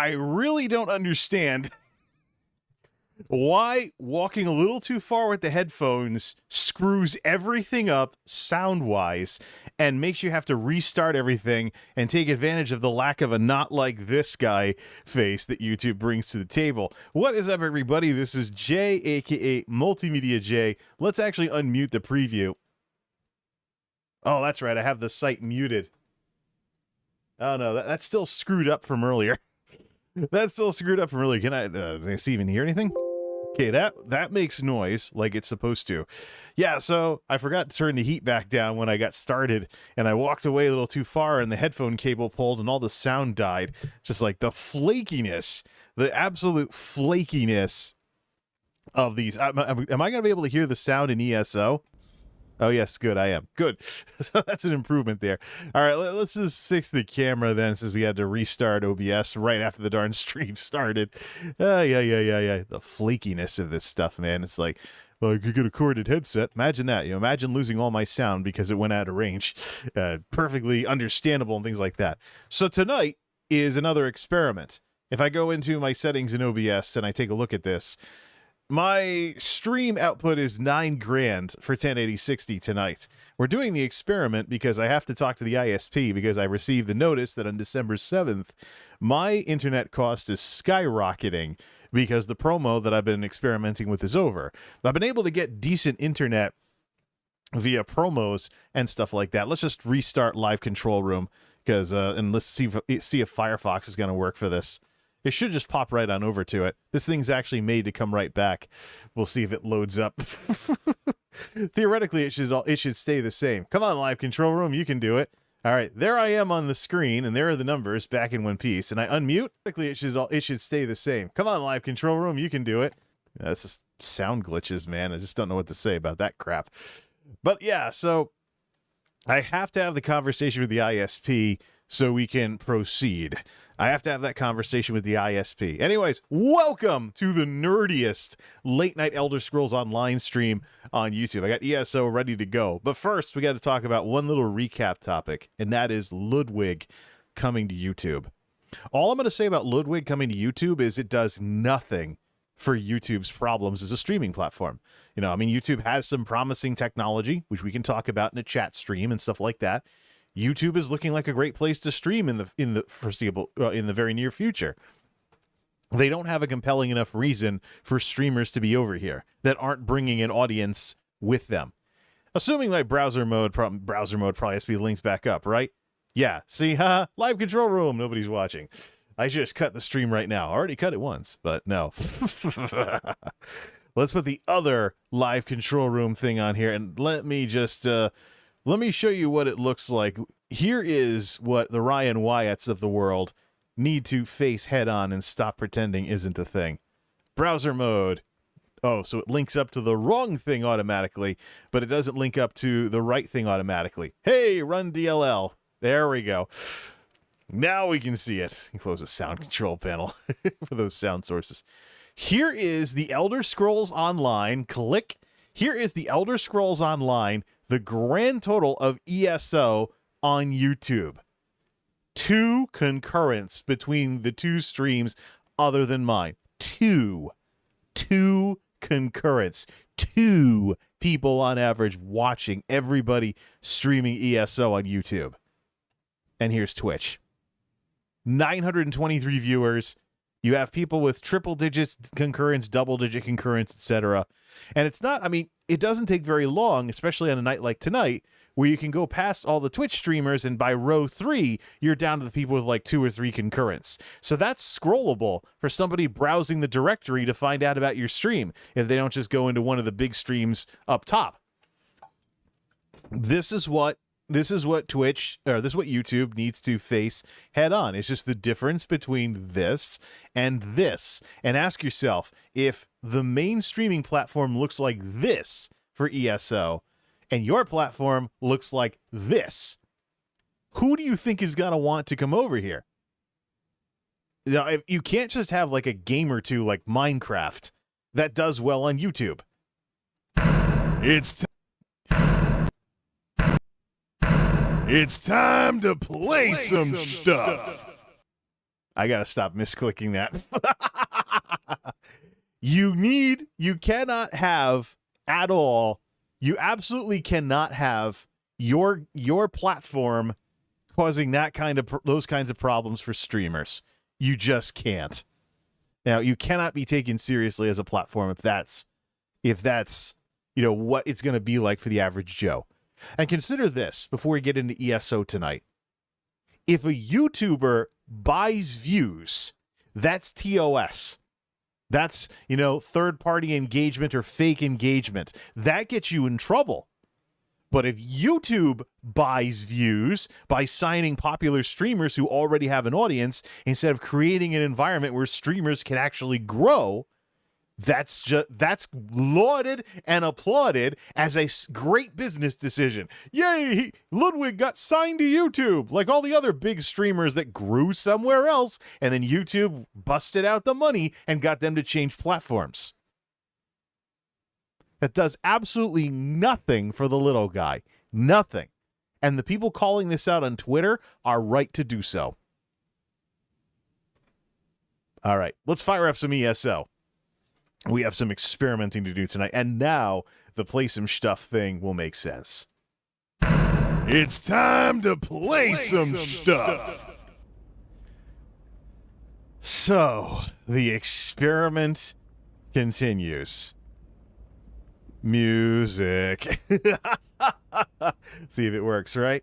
I really don't understand why walking a little too far with the headphones screws everything up sound-wise and makes you have to restart everything and take advantage of the lack of a not like this guy face that YouTube brings to the table. What is up, everybody? This is Jay, aka MultimediaJay. Let's actually unmute the preview. Oh, that's right. I have the site muted. Oh, no. That's still screwed up from earlier. That's still screwed up from earlier. Can I see even hear anything? Okay, that makes noise like it's supposed to. Yeah, so I forgot to turn the heat back down when I got started, and I walked away a little too far, and the headphone cable pulled, and all the sound died. Just like the flakiness, the absolute flakiness of these. Am I going to be able to hear the sound in ESO? Oh, yes, good, I am. Good. So that's an improvement there. All right, let's just fix the camera then, since we had to restart OBS right after the darn stream started. Yeah. The flakiness of this stuff, man. It's like, well, I could get a corded headset. Imagine that. You know, imagine losing all my sound because it went out of range. Perfectly understandable and things like that. So tonight is another experiment. If I go into my settings in OBS and I take a look at this, my stream output is 9 grand for 1080-60 tonight. We're doing the experiment because I have to talk to the ISP because I received the notice that on December 7th, my internet cost is skyrocketing because the promo that I've been experimenting with is over. I've been able to get decent internet via promos and stuff like that. Let's just restart Live Control Room because and let's see if Firefox is going to work for this. It should just pop right on over to it. This thing's actually made to come right back. We'll see if it loads up. Theoretically, it should stay the same. Come on, Live Control Room, you can do it. All right, there I am on the screen, and there are the numbers back in one piece. And I unmute. Theoretically, it should stay the same. Come on, Live Control Room, you can do it. That's just sound glitches, man. I just don't know what to say about that crap. But yeah, so I have to have the conversation with the ISP so we can proceed. I have to have that conversation with the ISP. Anyways, welcome to the nerdiest late-night Elder Scrolls Online stream on YouTube. I got ESO ready to go. But first, we got to talk about one little recap topic, and that is Ludwig coming to YouTube. All I'm going to say about Ludwig coming to YouTube is it does nothing for YouTube's problems as a streaming platform. You know, I mean, YouTube has some promising technology, which we can talk about in a chat stream and stuff like that. YouTube is looking like a great place to stream in the foreseeable in the very near future. They don't have a compelling enough reason for streamers to be over here that aren't bringing an audience with them. Assuming my browser mode probably has to be linked back up, right? Yeah. See, Live Control Room. Nobody's watching. I just cut the stream right now. I already cut it once, but no. Let's put the other Live Control Room thing on here, and let me just let me show you what it looks like. Here is what the Ryan Wyatts of the world need to face head on and stop pretending isn't a thing. Browser mode. Oh, so it links up to the wrong thing automatically, but it doesn't link up to the right thing automatically. Hey, run DLL. There we go. Now we can see it. Close the sound control panel for those sound sources. Here is the Elder Scrolls Online. Click. Here is the Elder Scrolls Online, the grand total of ESO on YouTube. 2 concurrents between the 2 streams other than mine. 2 concurrents. 2 people on average watching everybody streaming ESO on YouTube. And here's Twitch. 923 viewers. You have people with triple digits concurrence, double digit concurrence, etc. And it's not, I mean, it doesn't take very long, especially on a night like tonight, where you can go past all the Twitch streamers and by row 3, you're down to the people with like 2 or 3 concurrents. So that's scrollable for somebody browsing the directory to find out about your stream if they don't just go into one of the big streams up top. This is what Twitch, or this is what YouTube needs to face head on. It's just the difference between this and this. And ask yourself, if the main streaming platform looks like this for ESO, and your platform looks like this, who do you think is going to want to come over here? Now, you can't just have like a game or two like Minecraft that does well on YouTube. It's time to play some stuff. I gotta stop misclicking that. You cannot have at all, you absolutely cannot have your platform causing those kinds of problems for streamers. You just can't. Now, you cannot be taken seriously as a platform if that's what it's going to be like for the average Joe. And consider this before we get into ESO tonight. If a YouTuber buys views, that's TOS. That's, third-party engagement or fake engagement. That gets you in trouble. But if YouTube buys views by signing popular streamers who already have an audience, instead of creating an environment where streamers can actually grow, that's lauded and applauded as a great business decision. Yay! Ludwig got signed to YouTube, like all the other big streamers that grew somewhere else, and then YouTube busted out the money and got them to change platforms. That does absolutely nothing for the little guy. Nothing. And the people calling this out on Twitter are right to do so. All right, let's fire up some ESO. We have some experimenting to do tonight, and now the play some stuff thing will make sense. It's time to play some stuff. So, the experiment continues. Music. See if it works, right?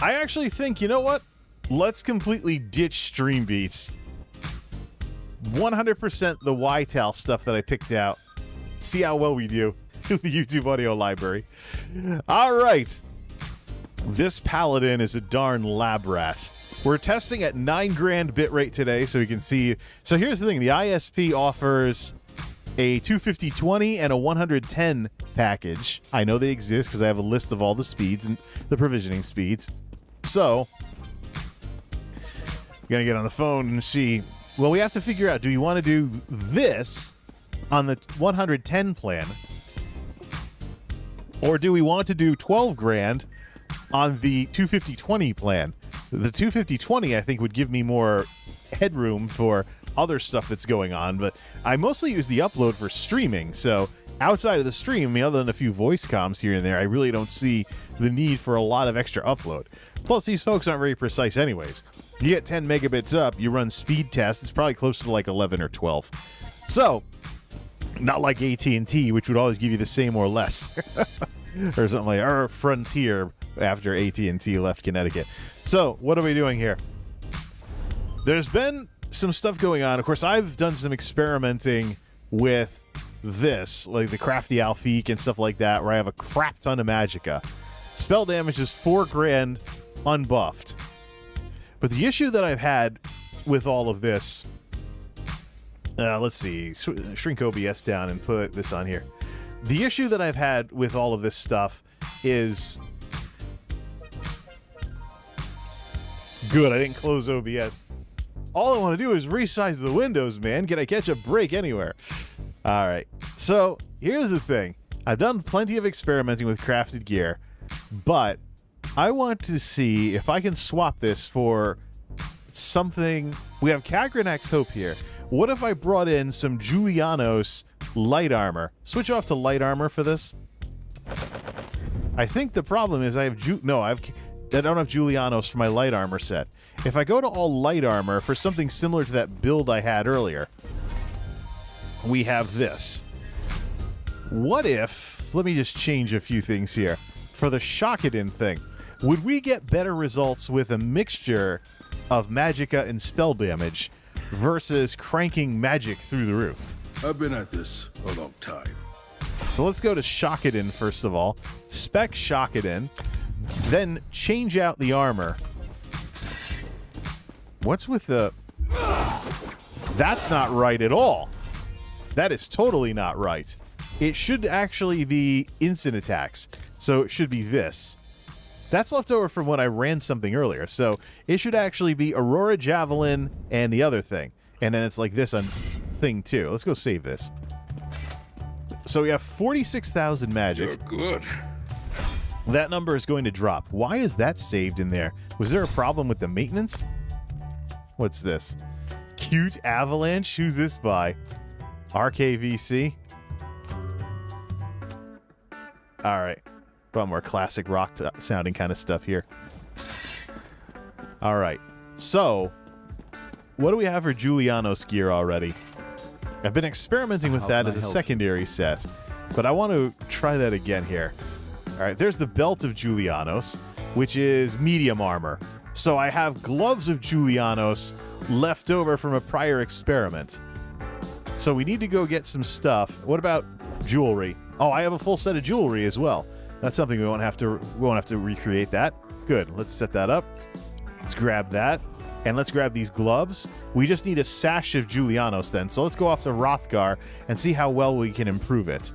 I actually think, you know what? Let's completely ditch stream beats. 100% the YTAL stuff that I picked out. See how well we do with the YouTube audio library. All right. This Paladin is a darn lab rat. We're testing at 9 grand bitrate today, so we can see. So here's the thing. The ISP offers a 250/20 and a 110 package. I know they exist because I have a list of all the speeds and the provisioning speeds. So we're going to get on the phone and see. Well, we have to figure out, do you want to do this on the 110 plan? Or do we want to do 12 grand on the 250/20 plan? The 250/20, I think, would give me more headroom for other stuff that's going on, but I mostly use the upload for streaming, so outside of the stream, I mean, other than a few voice comms here and there, I really don't see the need for a lot of extra upload. Plus, these folks aren't very precise anyways. You get 10 megabits up, you run speed test, it's probably close to like 11 or 12. So, not like AT&T, which would always give you the same or less. Or something like our Frontier after AT&T left Connecticut. So, what are we doing here? There's been some stuff going on. Of course, I've done some experimenting with this, like the Crafty Alfique and stuff like that, where I have a crap ton of Magicka. Spell damage is 4 grand unbuffed. But the issue that I've had with all of this, let's see, shrink OBS down and put this on here. The issue that I've had with all of this stuff is... Good, I didn't close OBS. All I want to do is resize the windows, man. Can I catch a break anywhere? All right. So, here's the thing. I've done plenty of experimenting with crafted gear, but I want to see if I can swap this for something... We have Kagranak's Hope here. What if I brought in some Julianos light armor? Switch off to light armor for this. I think the problem is I don't have Julianos for my light armor set. If I go to all light armor for something similar to that build I had earlier, we have this. What if, let me just change a few things here. For the Shockadin thing, would we get better results with a mixture of Magicka and spell damage versus cranking magic through the roof? I've been at this a long time. So let's go to Shockadin first of all. Spec Shockadin. Then change out the armor. What's with the... That's not right at all. That is totally not right. It should actually be instant attacks. So it should be this. That's left over from when I ran something earlier. So it should actually be Aurora Javelin and the other thing. And then it's like this on thing 2. Let's go save this. So we have 46,000 magic. You're good. that number is going to drop. Why is that saved in there? Was there a problem with the maintenance? What's this? Cute Avalanche? Who's this by? RKVC? Alright. About more classic rock sounding kind of stuff here. Alright. So, what do we have for Julianos gear already? I've been experimenting with that as a secondary set, but I want to try that again here. Alright, there's the belt of Julianos, which is medium armor. So I have gloves of Julianos left over from a prior experiment. So we need to go get some stuff. What about jewelry? Oh, I have a full set of jewelry as well. That's something we won't have to recreate that. Good. Let's set that up. Let's grab that. And let's grab these gloves. We just need a sash of Julianos then. So let's go off to Rothgar and see how well we can improve it.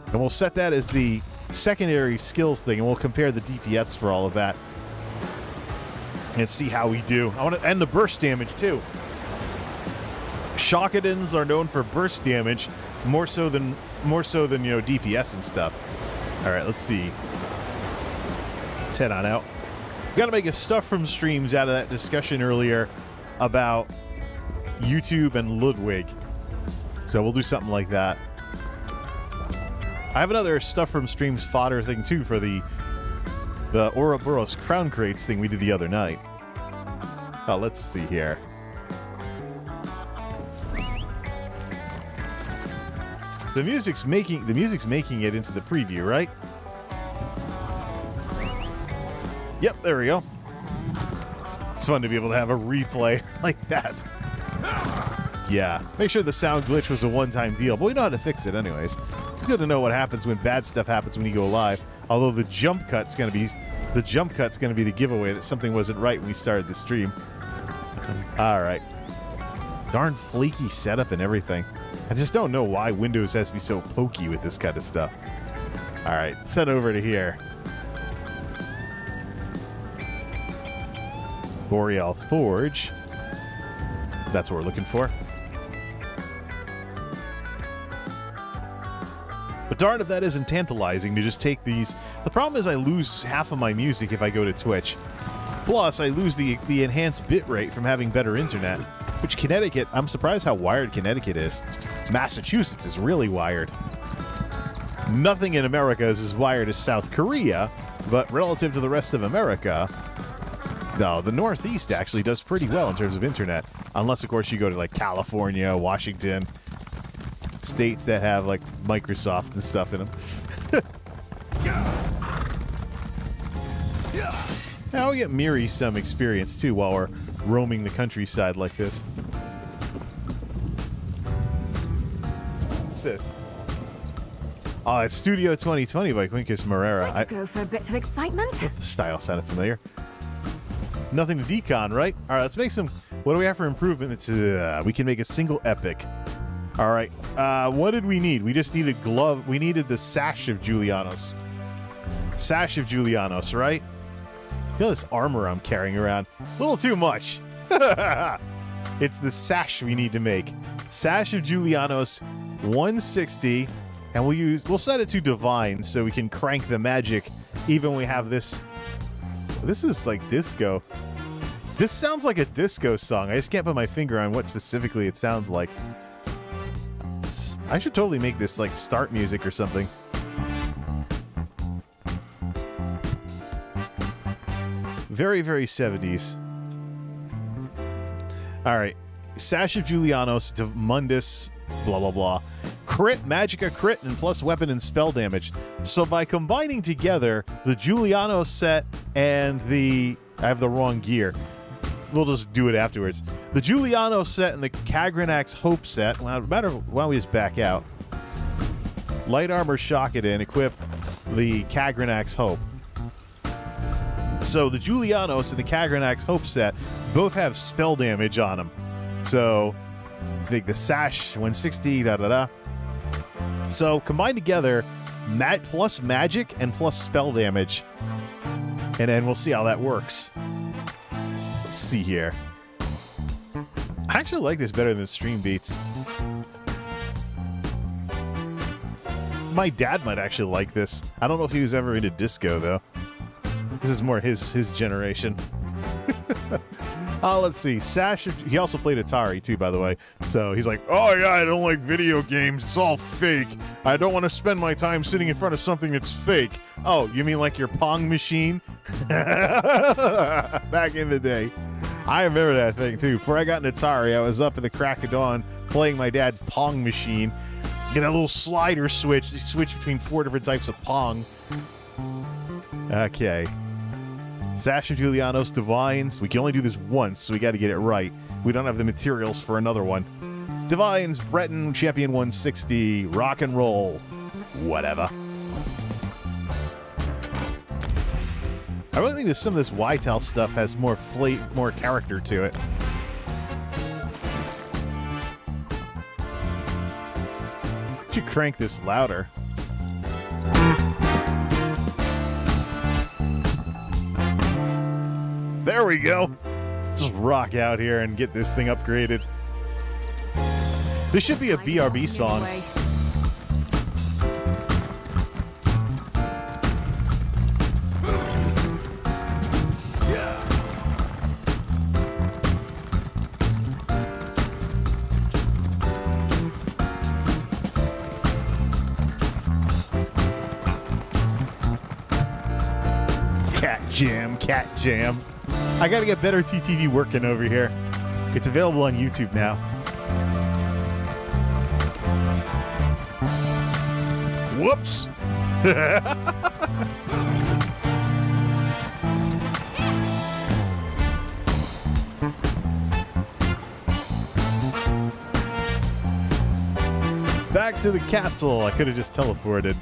And we'll set that as the secondary skills thing, and we'll compare the DPS for all of that. And see how we do. I want to end the burst damage too. Shockadins are known for burst damage more so than DPS and stuff. All right, let's see. Let's head on out. Got to make a stuff from streams out of that discussion earlier about YouTube and Ludwig. So we'll do something like that. I have another stuff from streams fodder thing too for the Ouroboros crown crates thing we did the other night. Oh, let's see here. The music's making it into the preview, right? Yep, there we go. It's fun to be able to have a replay like that. Yeah, make sure the sound glitch was a one-time deal, but we know how to fix it anyways. It's good to know what happens when bad stuff happens when you go live. Although the jump cut's gonna be the giveaway that something wasn't right when we started the stream. All right. Darn flaky setup and everything. I just don't know why Windows has to be so pokey with this kind of stuff. All right, send over to here. Boreal Forge. That's what we're looking for. But darn if that isn't tantalizing to just take these. The problem is I lose half of my music if I go to Twitch. Plus, I lose the enhanced bitrate from having better internet. Which Connecticut, I'm surprised how wired Connecticut is. Massachusetts is really wired. Nothing in America is as wired as South Korea, but relative to the rest of America, no, the Northeast actually does pretty well in terms of internet. Unless, of course, you go to, like, California, Washington, states that have, like, Microsoft and stuff in them. Now we get Miri some experience, too, while we're roaming the countryside like this. What's this? Oh, it's Studio 2020 by Quincus Moreira. Let's go for a bit of excitement. The style sounded familiar. Nothing to decon, right? All right, let's make some... What do we have for improvement? It's we can make a single epic. All right. What did we need? We just needed glove. We needed the sash of Julianos. Sash of Julianos, right? Feel this armor I'm carrying around. A little too much. It's the sash we need to make. Sash of Julianos, 160, and we'll set it to divine so we can crank the magic even when we have this. This is like disco. This sounds like a disco song. I just can't put my finger on what specifically it sounds like. I should totally make this like start music or something. Very, very 70s. All right. Sash of Julianos, Mundus, blah, blah, blah. Crit, Magicka crit, and plus weapon and spell damage. So by combining together the Julianos set and the... I have the wrong gear. We'll just do it afterwards. The Julianos set and the Kagranax Hope set. Well, no matter why don't we just back out. Light armor Shockadin, equip the Kagranax Hope. So the Julianos and the Kagranax Hope set both have spell damage on them. So let's make the sash 160, da-da-da. So combined together, plus magic and plus spell damage. And then we'll see how that works. Let's see here. I actually like this better than Stream Beats. my dad might actually like this. I don't know if he was ever into disco, though. This is more his generation. Let's see. Sash, he also played Atari, too, by the way. So he's like, oh, yeah, I don't like video games. It's all fake. I don't want to spend my time sitting in front of something that's fake. Oh, you mean like your Pong machine? Back in the day. I remember that thing, too. Before I got an Atari, I was up in the crack of dawn playing my dad's Pong machine. Get a little slider switch. You switch between 4 different types of Pong. Okay. Sasha Julianos Divines. We can only do this once, so we got to get it right. We don't have the materials for another one. Divines, Breton, Champion 160, Rock and Roll. Whatever. I really think that some of this Ytel stuff has more character to it. Why don't you crank this louder? There we go. Just rock out here and get this thing upgraded. This should be a BRB song. Cat Jam. I gotta get better TTV working over here. It's available on YouTube now. Whoops. Back to the castle. I could have just teleported.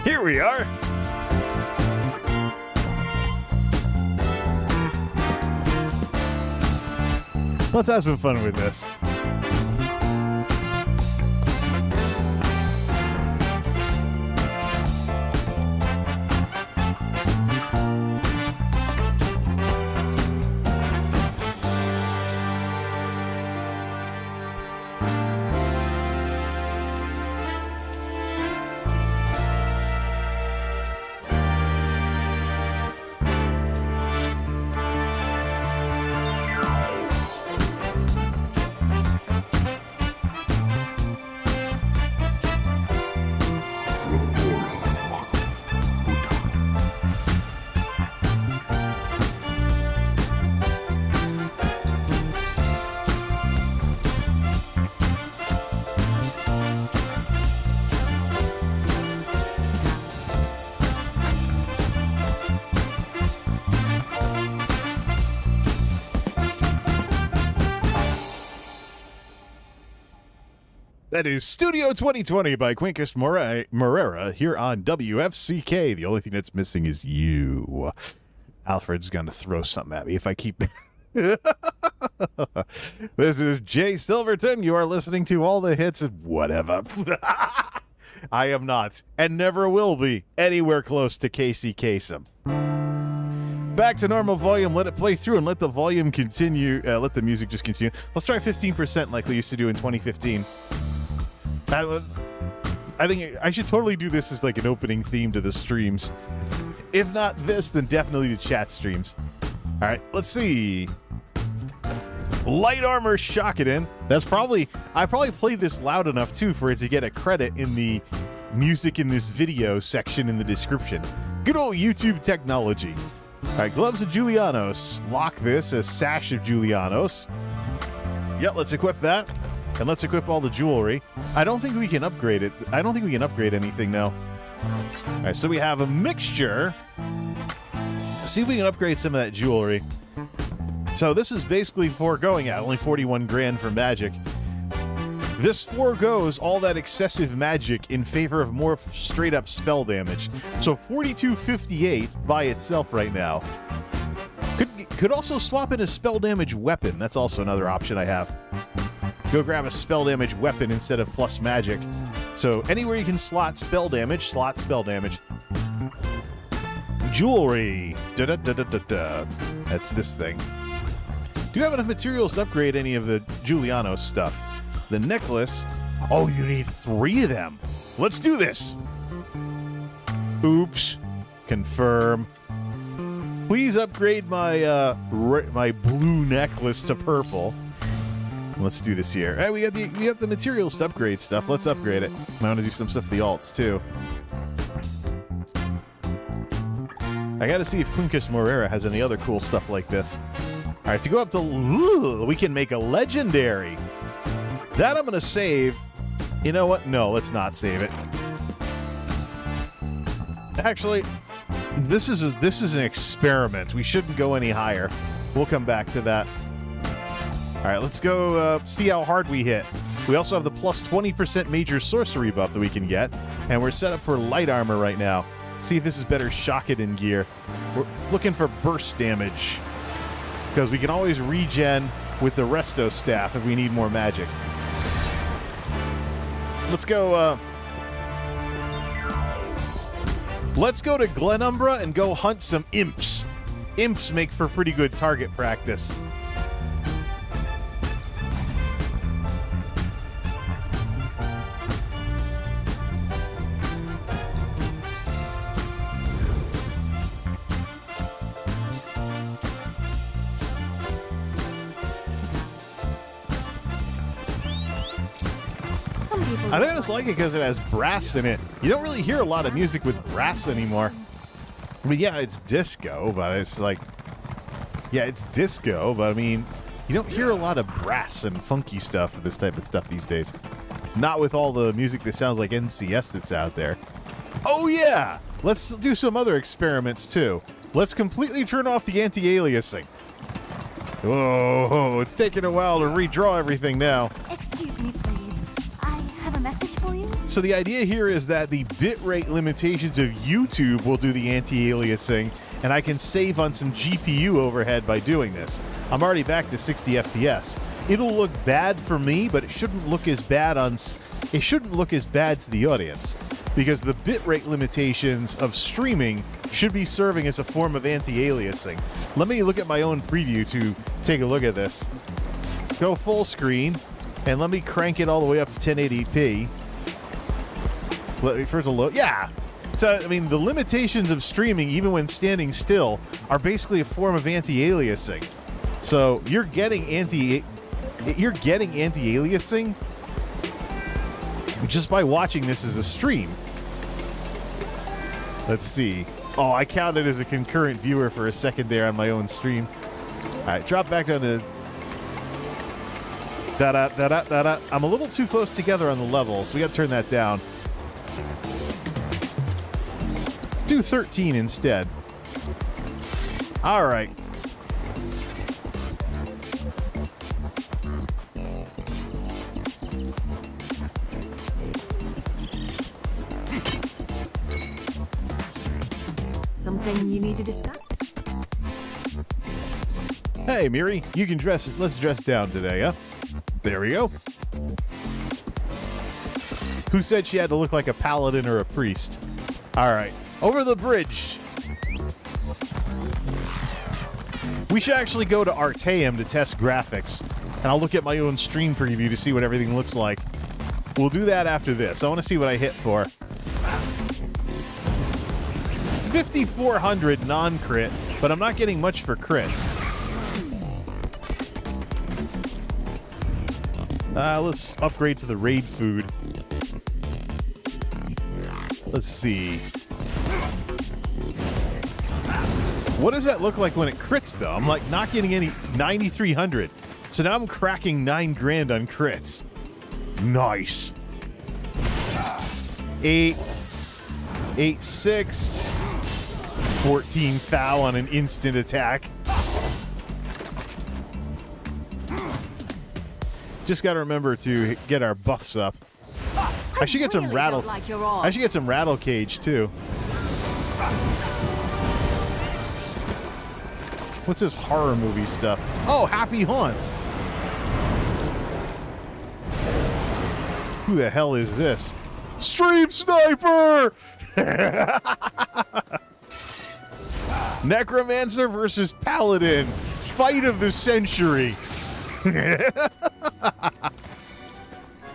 Here we are. Let's have some fun with this. That is Studio 2020 by Quincus Morera here on WFCK. The only thing that's missing is you. Alfred's going to throw something at me if I keep... This is Jay Silverton. You are listening to all the hits of whatever. I am not, and never will be, anywhere close to Casey Kasem. Back to normal volume. Let it play through and let the volume continue. Let the music just continue. Let's try 15% like we used to do in 2015. I think I should totally do this as like an opening theme to the streams. If not this, then definitely the chat streams. All right, let's see. Light Armor Shockedin. I probably played this loud enough too for it to get a credit in the music in this video section in the description. Good old YouTube technology. All right, Gloves of Julianos. Lock this as Sash of Julianos. Yep, let's equip that. And let's equip all the jewelry. I don't think we can upgrade it. I don't think we can upgrade anything now. All right, so we have a mixture. See if we can upgrade some of that jewelry. So this is basically foregoing only 41 grand for magic. This foregoes all that excessive magic in favor of more straight up spell damage. So 4258 by itself right now. Could also swap in a spell damage weapon. That's also another option I have. Go grab a spell damage weapon instead of plus magic. So anywhere you can slot spell damage, slot spell damage. Jewelry. Da-da-da-da-da-da. That's this thing. Do you have enough materials to upgrade any of the Giuliano stuff? The necklace. Oh, you need 3 of them. Let's do this. Oops. Confirm. Please upgrade my my blue necklace to purple. Let's do this here. Hey, we got the materials to upgrade stuff. Let's upgrade it. I want to do some stuff for the alts too. I got to see if Kunkis Morera has any other cool stuff like this. All right, to go up to we can make a legendary. That I'm going to save. You know what? No, let's not save it. Actually, this is an experiment. We shouldn't go any higher. We'll come back to that. All right, let's go see how hard we hit. We also have the plus 20% major sorcery buff that we can get, and we're set up for light armor right now. See if this is better Shockedin gear. We're looking for burst damage, because we can always regen with the Resto staff if we need more magic. Let's go. Let's go to Glenumbra and go hunt some imps. Imps make for pretty good target practice. I think I just like it because it has brass in it. You don't really hear a lot of music with brass anymore. I mean, yeah, it's disco, but it's like... Yeah, it's disco, but I mean, you don't hear a lot of brass and funky stuff for this type of stuff these days. Not with all the music that sounds like NCS that's out there. Oh, yeah! Let's do some other experiments, too. Let's completely turn off the anti-aliasing. Oh, it's taking a while to redraw everything now. Excuse me, please. I have a message for you. So the idea here is that the bitrate limitations of YouTube will do the anti-aliasing, and I can save on some GPU overhead by doing this. I'm already back to 60 FPS. It'll look bad for me, but it shouldn't look as bad to the audience, because the bitrate limitations of streaming should be serving as a form of anti-aliasing. Let me look at my own preview to take a look at this. Go full screen, and let me crank it all the way up to 1080p. Let me first look. Yeah! So, I mean, the limitations of streaming, even when standing still, are basically a form of anti-aliasing. So, you're getting anti-aliasing just by watching this as a stream. Let's see. Oh, I counted as a concurrent viewer for a second there on my own stream. All right, drop back down to... Da-da-da-da-da-da. I'm a little too close together on the level, so we got to turn that down. Do 13 instead. All right. Something you need to discuss? Hey, Miri, you can dress. Let's dress down today, huh? There we go. Who said she had to look like a paladin or a priest? All right, over the bridge. We should actually go to Arteum to test graphics, and I'll look at my own stream preview to see what everything looks like. We'll do that after this. I want to see what I hit for. 5,400 non-crit, but I'm not getting much for crits. Let's upgrade to the raid food. Let's see. What does that look like when it crits, though? I'm like not getting any 9,300. So now I'm cracking 9 grand on crits. Nice. 8, 8, 6, 14 thou on an instant attack. Just got to remember to get our buffs up. I should get some rattle. I should get some rattle cage too. What's this horror movie stuff? Oh, Happy Haunts. Who the hell is this? Stream Sniper! Necromancer versus Paladin. Fight of the century.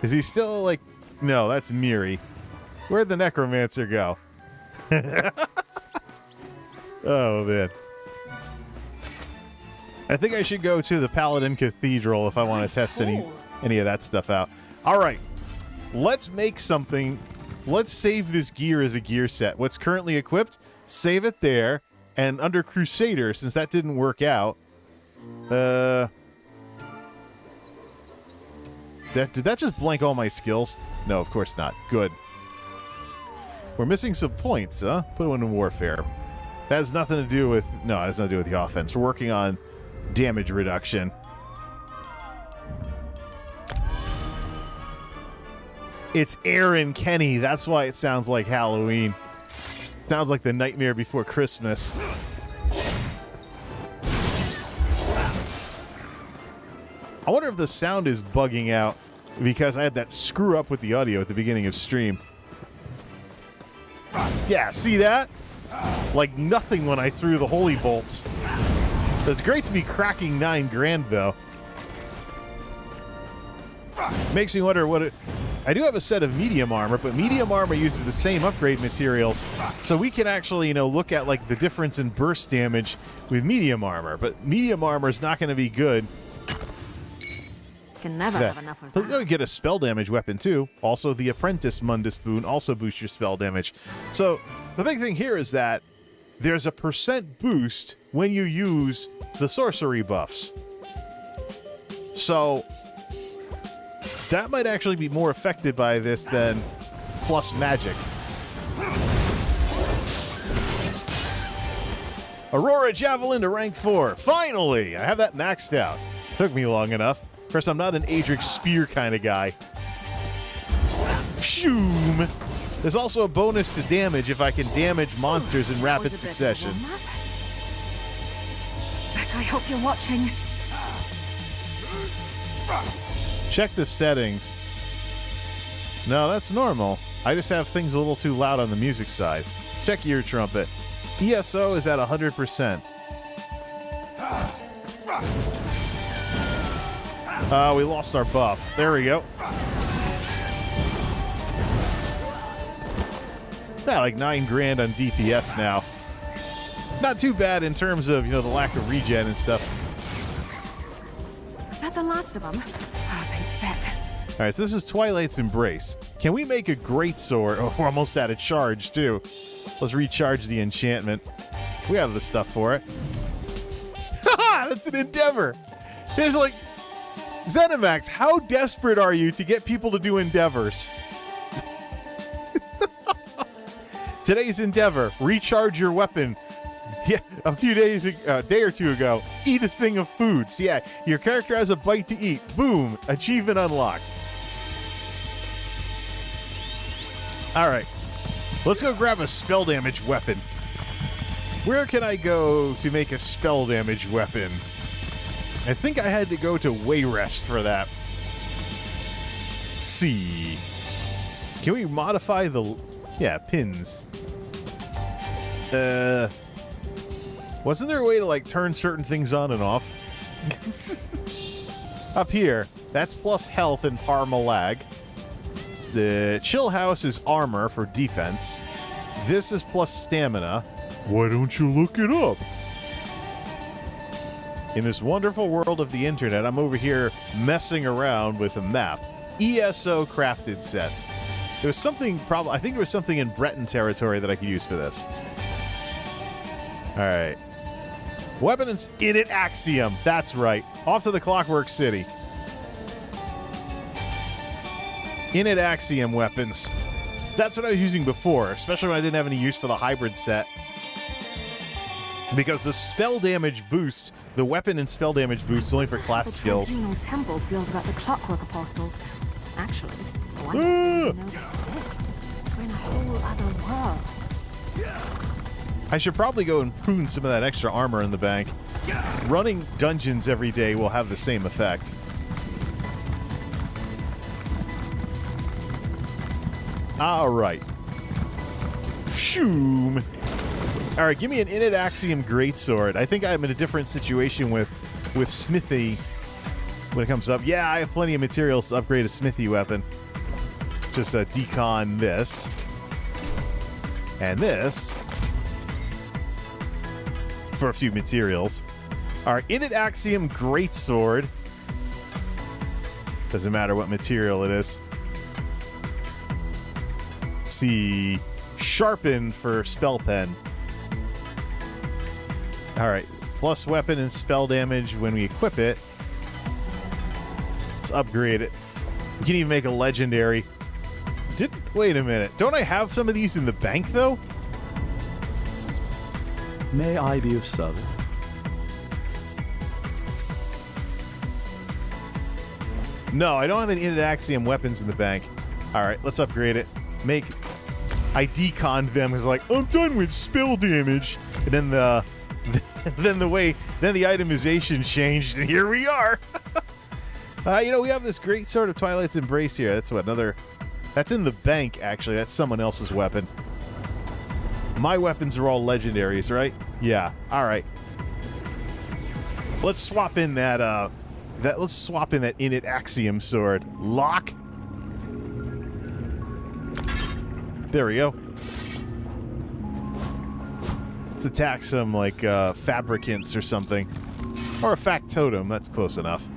Is he still like... No, that's Miri. Where'd the Necromancer go? Oh, man. I think I should go to the Paladin Cathedral if I want to test any of that stuff out. All right. Let's make something. Let's save this gear as a gear set. What's currently equipped, save it there. And under Crusader, since that didn't work out, did that just blank all my skills? No, of course not. Good. We're missing some points, huh? Put one in warfare. That has nothing to do with... No, it has nothing to do with the offense. We're working on damage reduction. It's Aaron Kenny. That's why it sounds like Halloween. It sounds like the Nightmare Before Christmas. I wonder if the sound is bugging out because I had that screw up with the audio at the beginning of stream. Yeah, see that? Like nothing when I threw the holy bolts. It's great to be cracking 9 grand, though. Makes me wonder what it... I do have a set of medium armor, but medium armor uses the same upgrade materials, so we can actually, look at like the difference in burst damage with medium armor. But medium armor is not going to be good. Can never have enough of that. You'll get a spell damage weapon too. Also, the Apprentice Mundus Boon also boosts your spell damage. So the big thing here is that there's a % boost when you use the sorcery buffs. So that might actually be more affected by this than plus magic. Aurora Javelin to rank 4. Finally! I have that maxed out. Took me long enough. Of course, I'm not an Adric Spear kind of guy. Pshoom! There's also a bonus to damage if I can damage monsters in rapid succession. Beck, I hope you're watching. Check the settings. No, that's normal. I just have things a little too loud on the music side. Check ear trumpet. ESO is at 100%. We lost our buff. There we go. Yeah, like 9 grand on DPS now. Not too bad in terms of, the lack of regen and stuff. Is that the last of them? Oh, thank feck. All right, so this is Twilight's Embrace. Can we make a great sword? Oh, we're almost out of charge, too. Let's recharge the enchantment. We have the stuff for it. Haha, that's an endeavor. There's like... Zenimax, how desperate are you to get people to do endeavors? Today's endeavor, recharge your weapon. Yeah, a day or two ago, eat a thing of food. So yeah, your character has a bite to eat. Boom, achievement unlocked. All right, let's go grab a spell damage weapon. Where can I go to make a spell damage weapon? I think I had to go to Wayrest for that. C. Can we modify the... Yeah, pins. Wasn't there a way to, like, turn certain things on and off? Up here, that's plus health and Parmalag. The Chill House is armor for defense. This is plus stamina. Why don't you look it up? In this wonderful world of the internet, I'm over here messing around with a map. ESO crafted sets. There was something, I think there was something in Breton territory that I could use for this. All right. Weapon in it Axiom. That's right. Off to the Clockwork City. In it Axiom weapons. That's what I was using before, especially when I didn't have any use for the hybrid set. Because the spell damage boost, the weapon and spell damage boost is only for class skills. The Tribunal Temple feels about the Clockwork Apostles. Actually, why don't you know they exist? We're in a whole other world. I should probably go and prune some of that extra armor in the bank. Running dungeons every day will have the same effect. All right. Shoom. All right, give me an Init Axiom Greatsword. I think I'm in a different situation with Smithy when it comes up. Yeah, I have plenty of materials to upgrade a Smithy weapon. Just decon this. And this. For a few materials. All right, Init Axiom Greatsword. Doesn't matter what material it is. See, Sharpen for Spell Pen. All right, plus weapon and spell damage when we equip it. Let's upgrade it. We can even make a legendary. Wait a minute. Don't I have some of these in the bank, though? May I be of service? No, I don't have any Init Axiom weapons in the bank. All right, let's upgrade it. I deconned them. It's like, I'm done with spell damage. And then then the itemization changed, and here we are. We have this great sort of Twilight's Embrace here. That's that's in the bank, actually. That's someone else's weapon. My weapons are all legendaries, right? Yeah. All right. Let's swap in that Init Axiom sword. Lock. There we go. Let's attack some, fabricants or something. Or a factotum. That's close enough.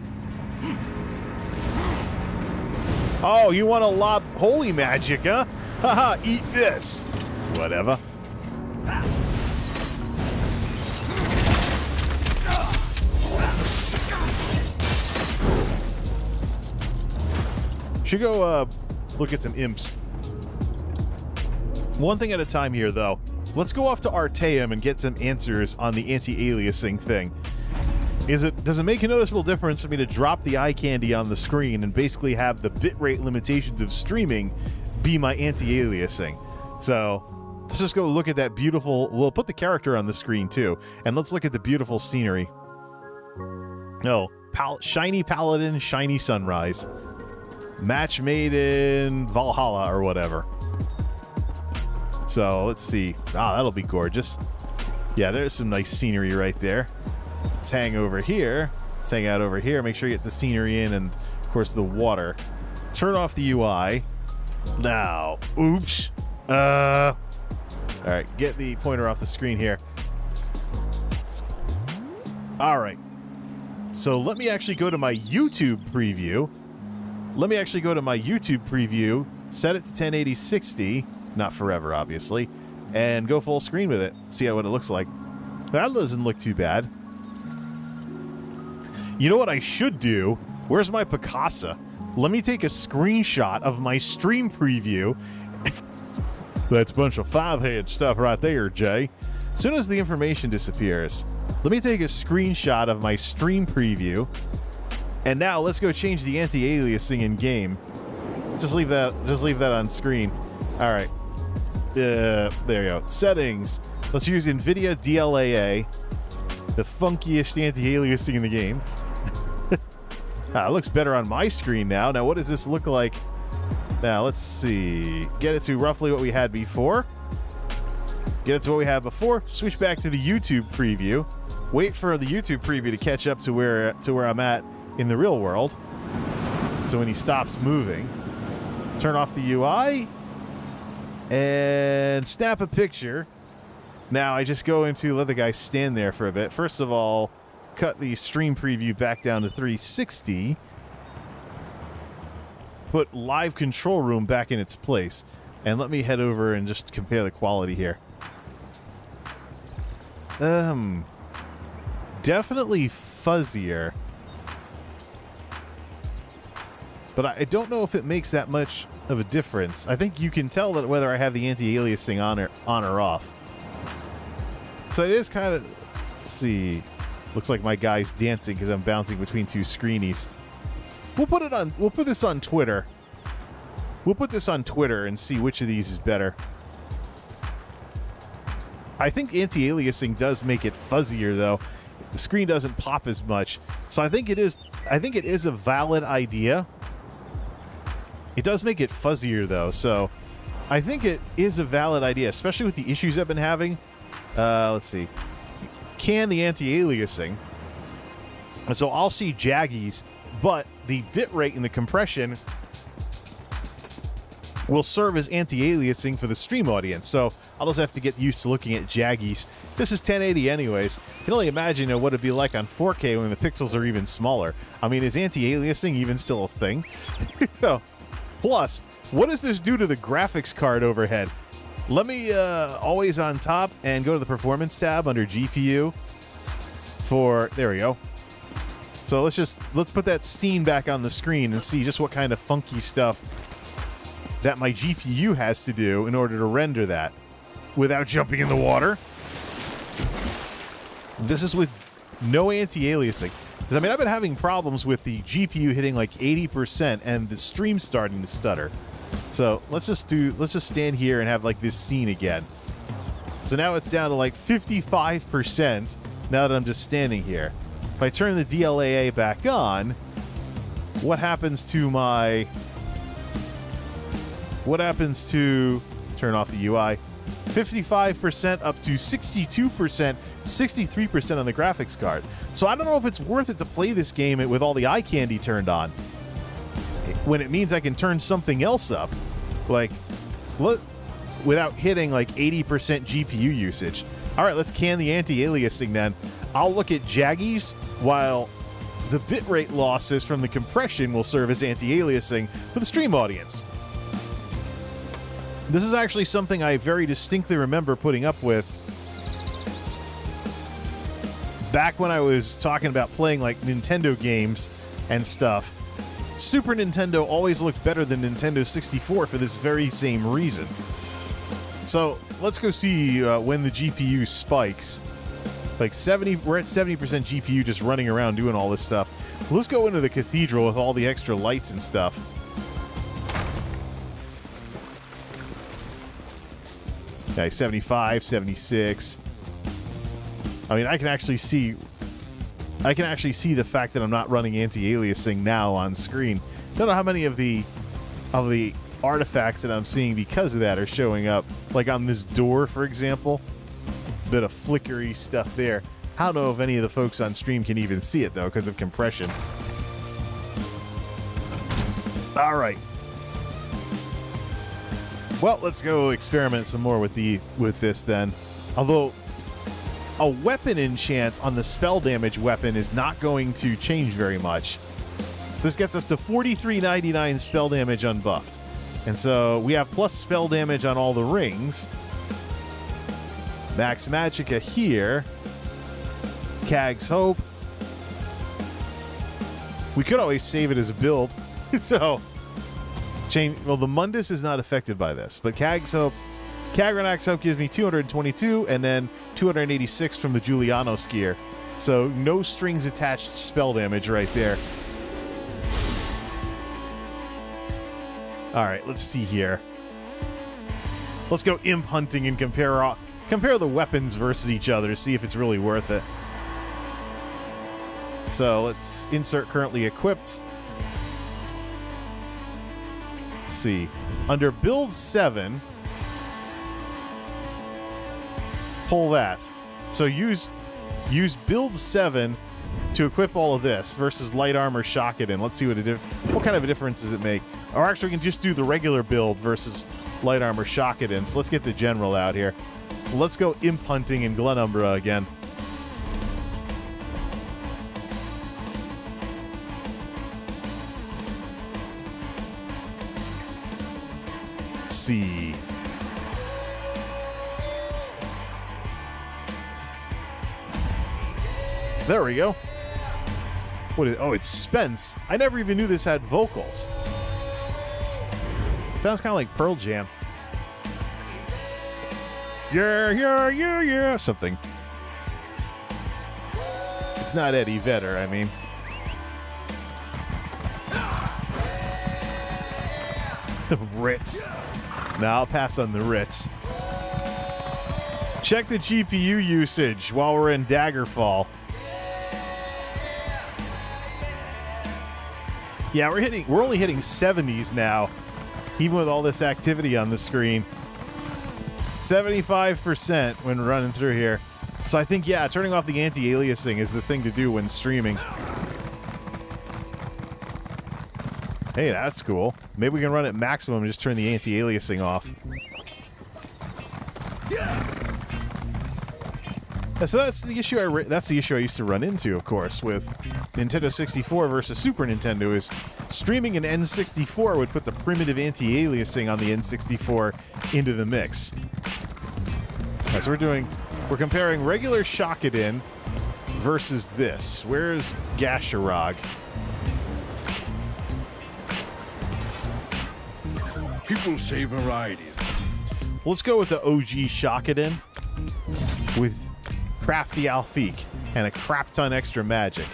Oh, you want to lob holy magic, huh? Haha, eat this. Whatever. Should go, look at some imps. One thing at a time here, though. Let's go off to Artaeum and get some answers on the anti-aliasing thing. Does it make a noticeable difference for me to drop the eye candy on the screen and basically have the bitrate limitations of streaming be my anti-aliasing? So, let's just go look at that beautiful... We'll put the character on the screen, too. And let's look at the beautiful scenery. No. Shiny Paladin, shiny sunrise. Match made in Valhalla or whatever. So, let's see. Ah, that'll be gorgeous. Yeah, there's some nice scenery right there. Let's hang over here. Let's hang out over here. Make sure you get the scenery in and, of course, the water. Turn off the UI. Now, oops. All right, get the pointer off the screen here. All right. So let me actually go to my YouTube preview. Set it to 1080-60. Not forever, obviously. And go full screen with it. See what it looks like. That doesn't look too bad. You know what I should do? Where's my Picasa? Let me take a screenshot of my stream preview. That's a bunch of five-head stuff right there, Jay. As soon as the information disappears, let me take a screenshot of my stream preview. And now let's go change the anti-aliasing in game. Just leave that on screen. All right. There you go. Settings. Let's use NVIDIA DLAA, the funkiest anti-aliasing in the game. It looks better on my screen now. Now, what does this look like? Now, let's see. Get it to roughly what we had before. Switch back to the YouTube preview. Wait for the YouTube preview to catch up to where I'm at in the real world. So when he stops moving, turn off the UI and snap a picture. Now I just go into let the guy stand there for a bit. First of all, cut the stream preview back down to 360. Put live control room back in its place. And let me head over and just compare the quality here. definitely fuzzier. But I don't know if it makes that much of a difference. I think you can tell that whether I have the anti-aliasing on or off. So it is kind of... Let's see. Looks like my guy's dancing because I'm bouncing between two screenies. We'll put this on Twitter. We'll put this on Twitter and see which of these is better. I think anti-aliasing does make it fuzzier though. The screen doesn't pop as much. So I think it is a valid idea. It does make it fuzzier though, so I think it is a valid idea, especially with the issues I've been having. Let's see. Can the anti-aliasing. And so I'll see jaggies, but the bitrate and the compression will serve as anti-aliasing for the stream audience. So I'll just have to get used to looking at jaggies. This is 1080 anyways. You can only imagine what it'd be like on 4K when the pixels are even smaller. I mean, is anti-aliasing even still a thing? So, plus, what does this do to the graphics card overhead? Let me always on top and go to the performance tab under GPU for, there we go. So let's put that scene back on the screen and see just what kind of funky stuff that my GPU has to do in order to render that without jumping in the water. This is with no anti-aliasing. Because, I mean, I've been having problems with the GPU hitting like 80% and the stream starting to stutter. So let's just stand here and have like this scene again. So now it's down to like 55% now that I'm just standing here. If I turn the DLAA back on, what happens to my... What happens to... Turn off the UI. 55% up to 62%, 63% on the graphics card. So I don't know if it's worth it to play this game with all the eye candy turned on, when it means I can turn something else up, like, without hitting like 80% GPU usage. All right, let's can the anti-aliasing then. I'll look at jaggies while the bitrate losses from the compression will serve as anti-aliasing for the stream audience. This is actually something I very distinctly remember putting up with back when I was talking about playing like Nintendo games and stuff. Super Nintendo always looked better than Nintendo 64 for this very same reason. So let's go see when the GPU spikes. Like 70, we're at 70% GPU just running around doing all this stuff. Let's go into the cathedral with all the extra lights and stuff. Okay, 75, 76. I mean, I can actually see the fact that I'm not running anti-aliasing now on screen. Don't know how many of the artifacts that I'm seeing because of that are showing up. Like on this door, for example. Bit of flickery stuff there. I don't know if any of the folks on stream can even see it though because of compression. All right. Well, let's go experiment some more with this then. Although a weapon enchant on the spell damage weapon is not going to change very much. This gets us to 43.99 spell damage unbuffed. And so we have plus spell damage on all the rings. Max Magicka here. Kag's Hope. We could always save it as a build. So, well, the Mundus is not affected by this, but Kag's Hope, Kagranak's Hope gives me 222, and then 286 from the Giuliano Skier. So, no strings attached spell damage right there. All right, let's see here. Let's go imp hunting and compare the weapons versus each other to see if it's really worth it. So let's insert currently equipped. Let's see. Under build 7, pull that. So use build 7 to equip all of this versus light armor shock it in. Let's see what kind of a difference does it make. Or actually we can just do the regular build versus light armor shock it in. So let's get the general out here. Let's go imp hunting in Glenumbra again. See. There we go. What is, oh, it's Spence. I never even knew this had vocals. Sounds kind of like Pearl Jam. Yeah, something. It's not Eddie Vedder, I mean. The Ritz. No, I'll pass on the Ritz. Check the GPU usage while we're in Daggerfall. Yeah, we're only hitting 70s now, even with all this activity on the screen. 75% when running through here. So I think, yeah, turning off the anti-aliasing is the thing to do when streaming. Hey, that's cool. Maybe we can run at maximum and just turn the anti-aliasing off. Yeah, so that's the issue I used to run into, of course, with Nintendo 64 versus Super Nintendo, is streaming an N64 would put the primitive anti-aliasing on the N64 into the mix. Right, so we're comparing regular Shakadin versus this. Where's Gasharog? People say varieties. Let's go with the OG Shakadin with Crafty Alfiq and a crap ton extra magic.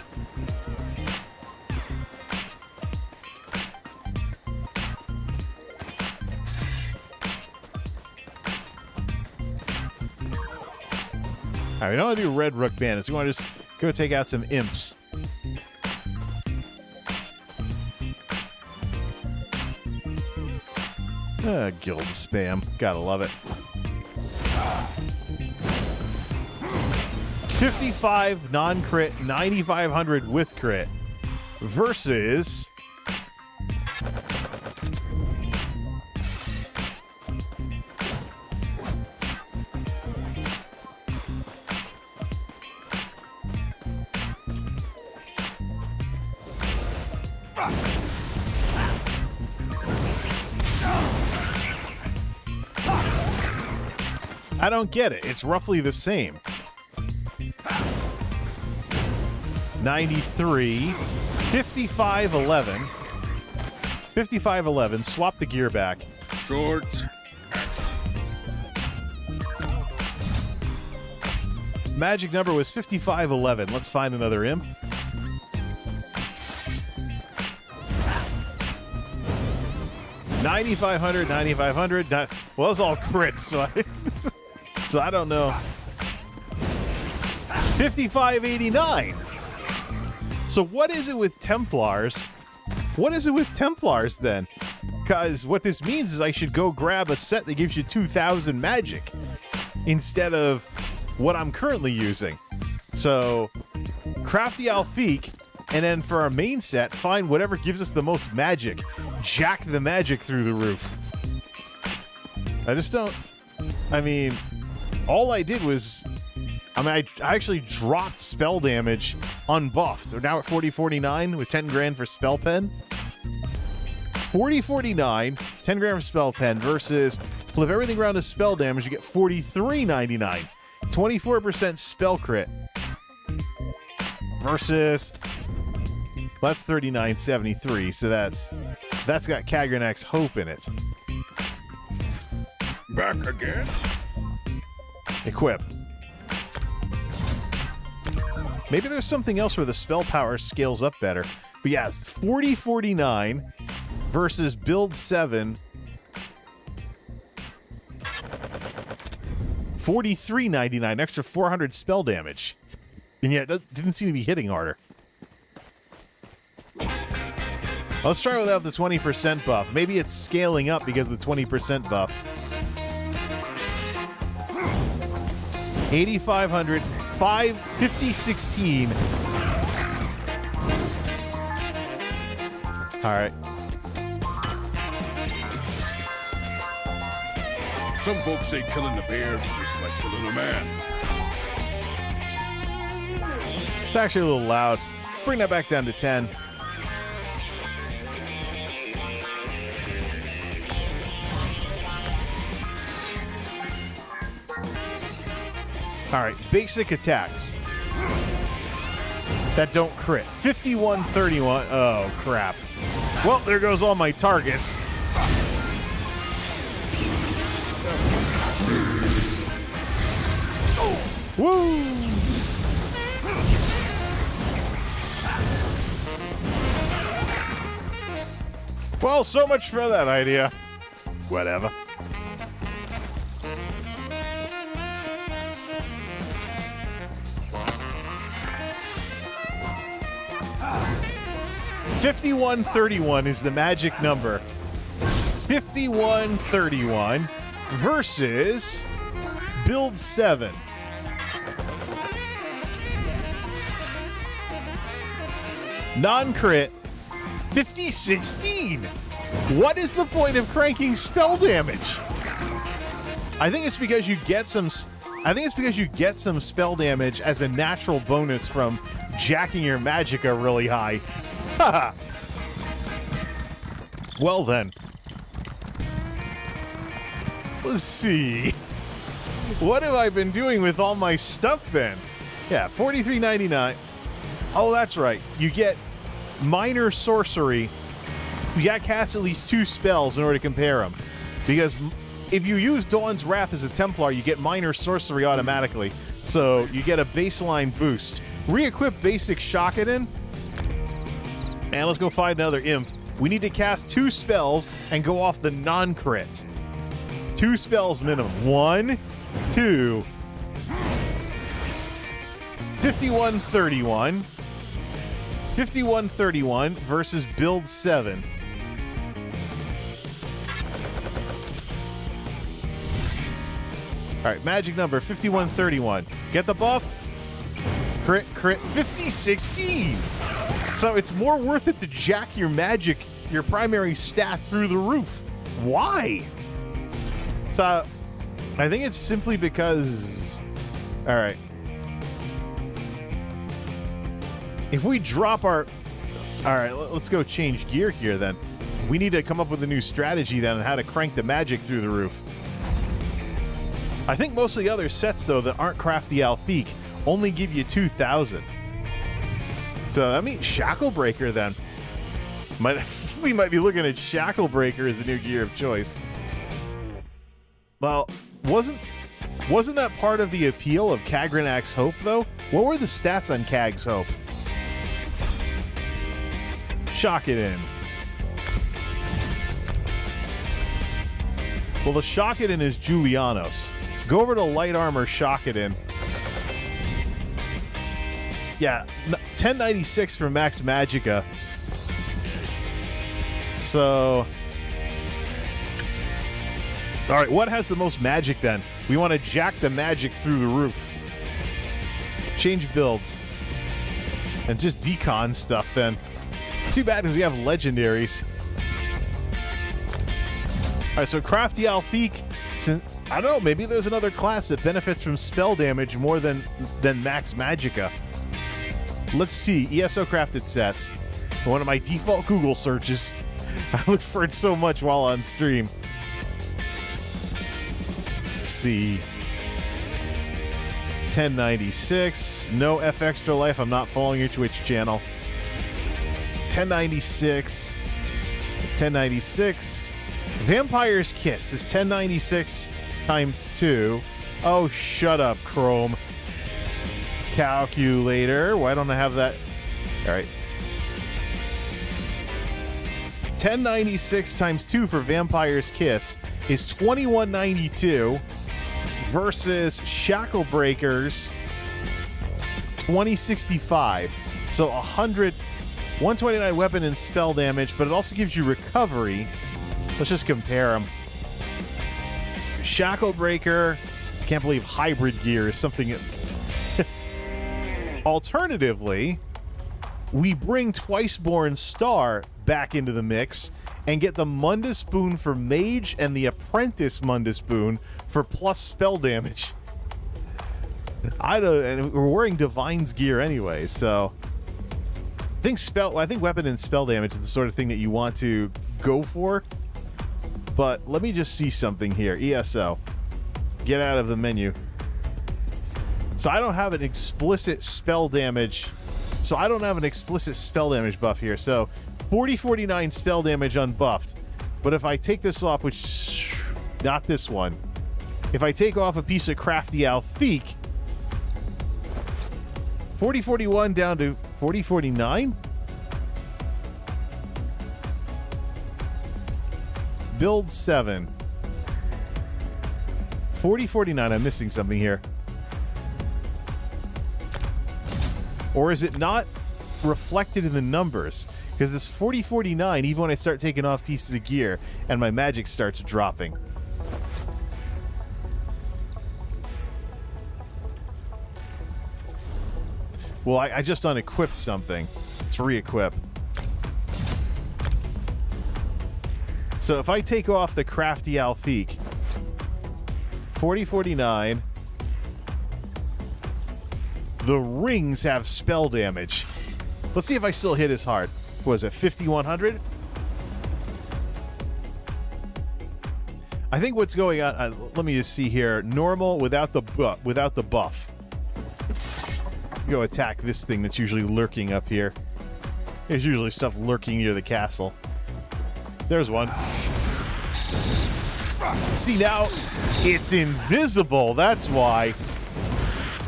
Alright, we don't want to do Red Rook Bandits. We want to just go take out some imps. Guild spam. Gotta love it. 55 non-crit, 9,500 with crit versus I don't get it. It's roughly the same. 93, 55, 11. 55, 11. Swap the gear back. Swords. Magic number was 55, 11. Let's find another imp. $9,500, $9,500. Well, those all crits, so I don't know. 55.89. So what is it with Templars? What is it with Templars then? Because what this means is I should go grab a set that gives you 2,000 magic instead of what I'm currently using. So Crafty Alfiq, and then for our main set, find whatever gives us the most magic. Jack the magic through the roof. I just don't... I mean, all I did was... I actually dropped spell damage unbuffed. So now at 40-49 with 10 grand for spell pen. 40-49, 10 grand for spell pen versus flip everything around to spell damage, you get 43.99. 24% spell crit. Versus... Well, that's 39.73, so that's got Kagranak's Hope in it. Back again? Equip. Maybe there's something else where the spell power scales up better. But yeah, 40-49 versus build 7. 43.99, extra 400 spell damage. And yet it didn't seem to be hitting harder. Let's try without the 20% buff. Maybe it's scaling up because of the 20% buff. 8,500, 50-16. All right. Some folks say killing the bears is just like killing a man. It's actually a little loud. Bring that back down to 10. All right, basic attacks. that don't crit. 5131. Oh, crap. Well, there goes all my targets. Woo! Well, so much for that idea. Whatever. $51.31 is the magic number. $51.31 versus build 7. Non-crit, 5016. What is the point of cranking spell damage? I think it's because you get some. I think it's because you get some spell damage as a natural bonus from jacking your magicka really high. Haha. Well then, let's see. What have I been doing with all my stuff then? Yeah, $43.99. Oh, that's right. You get minor sorcery. You got to cast at least 2 spells in order to compare them. Because if you use Dawn's Wrath as a Templar, you get minor sorcery automatically. So you get a baseline boost. Re-equip basic Shockedin. And let's go find another imp. We need to cast 2 spells and go off the non-crit. 2 spells minimum. 1, 2. 51.31. 51.31 versus build 7. All right, magic number 51.31. Get the buff. Crit, 5016. So it's more worth it to jack your magic, your primary stat through the roof. Why? So I think it's simply because. All right. If we drop our... All right, let's go change gear here then. We need to come up with a new strategy then on how to crank the magic through the roof. I think most of the other sets, though, that aren't Crafty Alfiq only give you 2,000. So that means Shacklebreaker then. We might be looking at Shacklebreaker as the new gear of choice. Well, wasn't that part of the appeal of Kagranak's Hope, though? What were the stats on Kag's Hope? Shockedin. Well, the Shockedin is Julianos. Go over to Light Armor Shockedin. Yeah, 1096 for Max Magicka. So... Alright, what has the most magic then? We want to jack the magic through the roof. Change builds. And just decon stuff then. Too bad because we have legendaries. Alright, so Crafty Alfiq, I don't know, maybe there's another class that benefits from spell damage more than Max Magicka. Let's see, ESO crafted sets. One of my default Google searches. I look for it so much while on stream. Let's see. 1096. No F Extra Life. I'm not following your Twitch channel. 1096. 1096. Vampire's Kiss is 1096 times 2. Oh, shut up, Chrome. Calculator. Why don't I have that? All right. 1096 times 2 for Vampire's Kiss is 2192 versus Shacklebreaker's 2065. So 129 weapon and spell damage, but it also gives you recovery. Let's just compare them. Shacklebreaker, can't believe hybrid gear is something. Alternatively, we bring Twiceborn Star back into the mix and get the Mundus Boon for Mage and the Apprentice Mundus Boon for plus spell damage. And we're wearing Divine's gear anyway, so I think weapon and spell damage is the sort of thing that you want to go for. But let me just see something here. ESO. Get out of the menu. So I don't have an explicit spell damage So I don't have an explicit spell damage buff here. So 40-49 spell damage unbuffed. But if I take this off, which... not this one. If I take off a piece of Crafty Alfique, 40-41 down to 40-49? Build 7. 40-49, I'm missing something here. Or is it not reflected in the numbers? Because this 40-49, even when I start taking off pieces of gear and my magic starts dropping. Well, I just unequipped something. Let's re-equip. So if I take off the Crafty Alfique, 40-49, the rings have spell damage. Let's see if I still hit as hard. What was it, 50-100? I think what's going on, let me just see here. Normal without the buff. Go attack this thing that's usually lurking up here. There's usually stuff lurking near the castle. There's one. See, now it's invisible. That's why.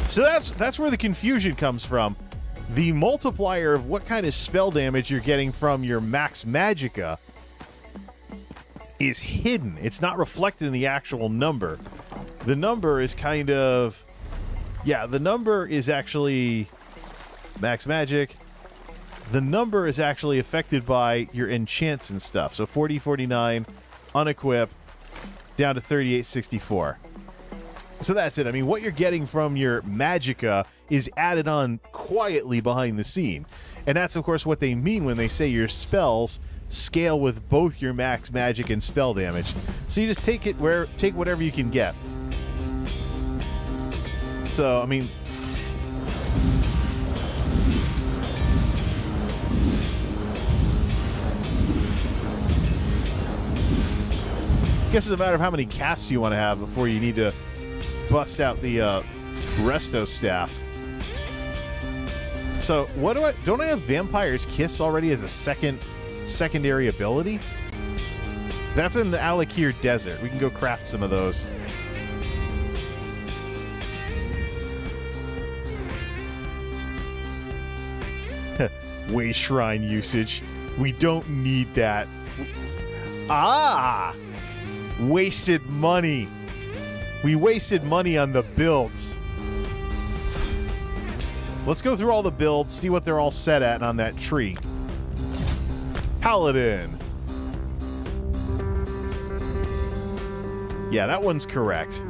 So that's where the confusion comes from. The multiplier of what kind of spell damage you're getting from your max magicka is hidden. It's not reflected in the actual number. The number is kind of... yeah, the number is actually max magic. The number is actually affected by your enchants and stuff. So 40-49, unequip, down to 38-64. So that's it. I mean, what you're getting from your magicka is added on quietly behind the scene. And that's, of course, what they mean when they say your spells scale with both your max magic and spell damage. So you just take whatever you can get. So, I mean... I guess it's a matter of how many casts you want to have before you need to bust out the Resto staff. So, what don't I have Vampire's Kiss already as a secondary ability? That's in the Alakir Desert. We can go craft some of those. Way Shrine usage. We don't need that. Ah! Wasted money. We wasted money on the builds. Let's go through all the builds, see what they're all set at on that tree. Paladin. Yeah, that one's correct.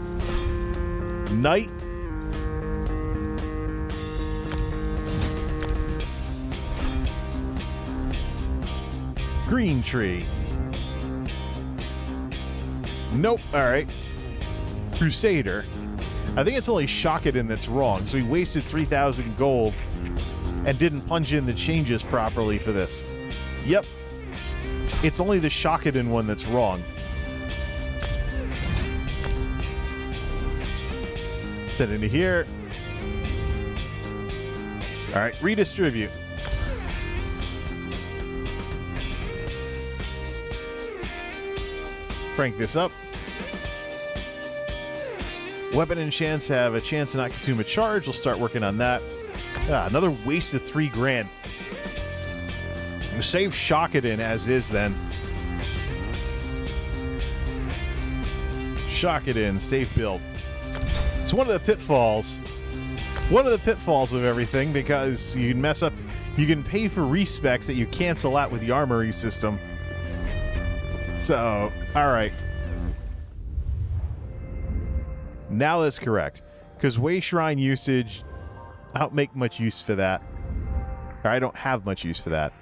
Knight. Green tree. Nope. All right. Crusader. I think it's only Shockedin that's wrong, so we wasted 3,000 gold and didn't punch in the changes properly for this. Yep. It's only the Shockedin one that's wrong. Send into here. All right, redistribute. Crank this up. Weapon enchants have a chance to not consume a charge. We'll start working on that. Another waste of 3 grand. We'll save Shockedin as is then. Shockedin, safe build. It's one of the pitfalls. One of the pitfalls of everything, because you can mess up. You can pay for respecs that you cancel out with the armory system. So, alright. Now that's correct. Because Way Shrine usage, I don't make much use for that. Or I don't have much use for that.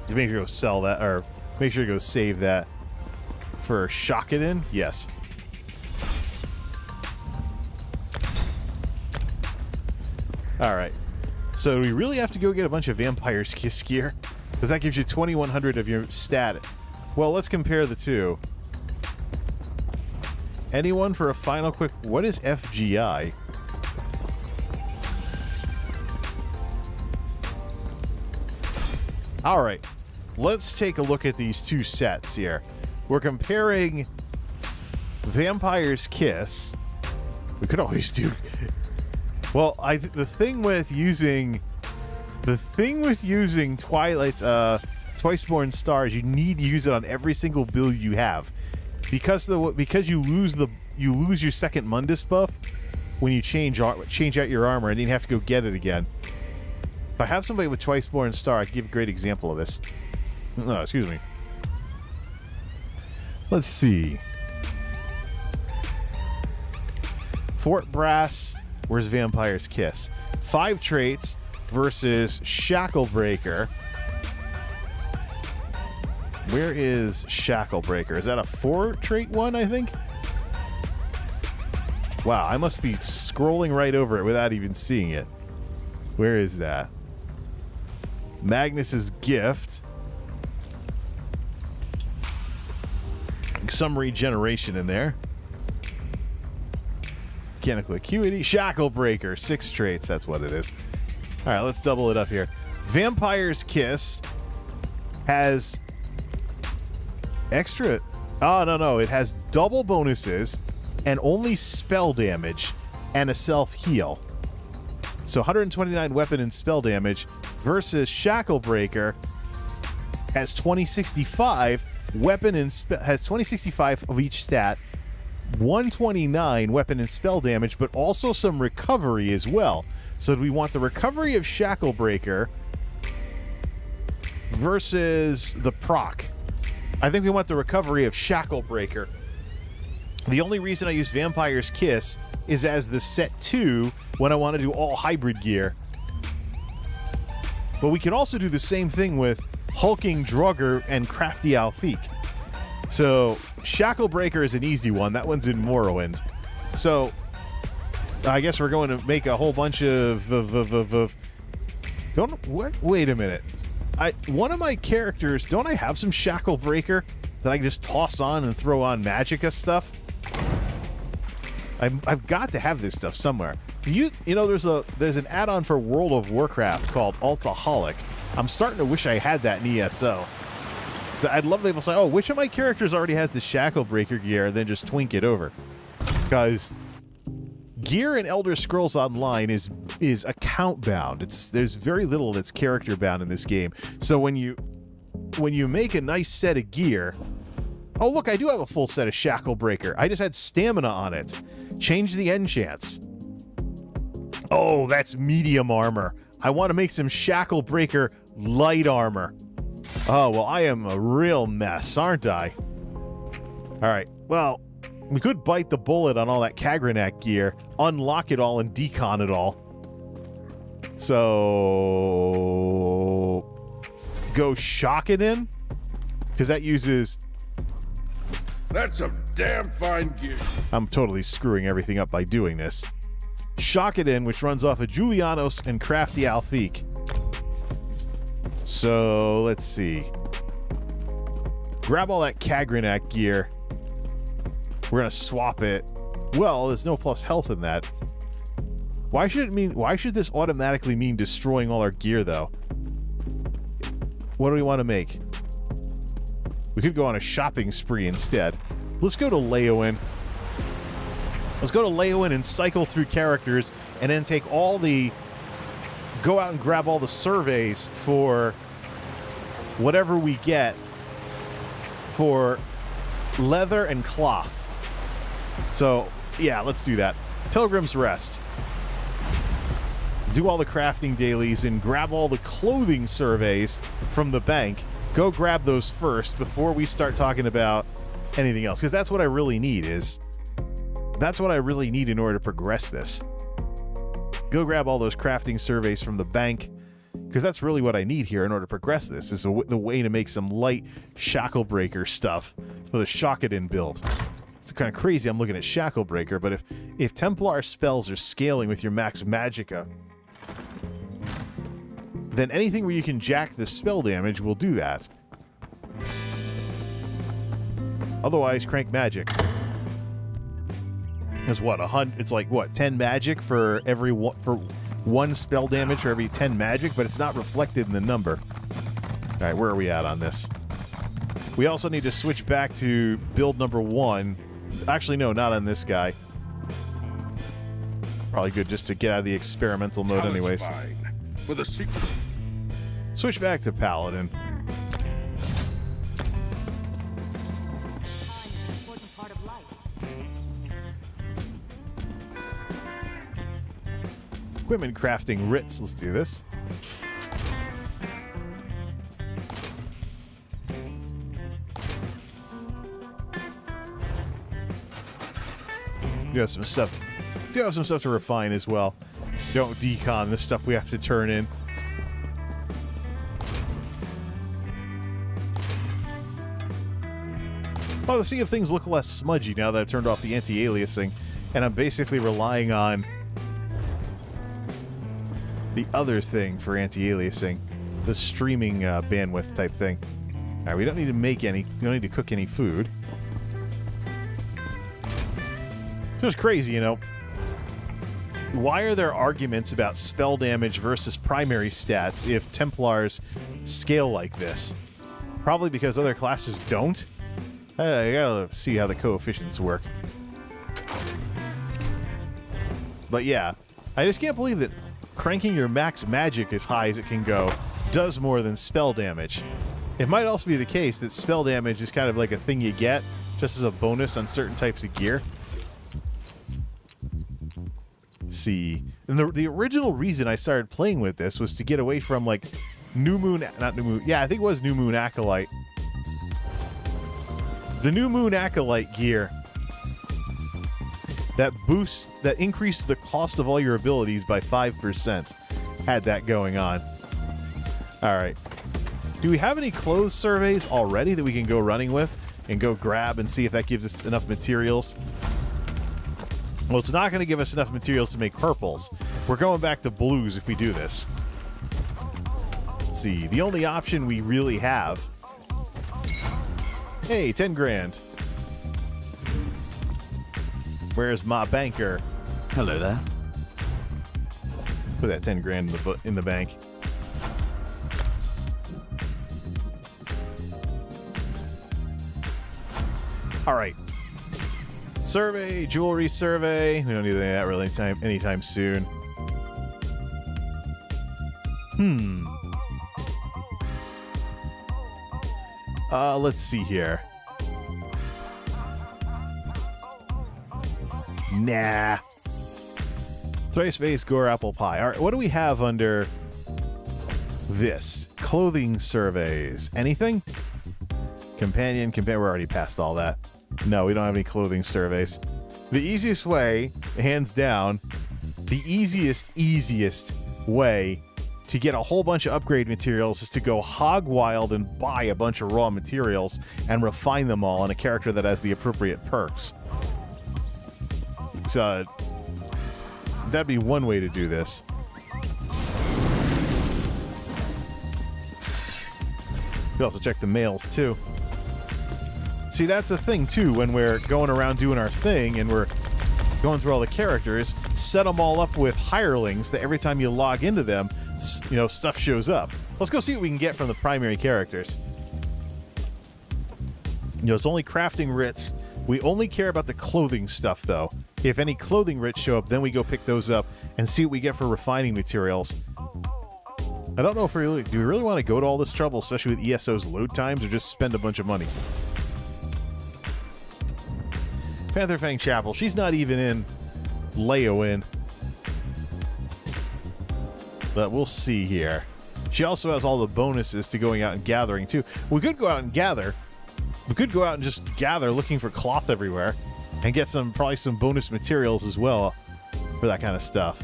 To make sure to go sell that, or make sure to go save that. For Shockedin? Yes. Alright. So do we really have to go get a bunch of Vampire's Kiss gear? Because that gives you 2,100 of your stat. Well, let's compare the two. Anyone for a final quick... What is FGI? All right. Let's take a look at these two sets here. We're comparing Vampire's Kiss. We could always do... Well, the thing with using Twilight's Twiceborn Stars, you need to use it on every single build you have, because you lose your second Mundus buff when you change out your armor, and then you have to go get it again. If I have somebody with Twiceborn Star, I can give a great example of this. No, excuse me. Let's see. Fort Brass. Where's Vampire's Kiss? 5 traits versus Shacklebreaker. Where is Shacklebreaker? Is that a 4-trait one, I think? Wow, I must be scrolling right over it without even seeing it. Where is that? Magnus's Gift. Some regeneration in there. Mechanical Acuity. Shacklebreaker. 6 traits, that's what it is. Alright, let's double it up here. Vampire's Kiss has extra... Oh, no. It has double bonuses and only spell damage and a self-heal. So 129 weapon and spell damage versus Shacklebreaker has 2065 weapon and has 2065 of each stat, 129 weapon and spell damage, but also some recovery as well. So do we want the recovery of Shacklebreaker versus the proc? I think we want the recovery of Shacklebreaker. The only reason I use Vampire's Kiss is as the set 2 when I want to do all hybrid gear. But we can also do the same thing with Hulking Drugger and Crafty Alfiq. So Shacklebreaker is an easy one. That one's in Morrowind. So I guess we're going to make a whole bunch of what? Wait a minute. One of my characters, don't I have some Shacklebreaker that I can just toss on and throw on Magicka stuff? I've got to have this stuff somewhere. You know, there's an add-on for World of Warcraft called Altaholic. I'm starting to wish I had that in ESO. So I'd love to be able to say, oh, which of my characters already has the Shacklebreaker gear, and then just twink it over. Because gear in Elder Scrolls Online is account bound. There's very little that's character bound in this game. So when you make a nice set of gear, oh look, I do have a full set of Shacklebreaker. I just had stamina on it. Change the enchants. Oh, that's medium armor. I want to make some Shacklebreaker light armor. Oh, well, I am a real mess, aren't I? All right, well, we could bite the bullet on all that Kagranak gear, unlock it all, and decon it all. So... go shock it in? Because that uses... That's some damn fine gear. I'm totally screwing everything up by doing this. Shock it in, which runs off of Julianos and Crafty Alfiq. So, let's see. Grab all that Kagranak gear. We're going to swap it. Well, there's no plus health in that. Why should this automatically mean destroying all our gear, though? What do we want to make? We could go on a shopping spree instead. Let's go to Leowen. Let's go to Leowen and cycle through characters and then take all the... go out and grab all the surveys for whatever we get for leather and cloth. So, yeah, let's do that. Pilgrim's Rest. Do all the crafting dailies and grab all the clothing surveys from the bank. Go grab those first before we start talking about anything else, because that's what I really need that's what I really need in order to progress this. Go grab all those crafting surveys from the bank, because that's really what I need here in order to progress this, is the way to make some light Shacklebreaker stuff for the Shock-It-In build. It's kind of crazy I'm looking at Shacklebreaker, but if Templar spells are scaling with your max Magicka, then anything where you can jack the spell damage will do that. Otherwise, crank magic. It's what, 100? It's like what, 10 magic for every one, for 1 spell damage for every 10 magic, but it's not reflected in the number. Alright, where are we at on this? We also need to switch back to build number 1. Actually, no, not on this guy. Probably good just to get out of the experimental mode anyways. With a secret. Switch back to Paladin. Equipment crafting writs. Let's do this. Do have some stuff. Do have some stuff to refine as well. Don't decon this stuff we have to turn in. Well, to see if things look less smudgy now that I've turned off the anti-aliasing, and I'm basically relying on the other thing for anti-aliasing, the streaming bandwidth type thing. All right, we don't need to make any. We don't need to cook any food. So it's crazy, you know. Why are there arguments about spell damage versus primary stats if Templars scale like this? Probably because other classes don't. I gotta see how the coefficients work. But yeah, I just can't believe that cranking your max magic as high as it can go does more than spell damage. It might also be the case that spell damage is kind of like a thing you get just as a bonus on certain types of gear. See, and the original reason I started playing with this was to get away from like New Moon, not New Moon, yeah, I think it was New Moon Acolyte. The New Moon Acolyte gear that boosts, that increased the cost of all your abilities by 5%. Had that going on. All right. Do we have any clothes surveys already that we can go running with and go grab and see if that gives us enough materials? Well, it's not going to give us enough materials to make purples. We're going back to blues if we do this. Let's see. The only option we really have... Hey, 10 grand. Where's my banker? Hello there. Put that 10 grand in the bank. All right. Survey, jewelry survey. We don't need any of that really anytime soon. Let's see here. Nah. Thrice-based gore apple pie. All right, what do we have under this? Clothing surveys. Anything? Companion. We're already past all that. No, we don't have any clothing surveys. The easiest way, hands down, the easiest way to get a whole bunch of upgrade materials is to go hog wild and buy a bunch of raw materials and refine them all on a character that has the appropriate perks. So that'd be one way to do this. You can also check the mails too. See, that's the thing too, when we're going around doing our thing and we're going through all the characters, set them all up with hirelings that every time you log into them, you know, stuff shows up. Let's go see what we can get from the primary characters. You know, it's only crafting writs. We only care about the clothing stuff, though. If any clothing writs show up, then we go pick those up and see what we get for refining materials. I don't know if do we really want to go to all this trouble, especially with ESO's load times, or just spend a bunch of money? Panther Fang Chapel. She's not even in Leo-in. But we'll see here. She also has all the bonuses to going out and gathering, too. We could go out and gather. We could go out and just gather looking for cloth everywhere and get probably some bonus materials as well for that kind of stuff.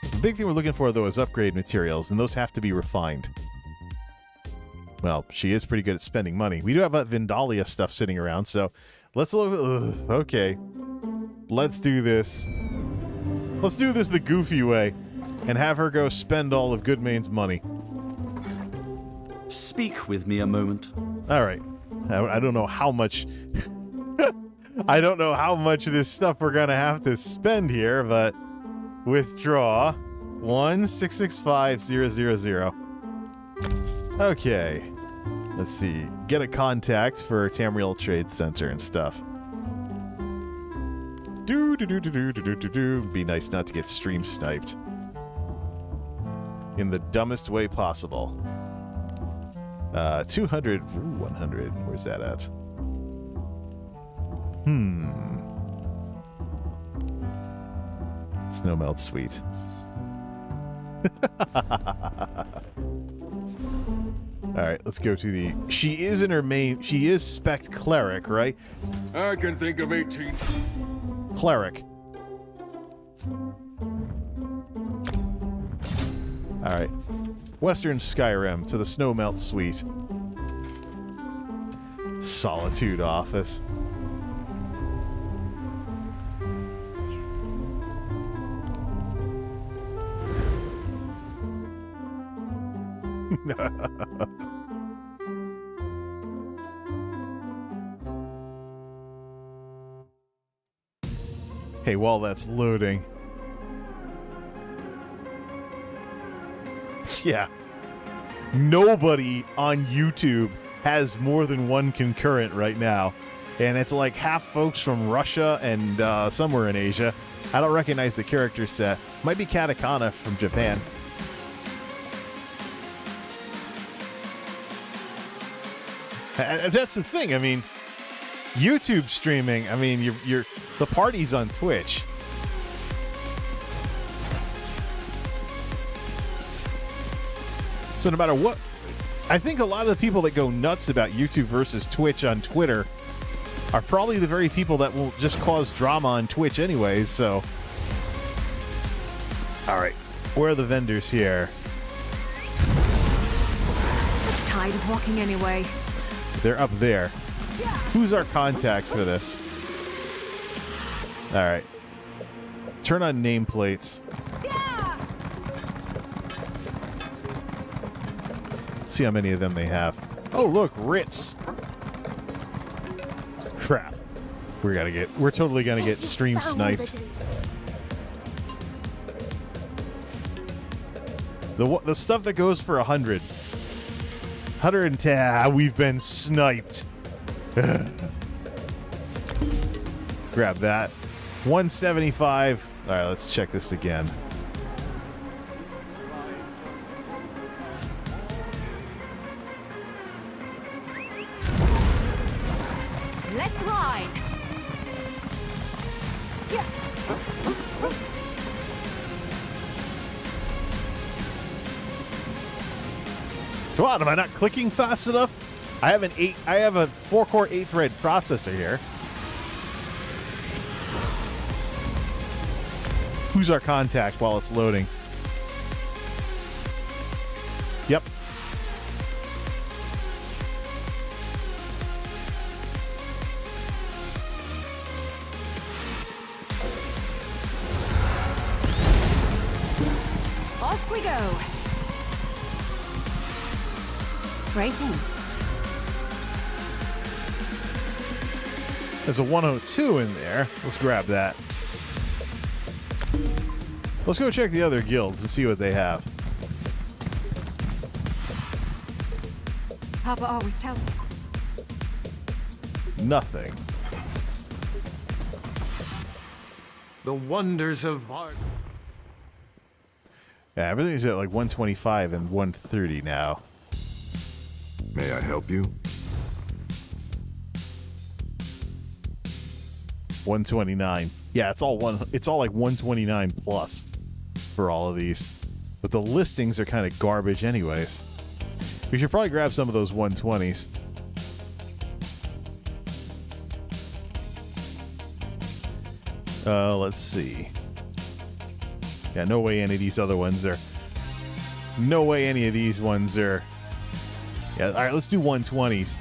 The big thing we're looking for, though, is upgrade materials, and those have to be refined. Well, she is pretty good at spending money. We do have Vindalia stuff sitting around, so let's look. Okay. Let's do this. Let's do this the goofy way and have her go spend all of Goodmane's money. Speak with me a moment. All right. I don't know how much... I don't know how much of this stuff we're going to have to spend here, but withdraw. 1665000. Okay. Let's see. Get a contact for Tamriel Trade Center and stuff. Be nice not to get stream sniped. In the dumbest way possible. 200. Ooh, 100. Where's that at? Snowmelt Suite. Alright, let's go to the... She is in her main... She is spec cleric, right? I can think of 18. Cleric. Alright. Western Skyrim to the Snowmelt Suite. Solitude office. Hey, while that's loading. Yeah. Nobody on YouTube has more than one concurrent right now. And it's like half folks from Russia and somewhere in Asia. I don't recognize the character set. Might be Katakana from Japan. And that's the thing. I mean, YouTube streaming. I mean, you're the party's on Twitch. So no matter what, I think a lot of the people that go nuts about YouTube versus Twitch on Twitter are probably the very people that will just cause drama on Twitch anyways. So, all right, where are the vendors here? Tired of walking anyway. They're up there. Who's our contact for this? All right. Turn on nameplates. See how many of them they have. Oh, look, Ritz. Crap. We're totally gonna get stream sniped. The stuff that goes for 100. 110. We've been sniped. Grab that. 175. All right, let's check this again. Let's ride. Come on, am I not clicking fast enough? I have a 4-core 8-thread processor here. Who's our contact while it's loading? Yep. Off we go. Ratings. There's a 102 in there. Let's grab that. Let's go check the other guilds and see what they have. Papa always tells me. Nothing. The wonders of art. Yeah, everything's at like 125 and 130 now. May I help you? 129. Yeah, it's all like 129 plus for all of these. But the listings are kind of garbage anyways. We should probably grab some of those 120s. Let's see. Yeah, no way any of these other ones are... No way any of these ones are... Yeah, alright, let's do 120s.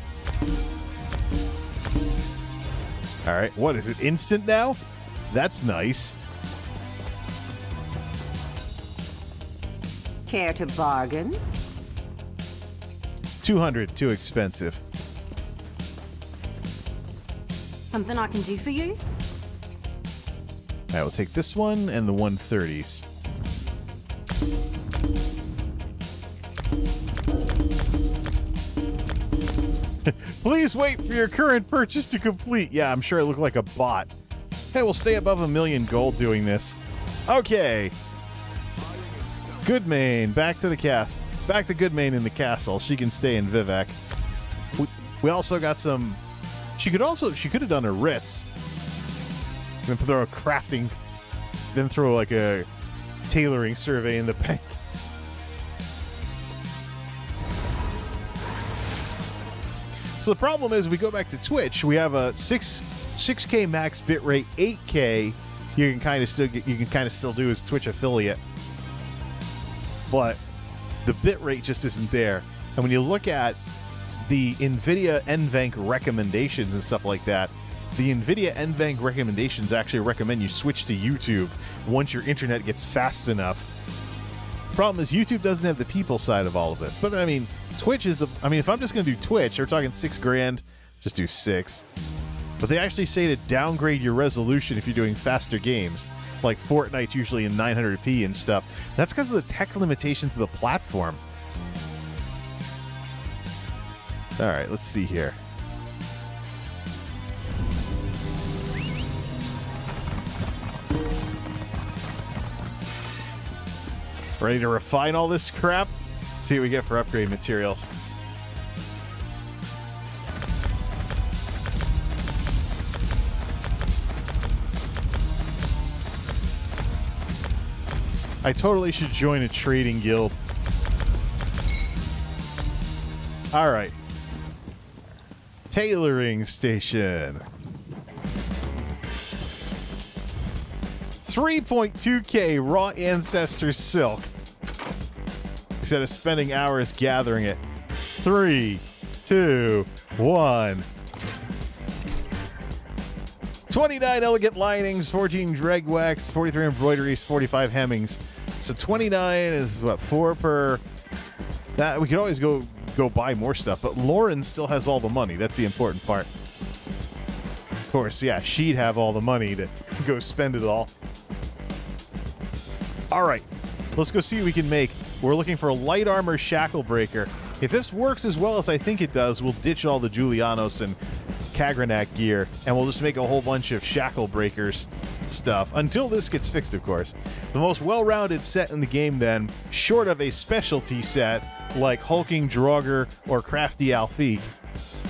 Alright, what is it? Instant now? That's nice. Care to bargain? 200, too expensive. Something I can do for you? Alright, we'll take this one and the 130s. Please wait for your current purchase to complete. Yeah, I'm sure I look like a bot. Hey, we'll stay above 1 million gold doing this. Okay. Goodmain, back to the castle. Back to Goodmain in the castle. She can stay in Vivek. We also got some... She could have done a Ritz. Then throw a crafting... Then throw like a tailoring survey in the bank. So the problem is, we go back to Twitch. We have a 6K max bitrate, 8K. You can kind of still do as Twitch affiliate, but the bitrate just isn't there. And when you look at the NVIDIA NVENC recommendations and stuff like that, the NVIDIA NVENC recommendations actually recommend you switch to YouTube once your internet gets fast enough. Problem is, YouTube doesn't have the people side of all of this. But I mean, Twitch is the... I mean, if I'm just going to do Twitch, they're talking $6,000, just do 6. But they actually say to downgrade your resolution if you're doing faster games. Like Fortnite's usually in 900p and stuff. That's because of the tech limitations of the platform. All right, let's see here. Ready to refine all this crap? See what we get for upgrade materials. I totally should join a trading guild. All right. Tailoring station. 3.2K raw ancestor silk. Instead of spending hours gathering it. 3, 2, 1. 29 elegant linings, 14 dreg wax, 43 embroideries, 45 hemmings. So 29 is what, 4 per. That we could always go buy more stuff, but Lauren still has all the money. That's the important part. Of course, yeah, she'd have all the money to go spend it all. All right, let's go see what we can make. We're looking for a light armor shackle breaker. If this works as well as I think it does, we'll ditch all the Julianos and Kagranak gear, and we'll just make a whole bunch of shackle breakers stuff until this gets fixed, of course. The most well-rounded set in the game, then, short of a specialty set like Hulking Draugr or Crafty Alfiq,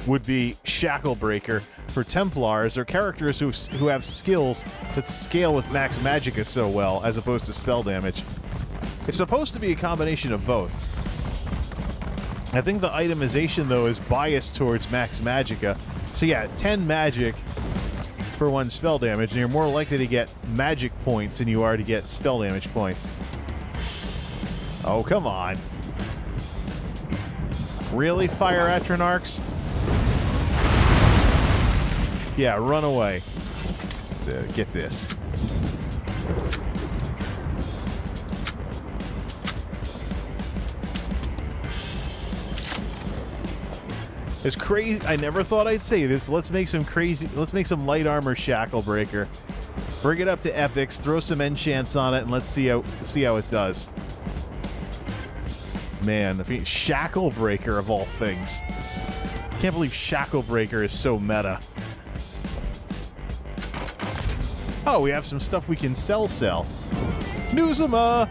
would be Shackle Breaker for Templars or characters who have skills that scale with Max Magicka so well, as opposed to spell damage. It's supposed to be a combination of both. I think the itemization, though, is biased towards Max Magicka. So yeah, 10 magic for 1 spell damage, and you're more likely to get magic points than you are to get spell damage points. Oh, come on. Really, Fire Atronarchs? Yeah, run away. Get this. It's crazy. I never thought I'd say this, but let's make some light armor shackle breaker. Bring it up to epics, throw some enchants on it, and let's see how it does. Man, I mean, shackle breaker of all things. Can't believe shackle breaker is so meta. Oh, we have some stuff we can sell. Newsama!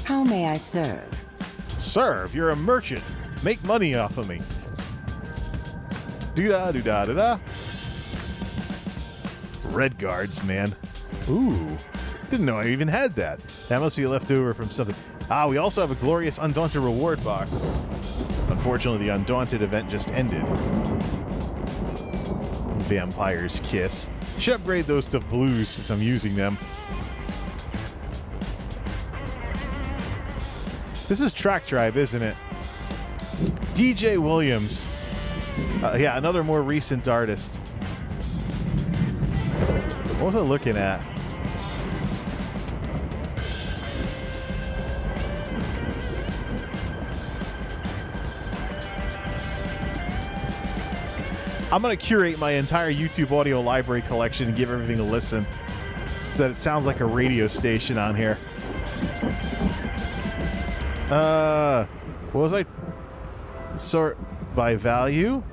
How may I serve? Serve, you're a merchant. Make money off of me. Doo-da, doo-da, doo-da. Red guards, man. Ooh. Didn't know I even had that. That must be left over from something. Ah, we also have a glorious Undaunted reward box. Unfortunately, the Undaunted event just ended. Vampire's Kiss. Should upgrade those to blues since I'm using them. This is Track Tribe, isn't it? DJ Williams. Yeah, another more recent artist. What was I looking at? I'm going to curate my entire YouTube audio library collection and give everything a listen so that it sounds like a radio station on here. What was I? by value.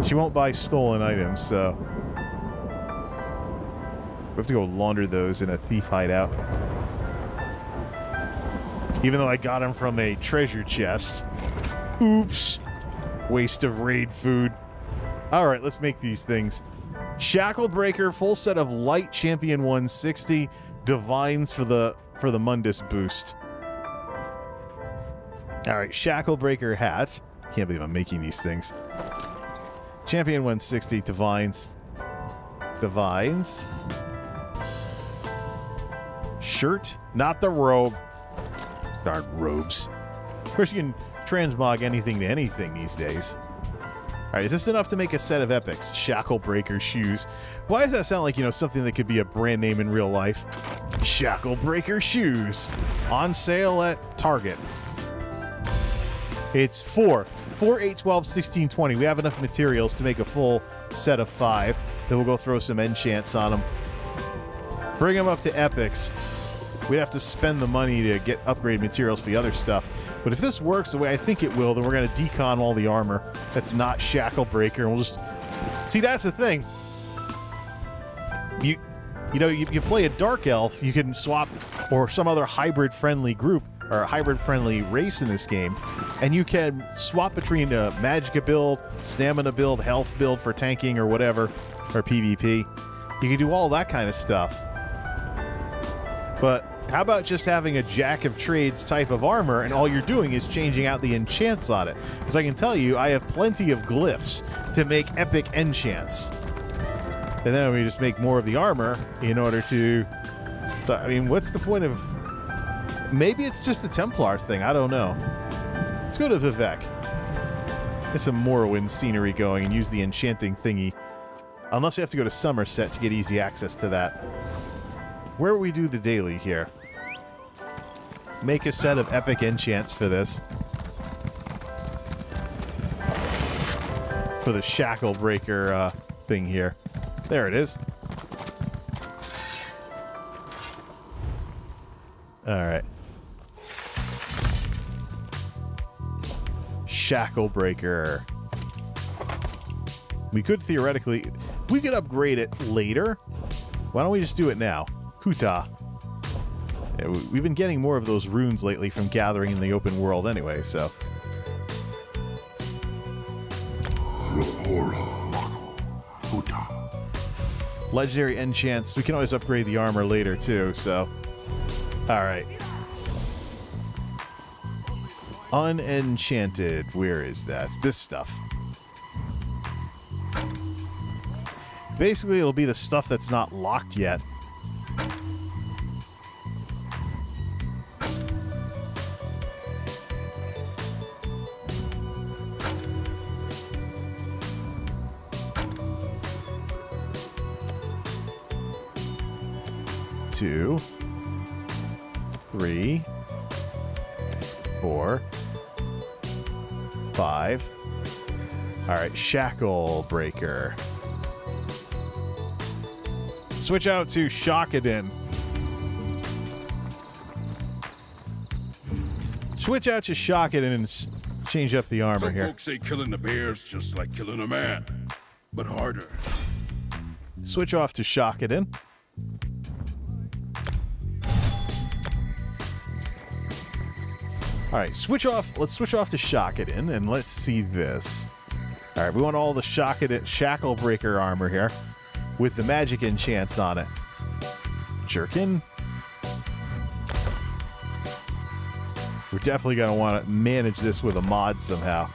She won't buy stolen items, so we have to go launder those in a thief hideout. Even though I got them from a treasure chest. Oops. Waste of raid food. Alright, let's make these things. Shackle Breaker, full set of light champion 160. Divines for the Mundus boost. Alright, Shackle Breaker hat. Can't believe I'm making these things. Champion 160, Divines. Divines. Shirt, not the robe. Darn robes. Of course, you can transmog anything to anything these days. Alright, is this enough to make a set of epics? Shackle Breaker shoes. Why does that sound like, something that could be a brand name in real life? Shackle Breaker shoes. On sale at Target. It's 4, 8, 12, 16, 20. We have enough materials to make a full set of 5. Then we'll go throw some enchants on them. Bring them up to epics. We'd have to spend the money to get upgrade materials for the other stuff. But if this works the way I think it will, then we're going to decon all the armor that's not Shackle Breaker, and we'll just... See, that's the thing. You play a Dark Elf, you can swap, or some other hybrid-friendly group, or a hybrid-friendly race in this game, and you can swap between a Magicka build, Stamina build, Health build for tanking or whatever, or PvP. You can do all that kind of stuff. But how about just having a Jack of Trades type of armor, and all you're doing is changing out the enchants on it? Because I can tell you, I have plenty of glyphs to make epic enchants. And then we just make more of the armor in order to... I mean, what's the point of... Maybe it's just a Templar thing. I don't know. Let's go to Vivek. Get some Morrowind scenery going and use the enchanting thingy. Unless we have to go to Somerset to get easy access to that. Where will we do the daily here? Make a set of epic enchants for this. For the Shackle Breaker thing here. There it is. Alright. Shackle Breaker. We could theoretically... We could upgrade it later. Why don't we just do it now? Huta. Yeah, we've been getting more of those runes lately from gathering in the open world anyway, so... Legendary enchants. We can always upgrade the armor later, too, so... Alright. Unenchanted. Where is that? This stuff. Basically, it'll be the stuff that's not locked yet. Two, 3, 4, 5. All right, Shackle Breaker. Switch out to Shockadin. Switch out to Shockadin and change up the armor Some here. folks say killing the bear's just like killing a man, but harder. Switch off to Shockadin. All right, switch off. Let's switch off to Shockadin, and let's see this. All right, we want all the Shackle Breaker armor here with the magic enchants on it. Jerkin. We're definitely going to want to manage this with a mod somehow.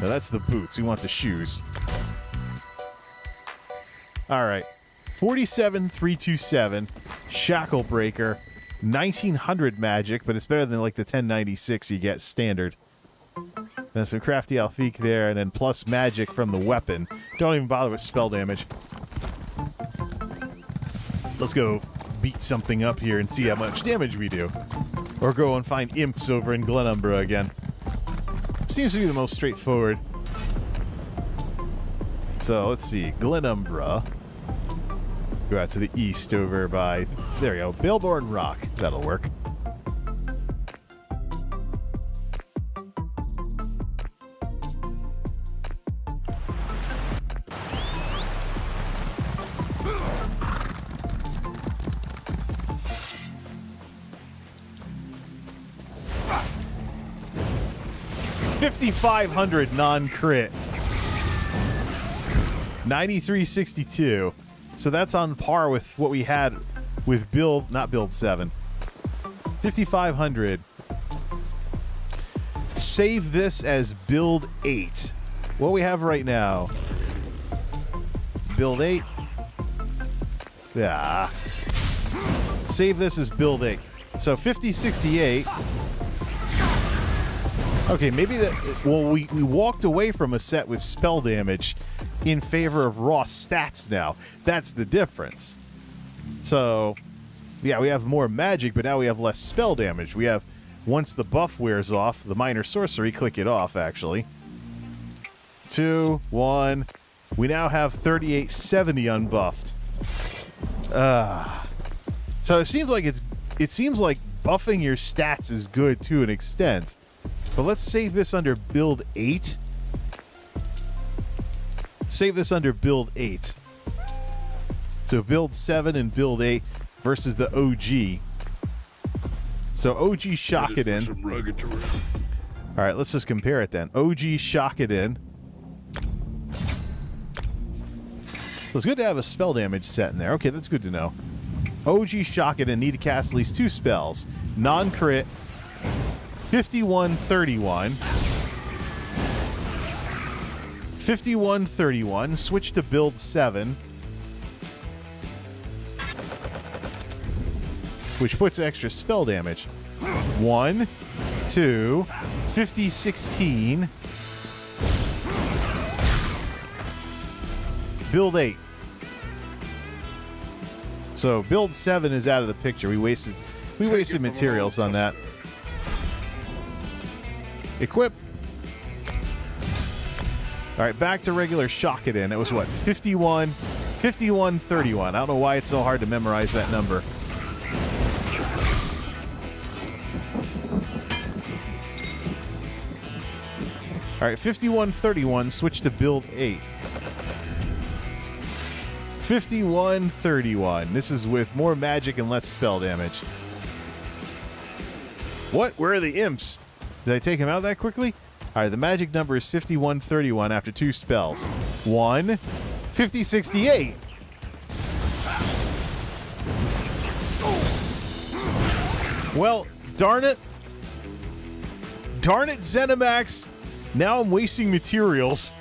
No, that's the boots. We want the shoes. All right. 47,327, Shackle Breaker, 1900 magic, but it's better than like the 1096 you get standard. Then some crafty Alfiq there, and then plus magic from the weapon. Don't even bother with spell damage. Let's go beat something up here and see how much damage we do. Or go and find imps over in Glenumbra again. Seems to be the most straightforward. So let's see, Glenumbra. Go out to the east over by, there we go, Billboard Rock. That'll work. $5,500 non-crit. 9362. So that's on par with what we had with not build 7. 5,500. Save this as build 8. What we have right now. Build 8. Yeah. Save this as build 8. So 5068. Okay, maybe that. Well, we walked away from a set with spell damage in favor of raw stats now. That's the difference. So, yeah, we have more magic, but now we have less spell damage. We have, once the buff wears off, the minor sorcery, click it off, actually. 2, 1. We now have 3870 unbuffed. So it seems like buffing your stats is good to an extent. But let's save this under build 8. Save this under build 8. So build 7 and build 8 versus the OG. So OG Shockadin. All right, let's just compare it then. OG Shockadin. So it's good to have a spell damage set in there. Okay, that's good to know. OG Shockadin need to cast at least 2 spells. Non-crit. 5131. 5131. Switch to build 7. Which puts extra spell damage. 1, 2, 5016. Build 8. So build 7 is out of the picture. We wasted materials on that. Equip. All right, back to regular Shockadin. It was what, 5131. I don't know why it's so hard to memorize that number. All right, 5131. Switch to build 8. 5131. This is with more magic and less spell damage. What? Where are the imps? Did I take him out that quickly? All right, the magic number is 5131 after 2 spells. 1, 5068. Well, darn it. Darn it, Zenimax. Now I'm wasting materials.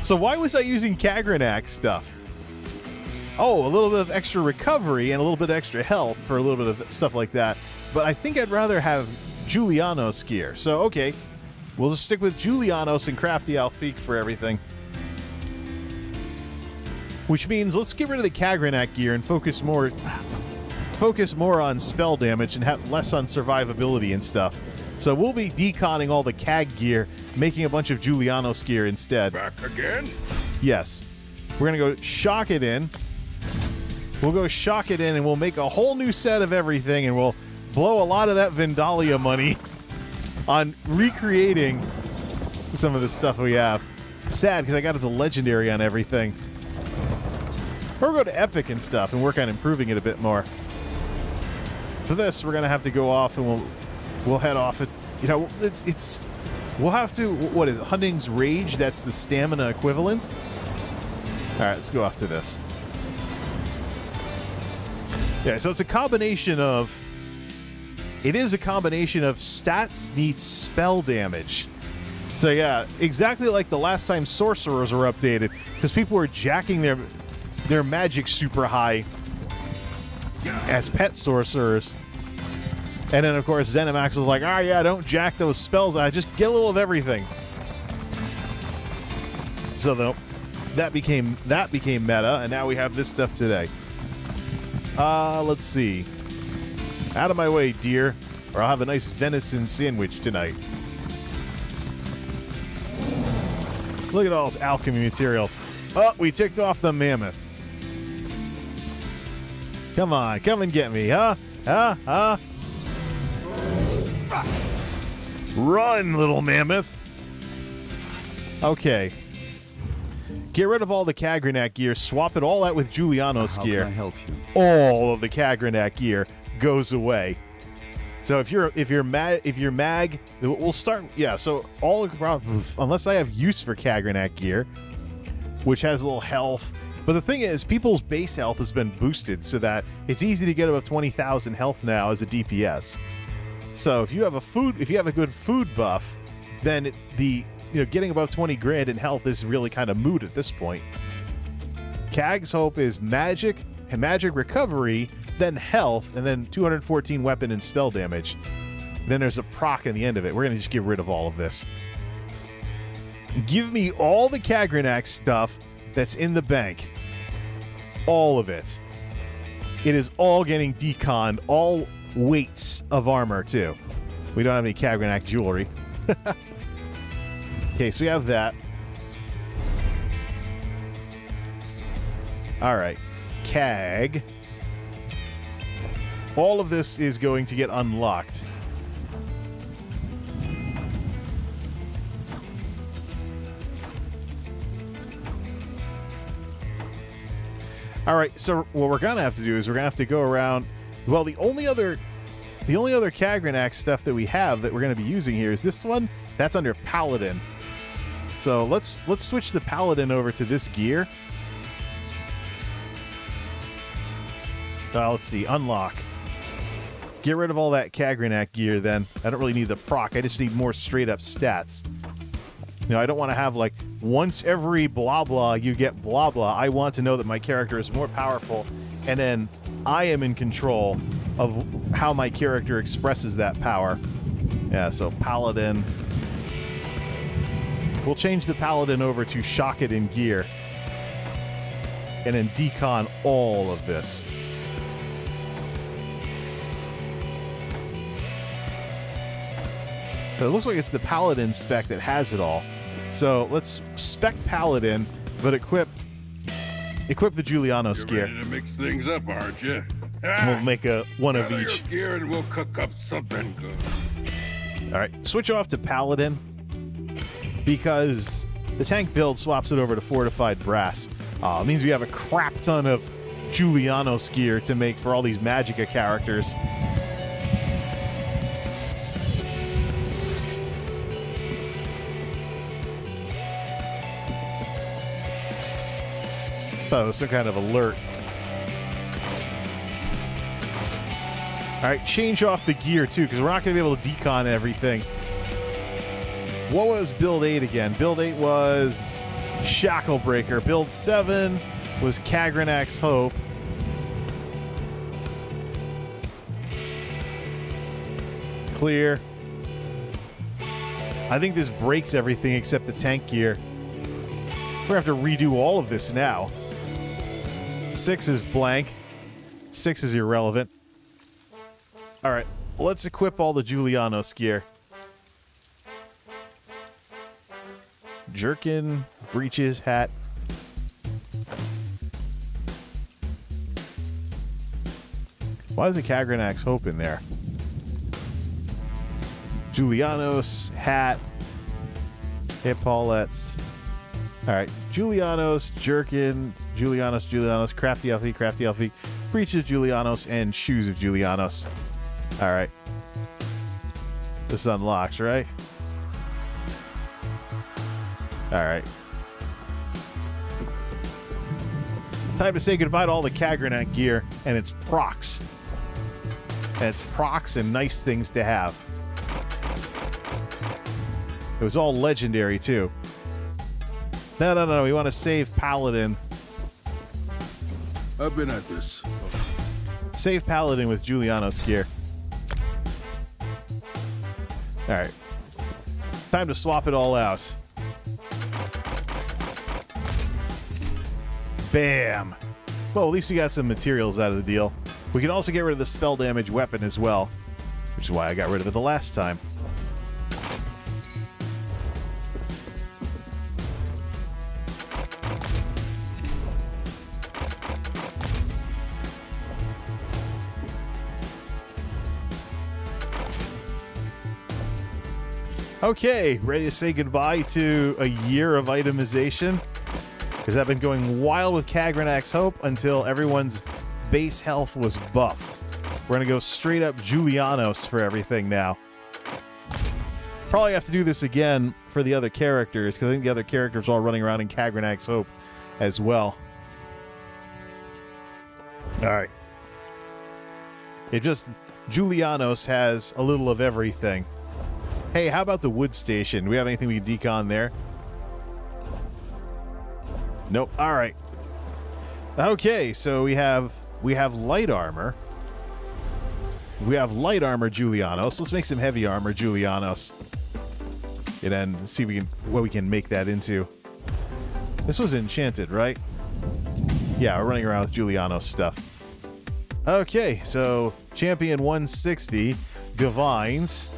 So why was I using Kagranak stuff? Oh, a little bit of extra recovery and a little bit extra health for a little bit of stuff like that. But I think I'd rather have Julianos gear. So, okay. We'll just stick with Julianos and Crafty Alfiq for everything. Which means let's get rid of the Kagranak gear and focus more on spell damage and have less on survivability and stuff. So we'll be deconning all the Kag gear, making a bunch of Julianos gear instead. Back again? Yes. We're going to go shock it in. We'll go shock it in and we'll make a whole new set of everything and we'll blow a lot of that Vandalia money on recreating some of the stuff we have. Sad because I got the legendary on everything. Or we'll go to epic and stuff and work on improving it a bit more. For this, we're going to have to go off and we'll head off it. You know, we'll have to, what is it, Hunting's Rage? That's the stamina equivalent? All right, let's go off to this. Yeah, so it's a combination of, it is a combination of stats meets spell damage. So yeah, exactly like the last time sorcerers were updated, because people were jacking their magic super high as pet sorcerers. And then, of course, Zenimax was like, oh, yeah, don't jack those spells out. Just get a little of everything. So that became meta, and now we have this stuff today. Let's see. Out of my way, dear, or I'll have a nice venison sandwich tonight. Look at all those alchemy materials. Oh, we ticked off the mammoth. Come on, come and get me, huh? Huh? Run, little mammoth. Okay. Get rid of all the Kagranak gear, swap it all out with Julianos How gear. can I help you? All of the Kagranak gear goes away. So if you're mag, we'll start. Yeah. So all around, unless I have use for Kagranak gear, which has a little health. But the thing is, people's base health has been boosted so that it's easy to get above 20,000 health now as a DPS. So if you have a good food buff, then getting above 20 grand in health is really kind of moot at this point. Kag's hope is magic and magic recovery, then health, and then 214 weapon and spell damage. And then there's a proc in the end of it. We're going to just get rid of all of this. Give me all the Kagranak stuff that's in the bank. All of it. It is all getting deconned. All weights of armor, too. We don't have any Kagranak jewelry. Okay, so we have that. All right. Kag. All of this is going to get unlocked. All right, so what we're gonna have to do is we're gonna have to go around. Well, the only other Kagranak stuff that we have that we're gonna be using here is this one. That's under Paladin. So let's switch the Paladin over to this gear. Let's see, unlock. Get rid of all that Kagranak gear. Then I don't really need the proc. I just need more straight up stats. I don't want to have like once every blah blah you get blah blah. I want to know that my character is more powerful, and then I am in control of how my character expresses that power. Yeah, so Paladin. We'll change the Paladin over to shock it in gear, and then decon all of this. But it looks like it's the Paladin spec that has it all. So let's spec Paladin, but equip the Julianos You're gear. ready to mix things up, aren't you? We'll make one of Gather each. your gear and we'll cook up something good. All right, switch off to Paladin because the tank build swaps it over to fortified brass. It means we have a crap ton of Julianos gear to make for all these Magicka characters. Thought it was some kind of alert. All right, change off the gear too, because we're not going to be able to decon everything. What was build 8 again? Build 8 was Shacklebreaker. Build 7 was Kagranak's Hope. Clear. I think this breaks everything except the tank gear. We're going to have to redo all of this now. 6 is blank. 6 is irrelevant. All right, let's equip all the Julianos gear. Jerkin, breeches, hat. Why is the Kagranak's Hope in there? Julianos, hat, hip paulets. All right, Julianos, Jerkin, Julianos, crafty elfie, breeches Julianos, and shoes of Julianos. All right. This unlocks, right? All right. Time to say goodbye to all the Kagranak gear and its procs. And its procs and nice things to have. It was all legendary, too. No. We want to save Paladin. I've been at this. Save Paladin with Julianos gear. All right. Time to swap it all out. Bam. Well, at least we got some materials out of the deal. We can also get rid of the spell damage weapon as well, which is why I got rid of it the last time. Okay, ready to say goodbye to a year of itemization? Because I've been going wild with Kagranak's Hope until everyone's base health was buffed. We're going to go straight up Julianos for everything now. Probably have to do this again for the other characters, because I think the other characters are all running around in Kagranak's Hope as well. Alright. It just... Julianos has a little of everything. Hey, how about the wood station? Do we have anything we can decon there? Nope. Alright. Okay, so we have light armor. We have light armor Julianos. Let's make some heavy armor Julianos. And then see if what we can make that into. This was enchanted, right? Yeah, we're running around with Julianos stuff. Okay, so champion 160 divines.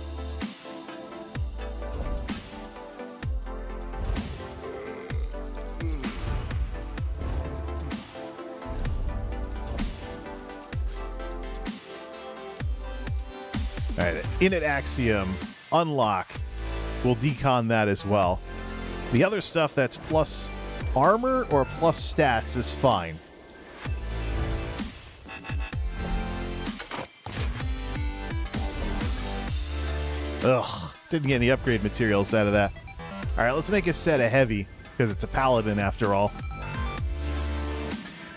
All right, Init Axiom unlock. We'll decon that as well. The other stuff that's plus armor or plus stats is fine. Ugh, didn't get any upgrade materials out of that. All right, let's make a set of heavy, because it's a paladin after all.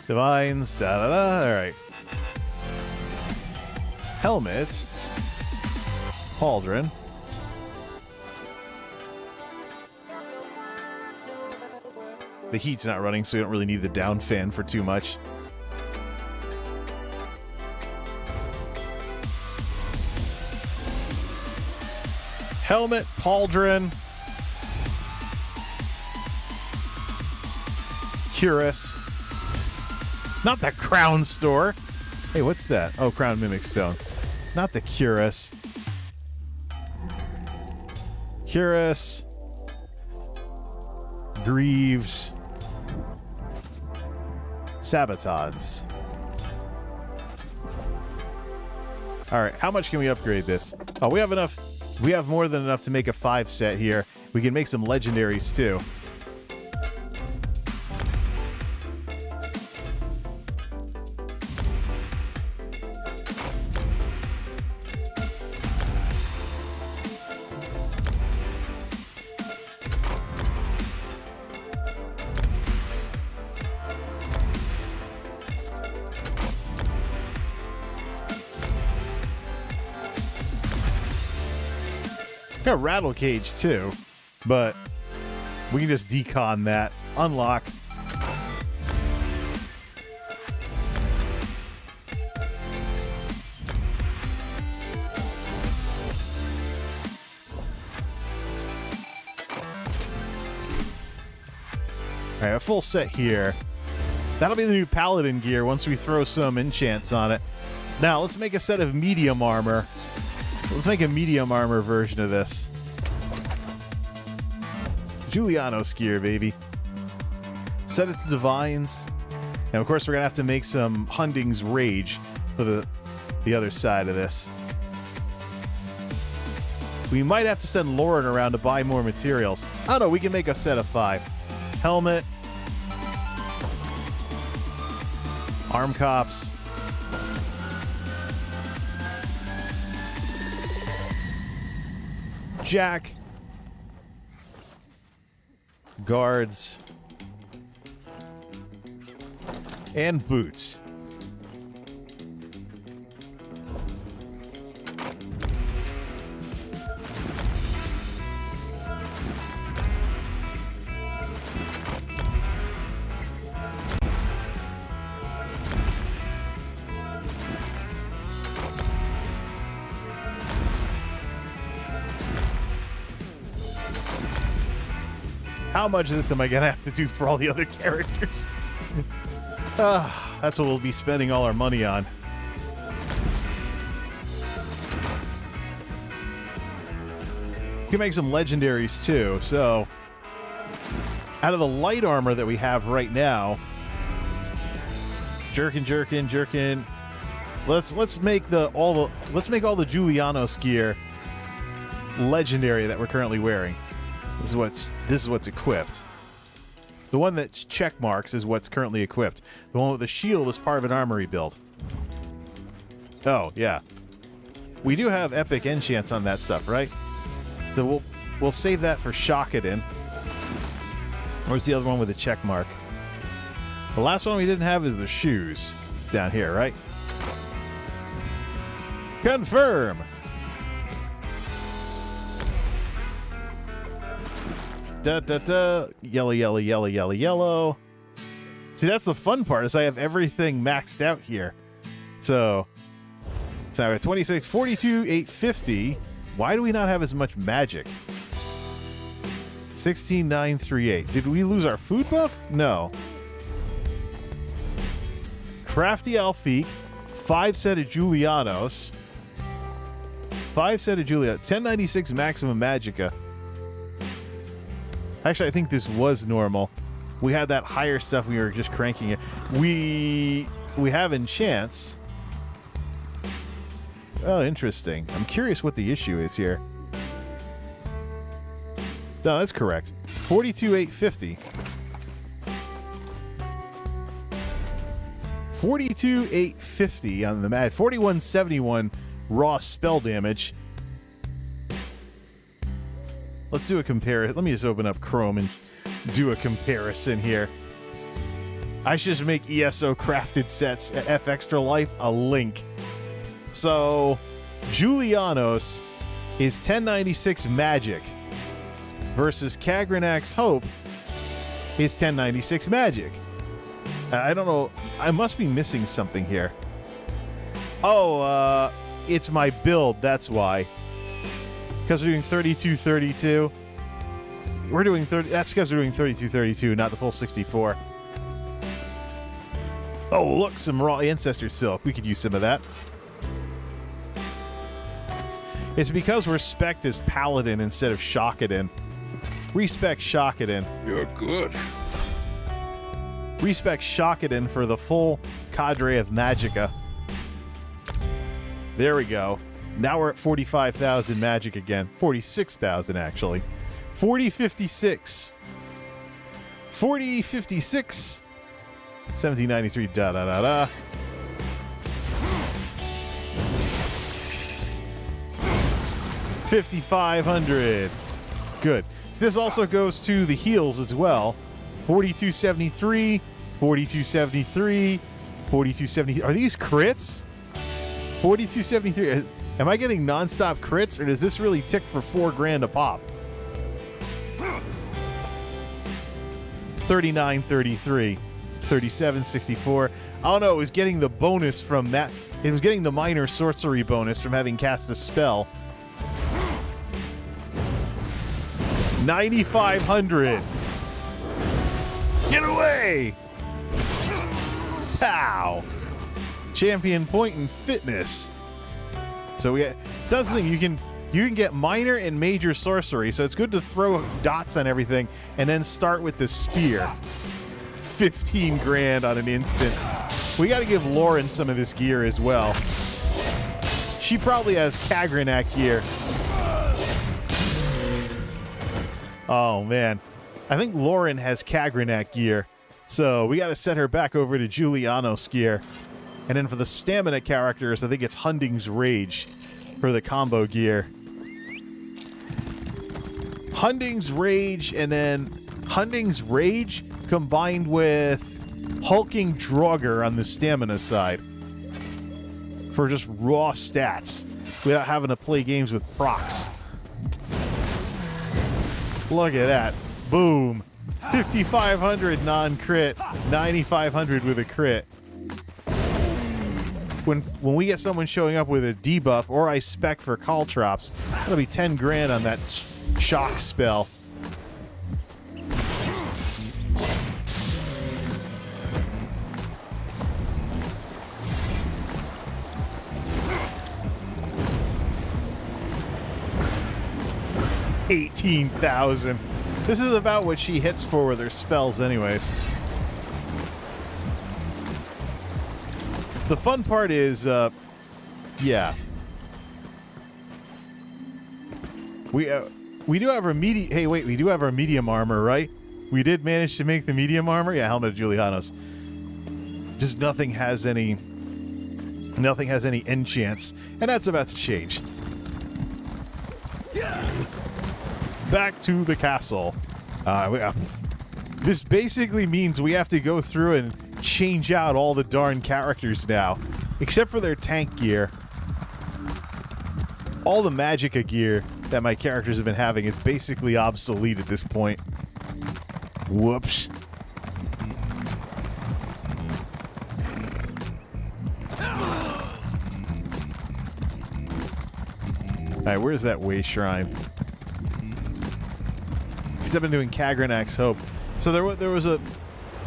Divines, da-da-da, all right. Helmet. Pauldron. The heat's not running, so we don't really need the down fan for too much. Helmet, pauldron. Cuirass. Not the crown store. Hey, what's that? Oh, crown mimic stones. Not the cuirass. Cuirass. Greaves. Sabatons. Alright, how much can we upgrade this? Oh, we have enough. We have more than enough to make a 5 set here. We can make some legendaries too. Got rattle cage too, but we can just decon that. Unlock. All right, a full set here. That'll be the new paladin gear once we throw some enchants on it. Now let's make a set of medium armor. Let's make a medium armor version of this. Julianos gear, baby. Set it to divines. And of course, we're going to have to make some Hunding's Rage for the other side of this. We might have to send Lauren around to buy more materials. Oh no, we can make a set of 5. Helmet. Arm cops. Jack. Guards. And boots. How much of this am I going to have to do for all the other characters? That's what we'll be spending all our money on. You can make some legendaries too, so out of the light armor that we have right now, Jerkin. Let's make all the Julianos gear legendary that we're currently wearing. This is what's equipped. The one that's check marks is what's currently equipped. The one with the shield is part of an armory build. Oh, yeah. We do have epic enchants on that stuff, right? So we'll save that for Shakadin. Where's the other one with the check mark? The last one we didn't have is the shoes. It's down here, right? Confirm! Da-da-da. Yellow, yellow, yellow, yellow, yellow. See, that's the fun part, is I have everything maxed out here. So I have 26, 42, 850. Why do we not have as much magic? 16,938. Did we lose our food buff? No. Crafty Alfiq. 5 set of Julianos. 5 set of Julia. 1096 maximum magicka. Actually, I think this was normal. We had that higher stuff. We were just cranking it. We have enchants. Oh, interesting. I'm curious what the issue is here. No, that's correct. 42,850. 42,850 on the mag. 4171 raw spell damage. Let's do a comparison. Let me just open up Chrome and do a comparison here. I should just make ESO crafted sets at F Extra Life a link. So, Julianos is 1096 magic versus Kagranak's Hope is 1096 magic. I don't know. I must be missing something here. Oh, it's my build. That's why. Because we're doing 32-32. We're doing 30. That's because we're doing 32-32, not the full 64. Oh, look, some raw ancestor silk. We could use some of that. It's because we're spec'd as Paladin instead of Shakadin. Respec Shakadin. You're good. Respec Shakadin for the full cadre of magicka. There we go. Now we're at 45,000 magic again. 46,000, actually. 4056. 4056. 1793. Da-da-da-da. $5,500. Good. So this also goes to the heals as well. 4273, 4273, 4270. Are these crits? 4273. Am I getting non-stop crits, or does this really tick for $4,000 a pop? 3933, 3764. I don't know. It was getting the bonus from that. It was getting the minor sorcery bonus from having cast a spell. 9,500. Get away! Pow! Champion point in fitness. So that's the thing, you can get minor and major sorcery, so it's good to throw dots on everything and then start with the spear. 15,000 on an instant. We got to give Lauren some of this gear as well. She probably has Kagranak gear. Oh man, I think Lauren has Kagranak gear, so we got to set her back over to Julianos gear. And then for the stamina characters, I think it's Hunding's Rage for the combo gear. Hunding's Rage, and then Hunding's Rage combined with Hulking Draugr on the stamina side for just raw stats without having to play games with procs. Look at that. Boom. 5,500 non-crit, 9,500 with a crit. When we get someone showing up with a debuff or I spec for Caltrops, that'll be 10,000 on that shock spell. $18,000. This is about what she hits for with her spells anyways. The fun part is, yeah. We do have our medium. Hey, wait, we do have our medium armor, right? We did manage to make the medium armor. Yeah, helmet of Julianos. Just nothing has any enchants, and that's about to change. Back to the castle. This basically means we have to go through and change out all the darn characters now, except for their tank gear. All the Magicka gear that my characters have been having is basically obsolete at this point. Whoops. Alright, where's that way shrine? Because I've been doing Kagranak's Hope. So there was a...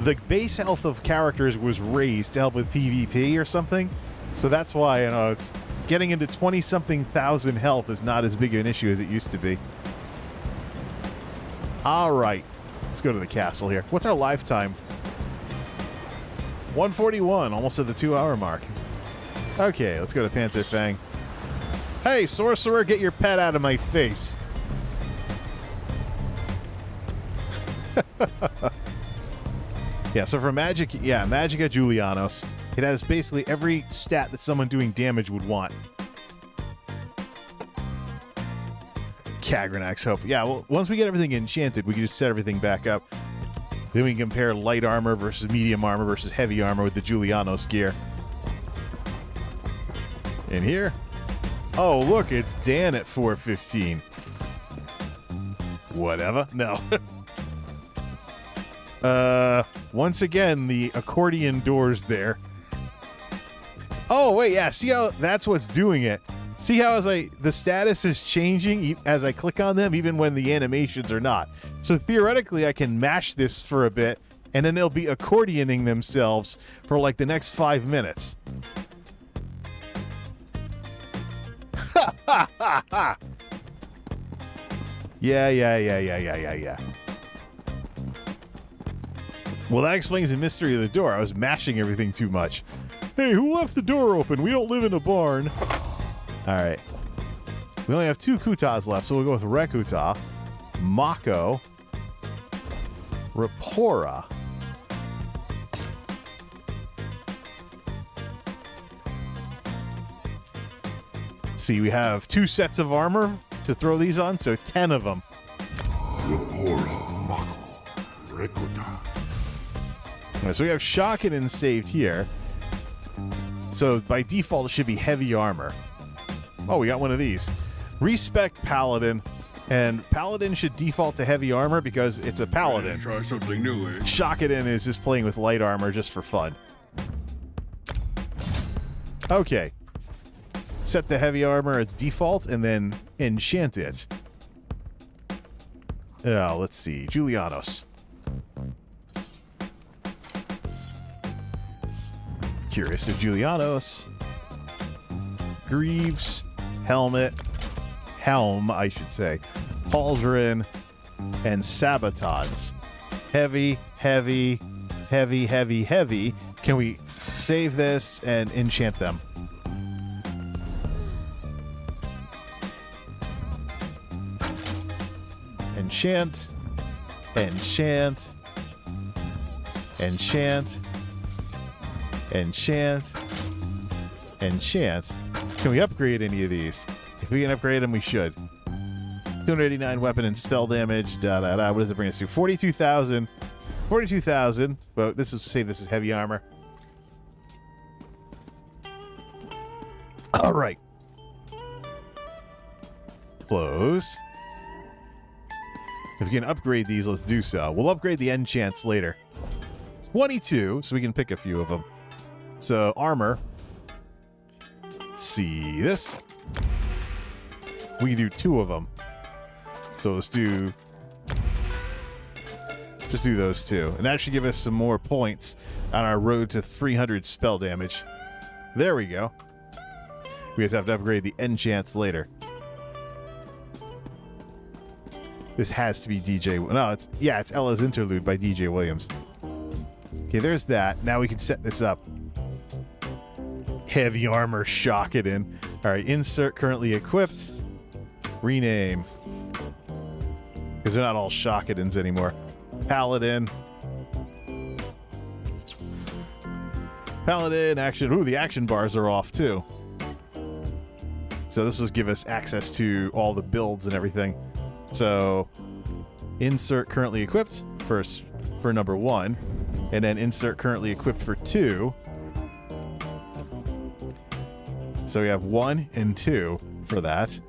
The base health of characters was raised to help with PvP or something. So that's why, you know, it's... Getting into 20-something thousand health is not as big an issue as it used to be. Alright. Let's go to the castle here. What's our lifetime? 141, almost at the 2-hour mark. Okay, let's go to Panther Fang. Hey, sorcerer, get your pet out of my face. Yeah, so for Magicka Julianos, it has basically every stat that someone doing damage would want. Kagranak's Hope. Yeah, well, once we get everything enchanted, we can just set everything back up. Then we can compare light armor versus medium armor versus heavy armor with the Julianos gear. In here? Oh, look, it's Dan at 415. Whatever. No. Once again, the accordion doors there. Oh, wait, yeah, see how that's what's doing it. See how the status is changing as I click on them, even when the animations are not. So theoretically, I can mash this for a bit, and then they'll be accordioning themselves for like the next 5 minutes. Yeah. Well, that explains the mystery of the door. I was mashing everything too much. Hey, who left the door open? We don't live in a barn. All right. We only have 2 Kutas left, so we'll go with Rekuta, Mako, Rapora. See, we have 2 sets of armor to throw these on, so 10 of them. Rapora, Mako, Rekuta. All right, so we have Shakanin saved here. So by default, it should be heavy armor. Oh, we got one of these. Respec Paladin. And Paladin should default to heavy armor because it's a Paladin. Try something new, eh? Shakanin is just playing with light armor just for fun. Okay. Set the heavy armor as default and then enchant it. Let's see. Julianos. Curious of Julianos. Greaves. Helm, I should say. Pauldron. And Sabatons. Heavy. Can we save this and enchant them? Enchant. Can we upgrade any of these? If we can upgrade them, we should. 289 weapon and spell damage. What does it bring us to? 42,000. 42,000. Well, this is heavy armor. All right. Close. If we can upgrade these, let's do so. We'll upgrade the enchants later. 22, so we can pick a few of them. So, armor. See this? We can do 2 of them. So let's do... Just do those 2. And that should give us some more points on our road to 300 spell damage. There we go. We just have to upgrade the enchants later. This has to be DJ... No, it's Ella's Interlude by DJ Williams. Okay, there's that. Now we can set this up. Heavy armor, shock it in. All right, insert currently equipped. Rename. Because they're not all Shockadins anymore. Paladin. Paladin, action. Ooh, the action bars are off too. So this will give us access to all the builds and everything. So insert currently equipped for number 1. And then insert currently equipped for 2. So we have 1 and 2 for that.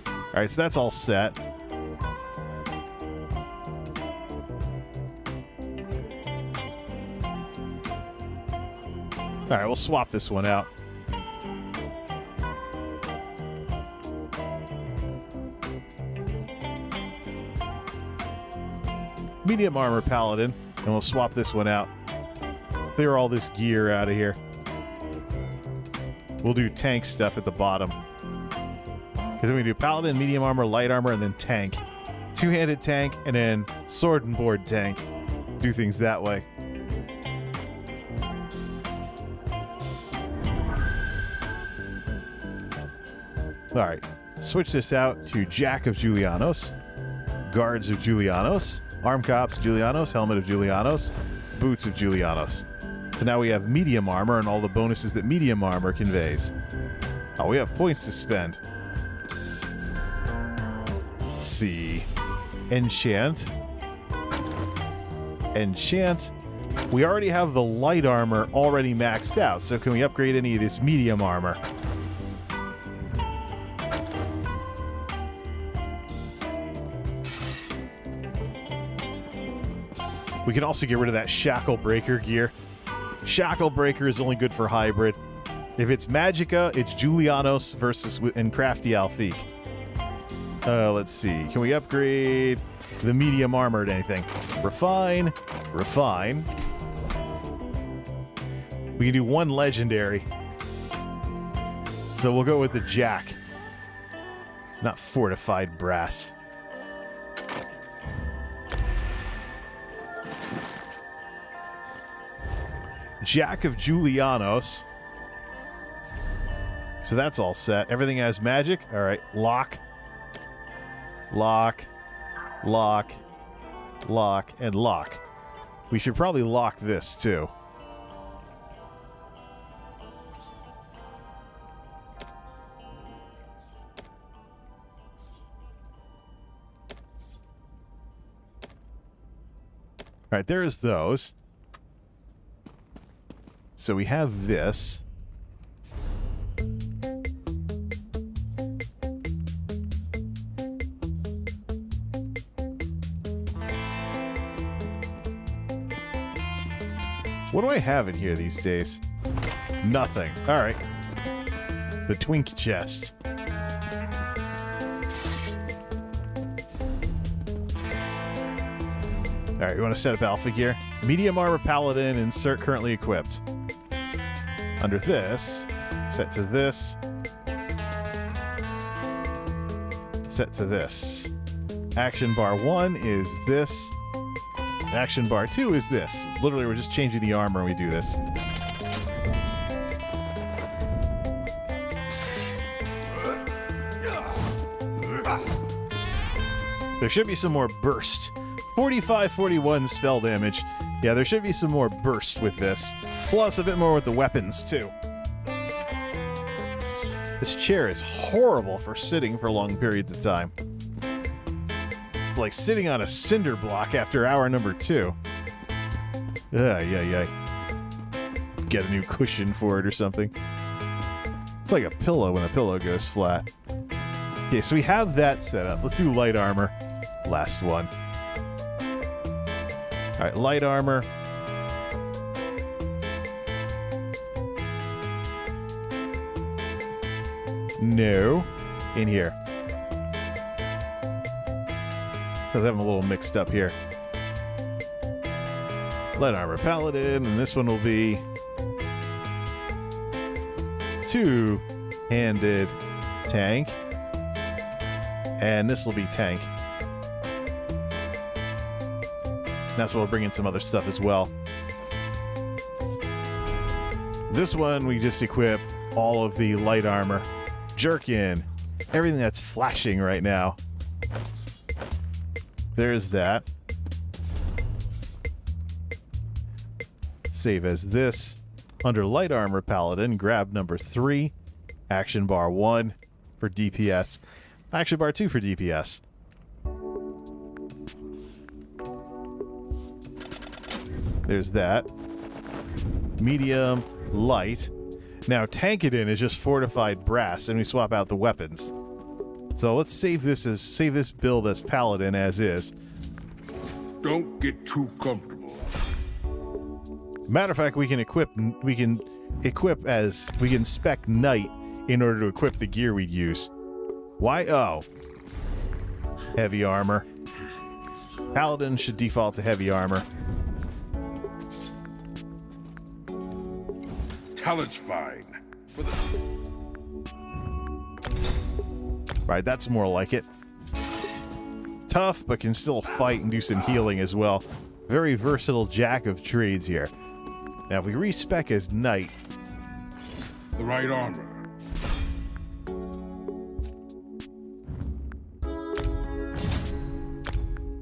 Alright, so that's all set. Alright, we'll swap this one out. Medium armor Paladin, and we'll swap this one out. Clear all this gear out of here. We'll do tank stuff at the bottom. Because then we do Paladin, medium armor, light armor, and then tank. Two-handed tank, and then sword and board tank. Do things that way. Alright, switch this out to Jack of Julianos, Guards of Julianos, Arm Cops Julianos, Helmet of Julianos, Boots of Julianos. So now we have medium armor and all the bonuses that medium armor conveys. Oh, we have points to spend. See. Enchant. Enchant. We already have the light armor already maxed out, so can we upgrade any of this medium armor? We can also get rid of that Shackle Breaker gear. Shackle Breaker is only good for hybrid. If it's Magicka, it's Julianos versus and Crafty Alfiq. Let's see. Can we upgrade the medium armor to anything? Refine. Refine. We can do 1 legendary. So we'll go with the Jack. Not fortified brass. Jack of Julianos. So that's all set. Everything has magic. All right. Lock. Lock. Lock. Lock. And lock. We should probably lock this too. All right. There's those. So we have this. What do I have in here these days? Nothing. All right. The twink chest. All right, you want to set up Alpha here? Medium armor Paladin, insert currently equipped. Under this, set to this. Set to this. Action bar 1 is this. Action bar 2 is this. Literally, we're just changing the armor when we do this. There should be some more burst. 45-41 spell damage. Yeah, there should be some more burst with this. Plus a bit more with the weapons, too. This chair is horrible for sitting for long periods of time. It's like sitting on a cinder block after hour number 2. Yeah. Get a new cushion for it or something. It's like a pillow when a pillow goes flat. Okay, so we have that set up. Let's do light armor. Last one. All right, light armor. No. In here. Because I'm a little mixed up here. Light armor Paladin, and this one will be two-handed tank. And this will be tank. That's where we'll bring in some other stuff as well. This one, we just equip all of the light armor. Jerkin, everything that's flashing right now. There's that. Save as this. Under light armor Paladin, grab number 3. Action bar 1 for DPS. Action bar 2 for DPS. There's that. Medium, light. Now Tankadin is just fortified brass, and we swap out the weapons. So let's save this build as Paladin as is. Don't get too comfortable. Matter of fact, we can spec Knight in order to equip the gear we'd use. Why? Oh. Heavy armor. Paladin should default to heavy armor. Talent's fine. For the Right, that's more like it. Tough, but can still fight and do some healing as well. Very versatile jack of trades here. Now, if we respec as Knight, the right armor.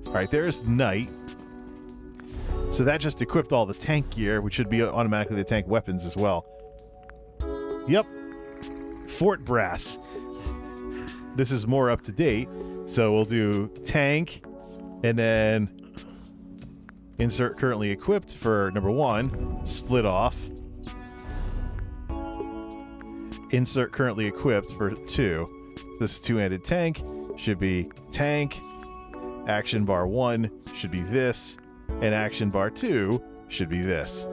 Alright, there's Knight. So that just equipped all the tank gear, which should be automatically the tank weapons as well. Yep. Fort Brass. This is more up to date. So we'll do tank, and then insert currently equipped for number 1. Split off. Insert currently equipped for 2. So this is two-handed tank. Should be tank. Action bar 1 should be this. And action bar 2 should be this.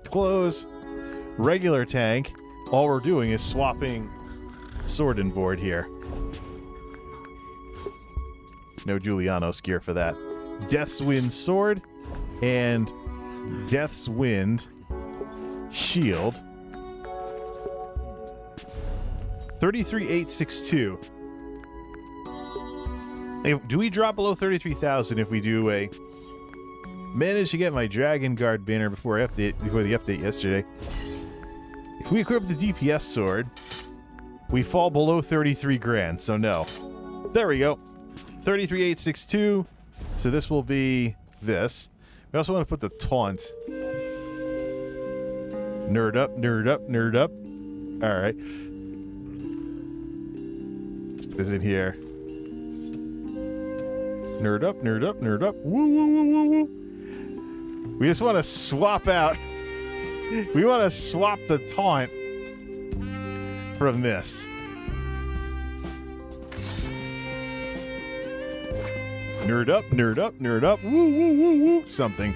Close. Regular tank. All we're doing is swapping sword and board here. No Giuliano's gear for that. Death's Wind sword and Death's Wind shield. 33,862. Do we drop below 33,000 if we do a... Managed to get my Dragon Guard banner before the update yesterday. If we equip the DPS sword, we fall below 33 grand, so no. There we go. 33,862. So this will be this. We also want to put the taunt. Nerd up, nerd up, nerd up. Alright. Let's put this in here. Nerd up, nerd up, nerd up. Woo, woo, woo, woo, woo. We just want to swap out. We want to swap the taunt from this. Nerd up, nerd up, nerd up. Woo, woo, woo, woo. Something.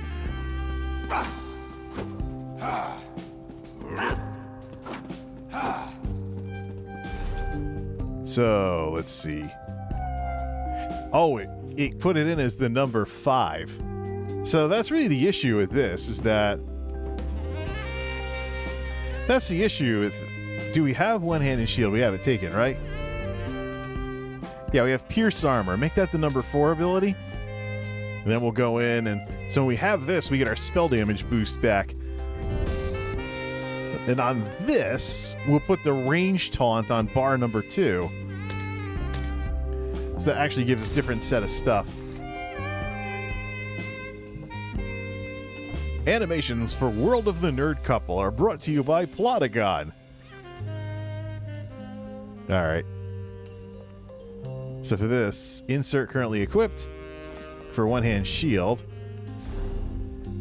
So, let's see. Oh, it put it in as the number 5. So that's really the issue with this, is that... That's the issue with... Do we have one-handed shield? We have it taken, right? Yeah, we have Pierce Armor. Make that the number 4 ability. And then we'll go in and... So when we have this, we get our spell damage boost back. And on this, we'll put the range taunt on bar number 2. So that actually gives us a different set of stuff. Animations for World of the Nerd Couple are brought to you by Paladin. Alright. So for this, insert currently equipped for one-hand shield.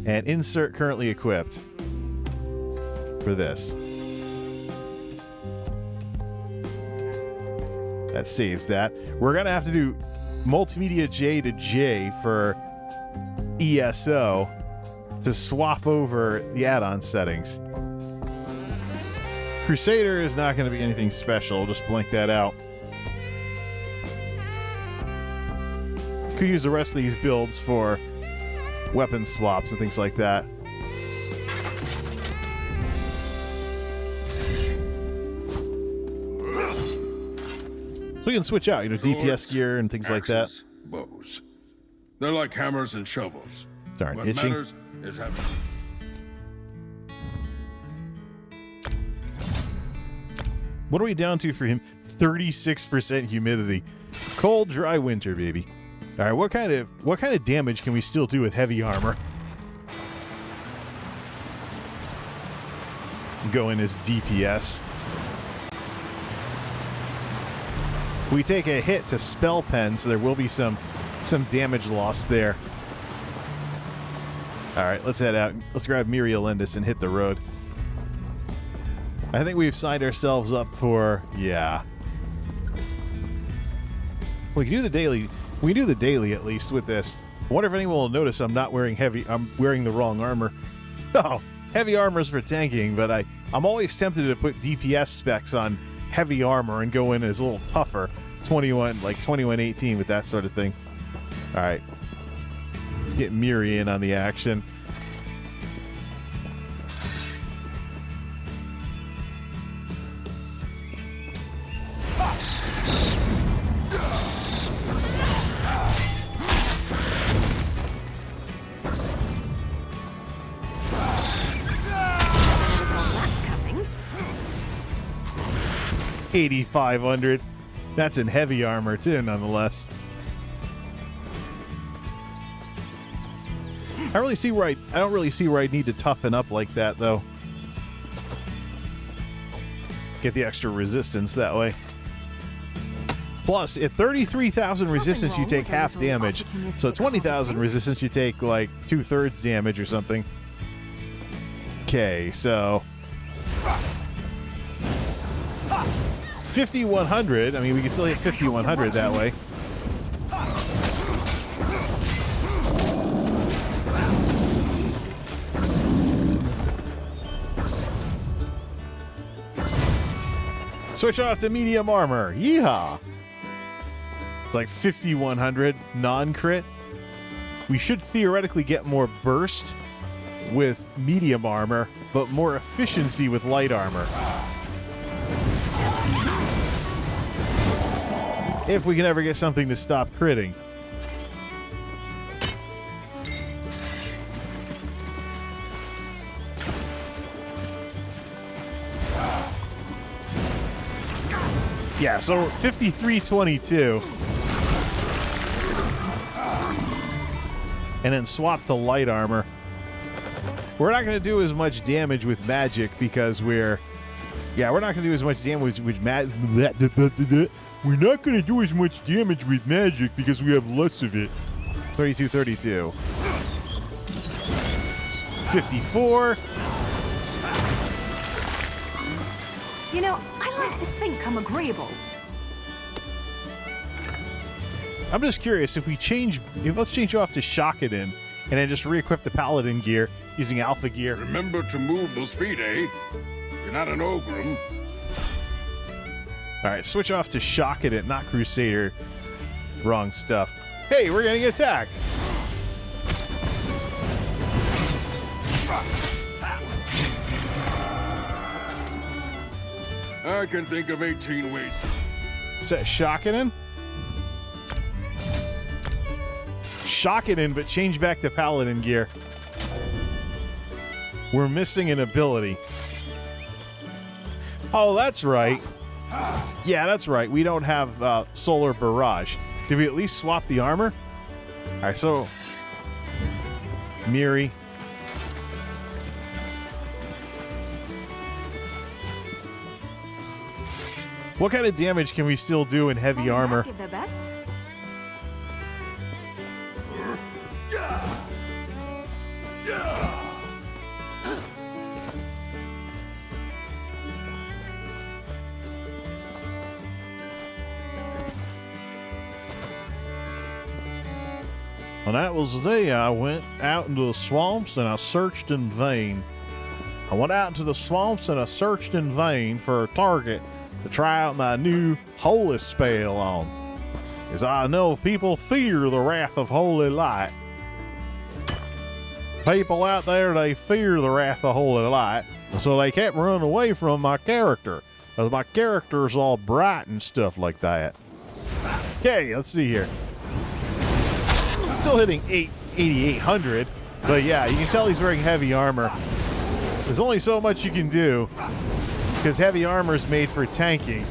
And insert currently equipped for this. That saves that. We're going to have to do MultimediaJay to J for ESO to swap over the add-on settings. Crusader is not going to be anything special. Just blank that out. Could use the rest of these builds for weapon swaps and things like that. So we can switch out, DPS gear and things like that. Bows. They're like hammers and shovels. Darn, What itching. matters is having... What are we down to for him? 36% humidity. Cold, dry winter, baby. All right, what kind of damage can we still do with heavy armor? Go in as DPS. We take a hit to spell pen, so there will be some damage loss there. All right, let's head out. Let's grab Muriel Lendis and hit the road. I think we've signed ourselves up for, yeah. We can do the daily. We can do the daily at least with this. I wonder if anyone will notice I'm not wearing heavy. I'm wearing the wrong armor. Oh, heavy armor is for tanking, but I'm always tempted to put DPS specs on heavy armor and go in as a little tougher. 2118 with that sort of thing. All right. Let's get Miri in on the action. Coming. 8,500. That's in heavy armor too, nonetheless. I don't really see where I need to toughen up like that, though. Get the extra resistance that way. Plus, at 33,000 resistance, you take half damage. So 20,000 resistance, you take like 2/3 damage or something. Okay, so 5,100. I mean, we can still hit 5,100 that way. Switch off to medium armor. Yeehaw! It's like 5,100 non-crit. We should theoretically get more burst with medium armor, but more efficiency with light armor. If we can ever get something to stop critting. Yeah, so 5322. And then swap to light armor. We're not going to do as much damage with magic because we're not going to do as much damage with we're not going to do as much damage with magic because we have less of it. 3232. 54. You know, I like to think I'm agreeable. I'm just curious if let's change off to Shakadin and then just re-equip the Paladin gear using Alpha gear. Remember to move those feet, eh? You're not an ogre. All right, switch off to Shakadin, not Crusader. Wrong stuff. Hey, we're getting attacked. I can think of 18 ways. Set Shakadin? Shakadin, but change back to Paladin gear. We're missing an ability. Oh, that's right. Yeah, that's right. We don't have Solar Barrage. Did we at least swap the armor? All right, so Miri. What kind of damage can we still do in heavy armor? Give their best. And that was the day I went out into the swamps and I searched in vain. I went out into the swamps and I searched in vain for a target to try out my new holy spell on. As I know people fear the wrath of holy light. People out there, they fear the wrath of holy light, so they kept running away from my character, because my character's all bright and stuff like that. Okay, let's see here. Still hitting 8,800, but yeah, you can tell he's wearing heavy armor. There's only so much you can do, because heavy armor is made for tanking.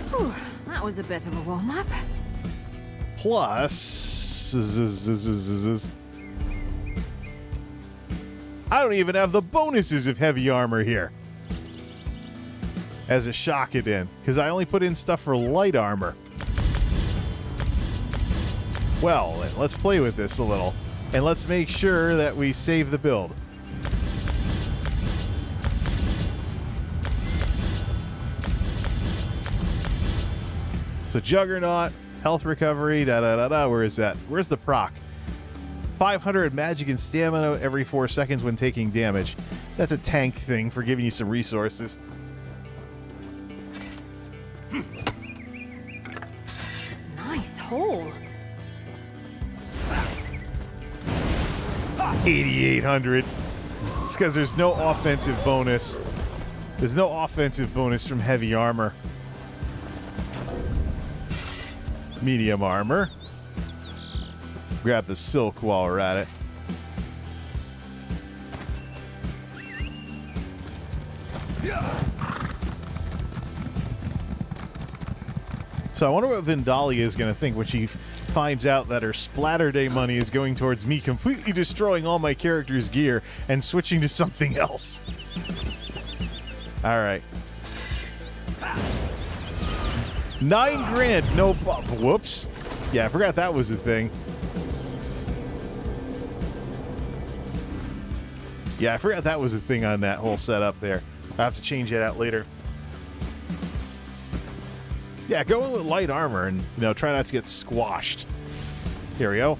Whew, that was a bit of a warm-up. Plus, I don't even have the bonuses of heavy armor here as a shock it in, because I only put in stuff for light armor. Well, then, let's play with this a little, and let's make sure that we save the build. So Juggernaut, health recovery, da-da-da-da, where is that? Where's the proc? 500 magic and stamina every 4 seconds when taking damage. That's a tank thing for giving you some resources. Nice haul. 8,800. It's because there's no offensive bonus. There's no offensive bonus from heavy armor. Medium armor. Grab the silk while we're at it. So I wonder what Vindalia is going to think when she finds out that her Splatter Day money is going towards me completely destroying all my character's gear and switching to something else. All right. 9 grand, no. Whoops. Yeah, I forgot that was the thing. Yeah, I forgot that was the thing on that whole setup there. I'll have to change that out later. Yeah, go in with light armor and, try not to get squashed. Here we go.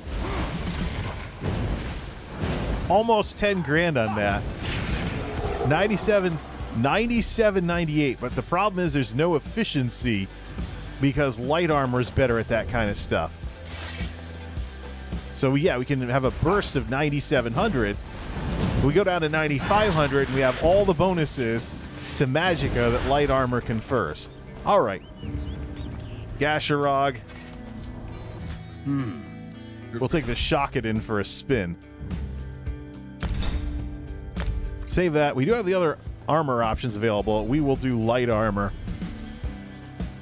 Almost 10 grand on that. 97.98, but the problem is there's no efficiency because light armor is better at that kind of stuff. So yeah, we can have a burst of 9,700. We go down to 9,500 and we have all the bonuses to Magicka that light armor confers. All right. Gasharog. We'll take the Shock-It-In for a spin. Save that. We do have the other armor options available. We will do light armor.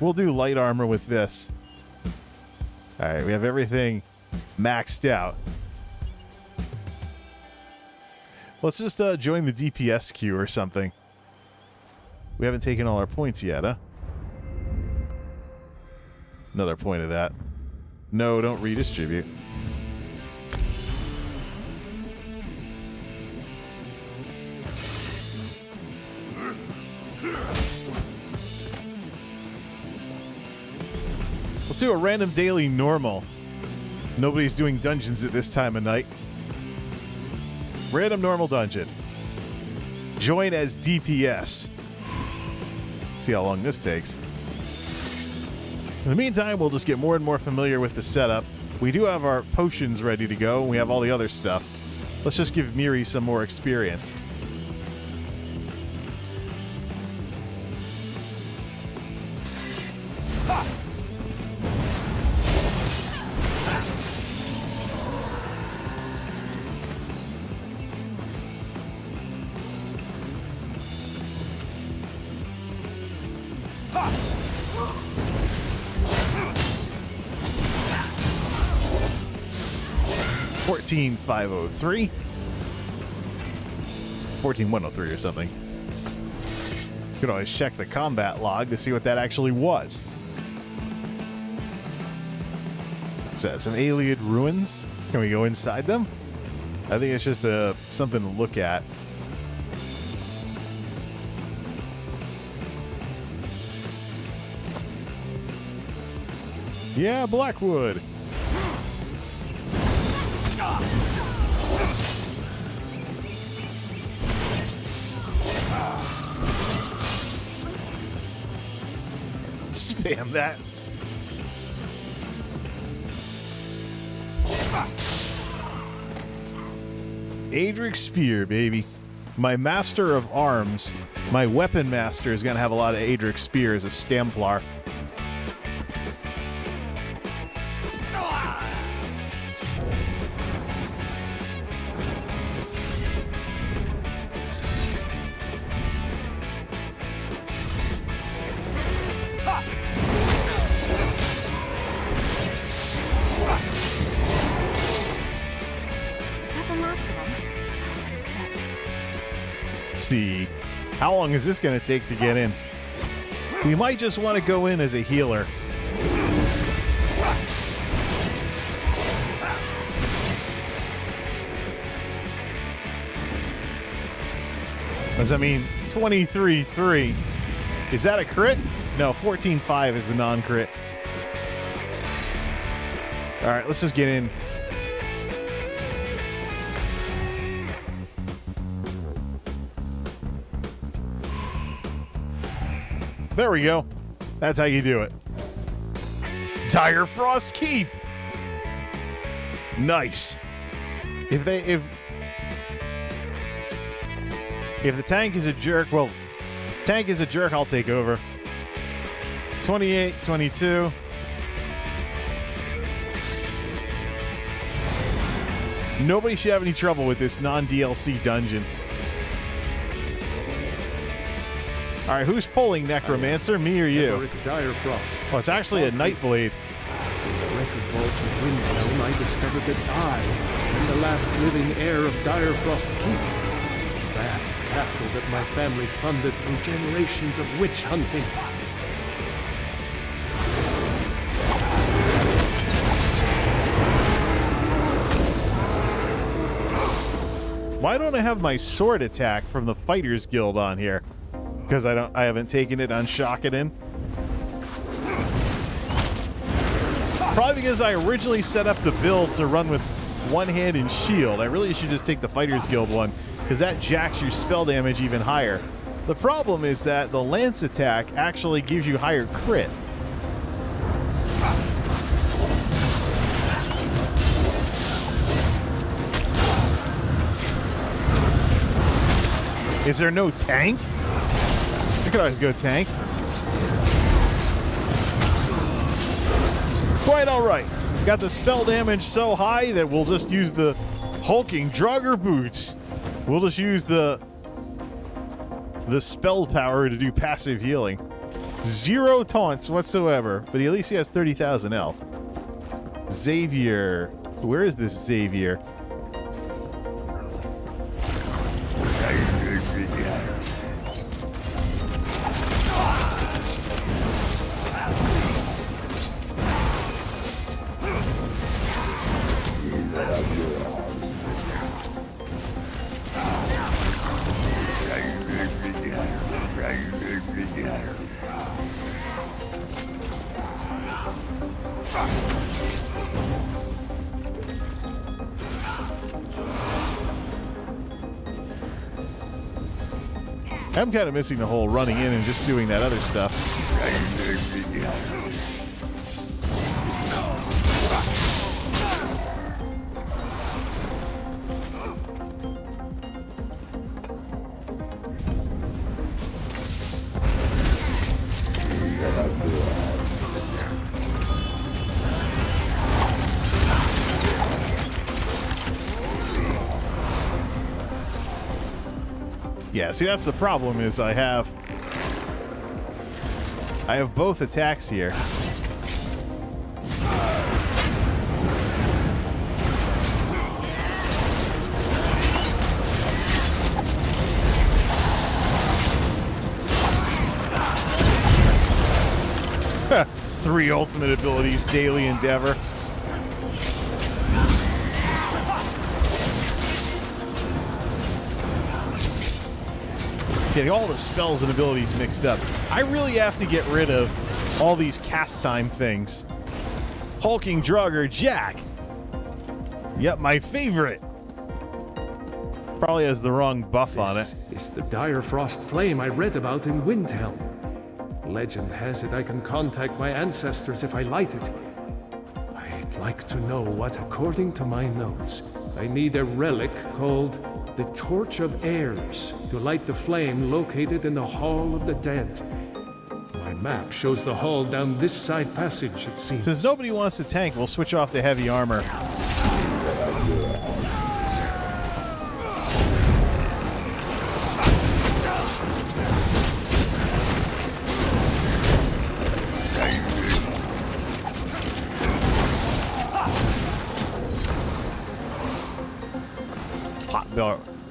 We'll do light armor with this. All right, we have everything maxed out. Let's just join the DPS queue or something. We haven't taken all our points yet, huh? Another point of that. No, don't redistribute. Let's do a random daily normal. Nobody's doing dungeons at this time of night. Random normal dungeon. Join as DPS. See how long this takes. In the meantime, we'll just get more and more familiar with the setup. We do have our potions ready to go, and we have all the other stuff. Let's just give Miri some more experience. $14,503. 14,103 or something. You could always check the combat log to see what that actually was. Is that some Ayleid ruins? Can we go inside them? I think it's just something to look at. Yeah, Blackwood. Spam that. Adric Spear, baby. My master of arms, my weapon master is going to have a lot of Adric Spear as a Stamplar. see. How long is this going to take to get in? We might just want to go in as a healer. Does that mean 23-3? Is that a crit? No, 14-5 is the non-crit. All right, let's just get in. There we go. That's how you do it. Dire Frost Keep. Nice. If the tank is a jerk, well, tank is a jerk, I'll take over. 28, 22. Nobody should have any trouble with this non-DLC dungeon. All right, who's pulling Necromancer, me or you? Dire Frost. Oh, it's actually a Nightblade. In the record vaults of Windhelm, I discovered that I am the last living heir of Dire Frost Keep. A vast castle that my family funded through generations of witch hunting. Why don't I have my sword attack from the Fighters Guild on here? Because I haven't taken it on Shockedin. Probably because I originally set up the build to run with one hand and shield. I really should just take the Fighters Guild one, because that jacks your spell damage even higher. The problem is that the lance attack actually gives you higher crit. Is there no tank? I could always go tank. Quite alright. Got the spell damage so high that we'll just use the hulking Draugr boots. We'll just use the spell power to do passive healing. 0 taunts whatsoever, but at least he has 30,000 health. Xavier. Where is this Xavier? I'm kind of missing the whole running in and just doing that other stuff. Yeah, see, that's the problem is I have both attacks here. Three ultimate abilities, daily endeavor. Getting all the spells and abilities mixed up. I really have to get rid of all these cast time things. Hulking Draugr Jack. Yep, my favorite. Probably has the wrong buff on it. It's the Dire Frost Flame I read about in Windhelm. Legend has it I can contact my ancestors if I light it. I'd like to know what, according to my notes, I need a relic called the Torch of Heirs to light the flame located in the Hall of the Dead. My map shows the hall down this side passage, it seems. Since nobody wants to tank, we'll switch off to heavy armor.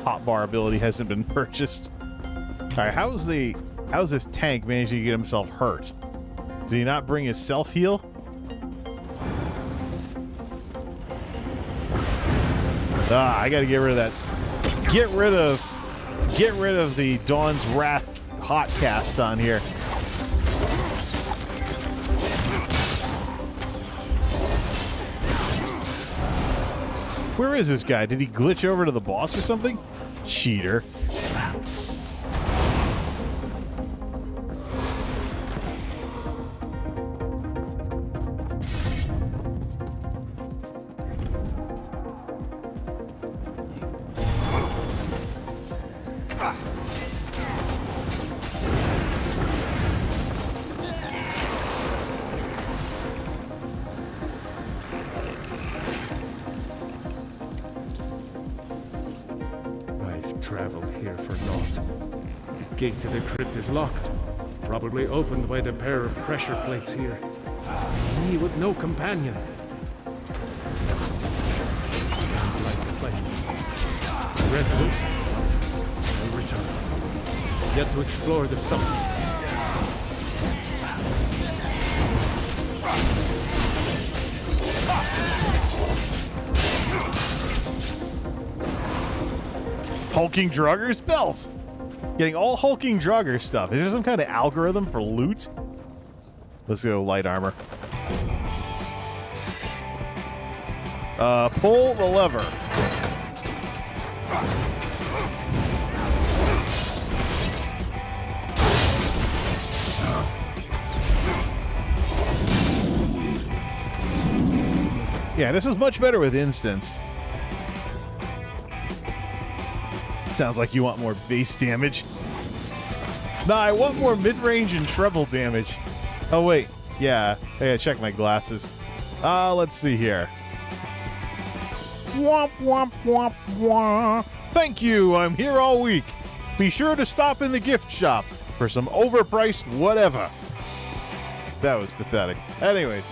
Hot bar ability hasn't been purchased. Alright, how's this tank managing to get himself hurt? Did he not bring his self-heal? I gotta get rid of that. Get rid of the Dawn's Wrath hot cast on here. Where is this guy? Did he glitch over to the boss or something? Cheater. Traveled here for naught. The gate to the crypt is locked, probably opened by the pair of pressure plates here. Me with no companion. And like the flame. Resolute, I'll return. Yet to explore the summit. Hulking Drugger's belt. Getting all Hulking Drugger stuff. Is there some kind of algorithm for loot? Let's go light armor. Pull the lever. Yeah, this is much better with instance. Sounds like you want more base damage. Nah, I want more mid-range and treble damage. Oh, wait. Yeah, I gotta check my glasses. Let's see here. Womp, womp, womp, womp. Thank you, I'm here all week. Be sure to stop in the gift shop for some overpriced whatever. That was pathetic. Anyways.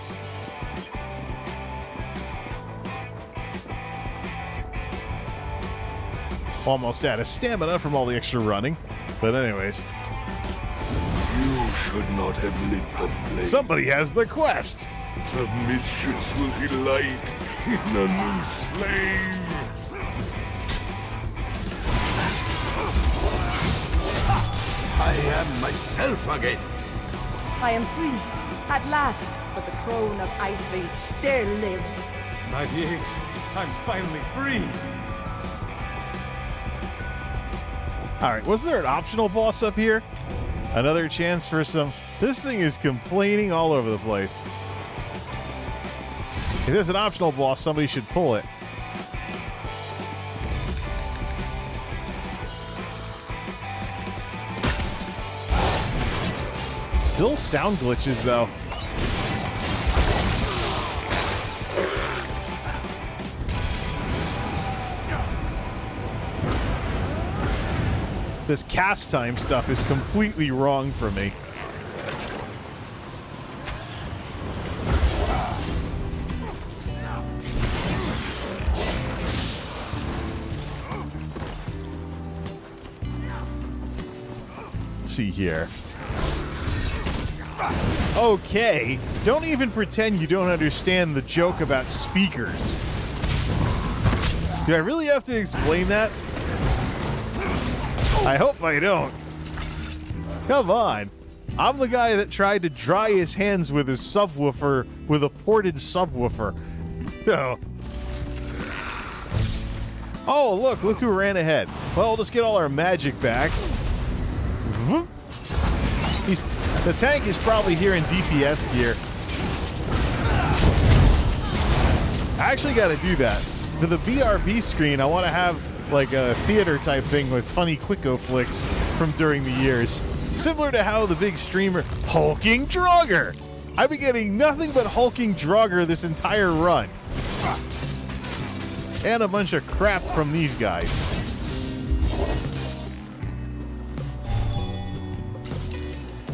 Almost out of stamina from all the extra running. But anyways. You should not have lit the flame. Somebody has the quest. The mistress will delight in a new slave. I am myself again. I am free, at last, but the crone of Icereach still lives. 98, I'm finally free. Alright, was there an optional boss up here? Another chance for some... This thing is complaining all over the place. If there's an optional boss, somebody should pull it. Still sound glitches, though. This cast time stuff is completely wrong for me. Let's see here. Okay, don't even pretend you don't understand the joke about speakers. Do I really have to explain that? I hope I don't. Come on. I'm the guy that tried to dry his hands with his subwoofer, with a ported subwoofer. Oh. Oh, look who ran ahead. Well, let's get all our magic back. The tank is probably here in DPS gear. I actually got to do that. For the BRB screen, I want to have like a theater type thing with funny quicko flicks from during the years. Similar to how the big streamer Hulking Drugger. I've been getting nothing but Hulking Drugger this entire run. And a bunch of crap from these guys.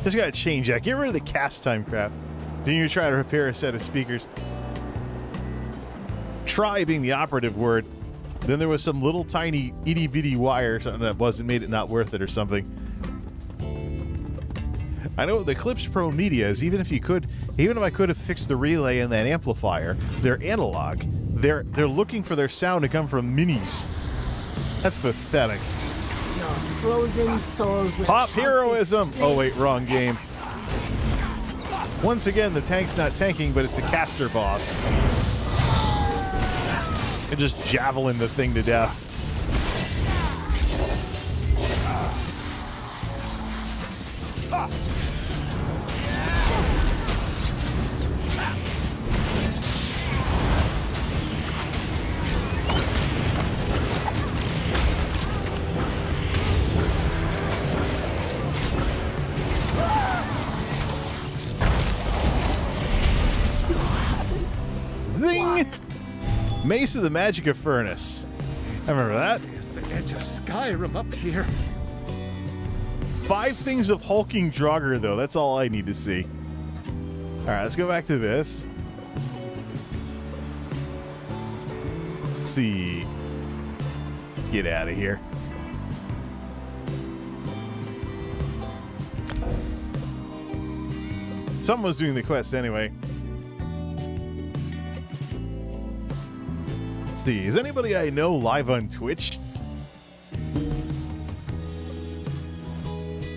Just gotta change that. Get rid of the cast time crap. Then you try to repair a set of speakers. Try being the operative word. Then there was some little tiny itty bitty wire or something that made it not worth it or something. I know the Eclipse Pro Medias, even if I could have fixed the relay and that amplifier, they're analog. They're looking for their sound to come from minis. That's pathetic. Your frozen souls will Pop haunt heroism! this Oh place. wait, wrong game. Once again, the tank's not tanking, but it's a caster boss. And just javelin the thing to death. Zing! Mace of the Magica Furnace. I remember that. It's the edge of Skyrim up here. 5 things of hulking Draugr, though. That's all I need to see. All right, let's go back to this. Let's see. Let's get out of here. Someone was doing the quest anyway. Let's see. Is anybody I know live on Twitch?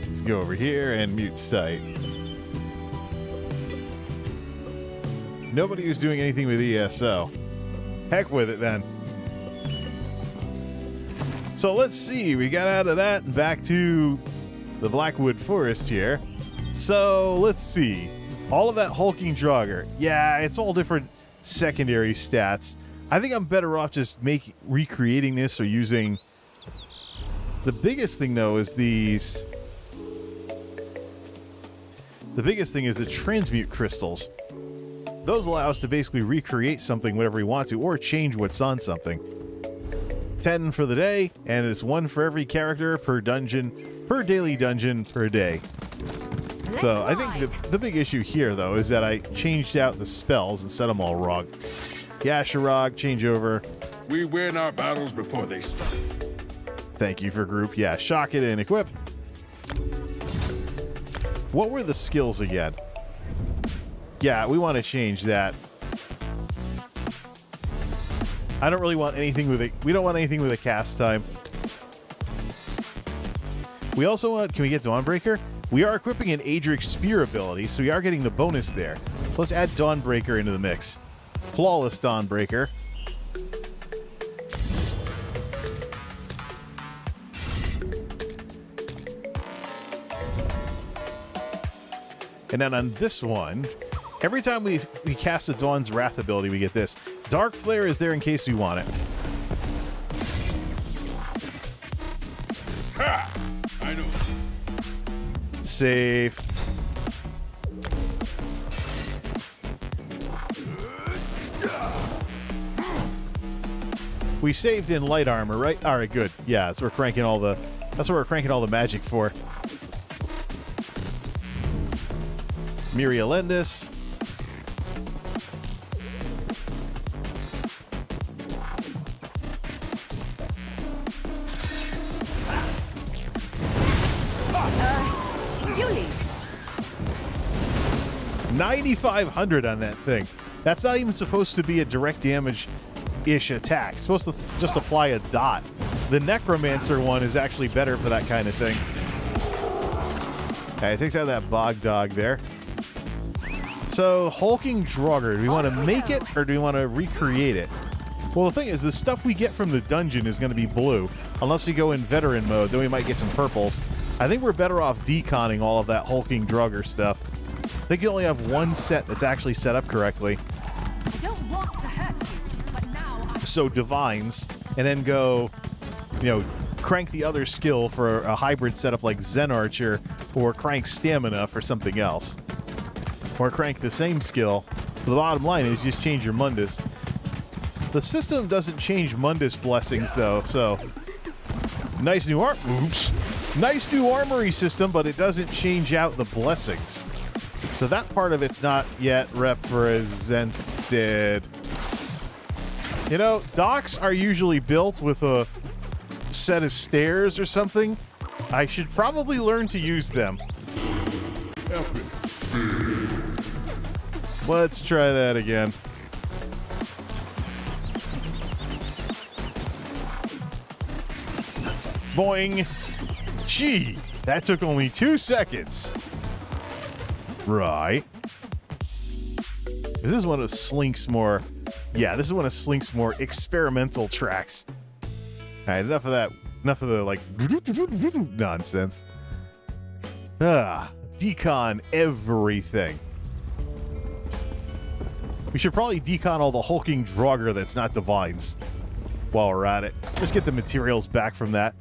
Let's go over here and mute site. Nobody who's doing anything with ESO. Heck with it then. So let's see. We got out of that and back to the Blackwood Forest here. So let's see. All of that hulking Draugr. Yeah, it's all different secondary stats. I think I'm better off just recreating this or using... The biggest thing, though, is these... The biggest thing is the transmute crystals. Those allow us to basically recreate something whenever we want to, or change what's on something. 10 for the day, and it's 1 for every character per dungeon, per daily dungeon, per day. So I think the big issue here, though, is that I changed out the spells and set them all wrong. Yasharog, change over. We win our battles before they start. Thank you for group. Yeah, shock it and equip. What were the skills again? Yeah, we want to change that. I don't really want anything with it. We don't want anything with a cast time. We also want... Can we get Dawnbreaker? We are equipping an Adric Spear ability, so we are getting the bonus there. Let's add Dawnbreaker into the mix. Flawless Dawnbreaker. And then on this one, every time we cast a Dawn's Wrath ability, we get this. Dark Flare is there in case we want it. Ha! I know. Save. We saved in light armor, right? All right, good. Yeah, that's what we're cranking all the. That's what we're cranking all the magic for. Mirialendis. Yuli. 9,500 on that thing. That's not even supposed to be a direct damage-ish attack. It's supposed to just apply a dot. The Necromancer one is actually better for that kind of thing. Okay, it takes out that Bog Dog there. So, hulking Draugr, do we want to make it or do we want to recreate it? Well, the thing is, the stuff we get from the dungeon is going to be blue. Unless we go in veteran mode, then we might get some purples. I think we're better off deconning all of that hulking Draugr stuff. I think you only have one set that's actually set up correctly. I don't want to hurt you, but now I... So Divines, and then go, crank the other skill for a hybrid setup like Zen Archer, or crank Stamina for something else. Or crank the same skill. The bottom line is just change your Mundus. The system doesn't change Mundus blessings, though, so... Nice new Nice new armory system, but it doesn't change out the blessings. So that part of it's not yet represented. Docks are usually built with a set of stairs or something. I should probably learn to use them. Let's try that again. Boing. Gee, that took only 2 seconds. Right. This is one of Slink's more... Yeah, this is one of Slink's more experimental tracks. All right, enough of that. Enough of the, like, nonsense. Decon everything. We should probably decon all the hulking Draugr that's not divines while we're at it. Just get the materials back from that.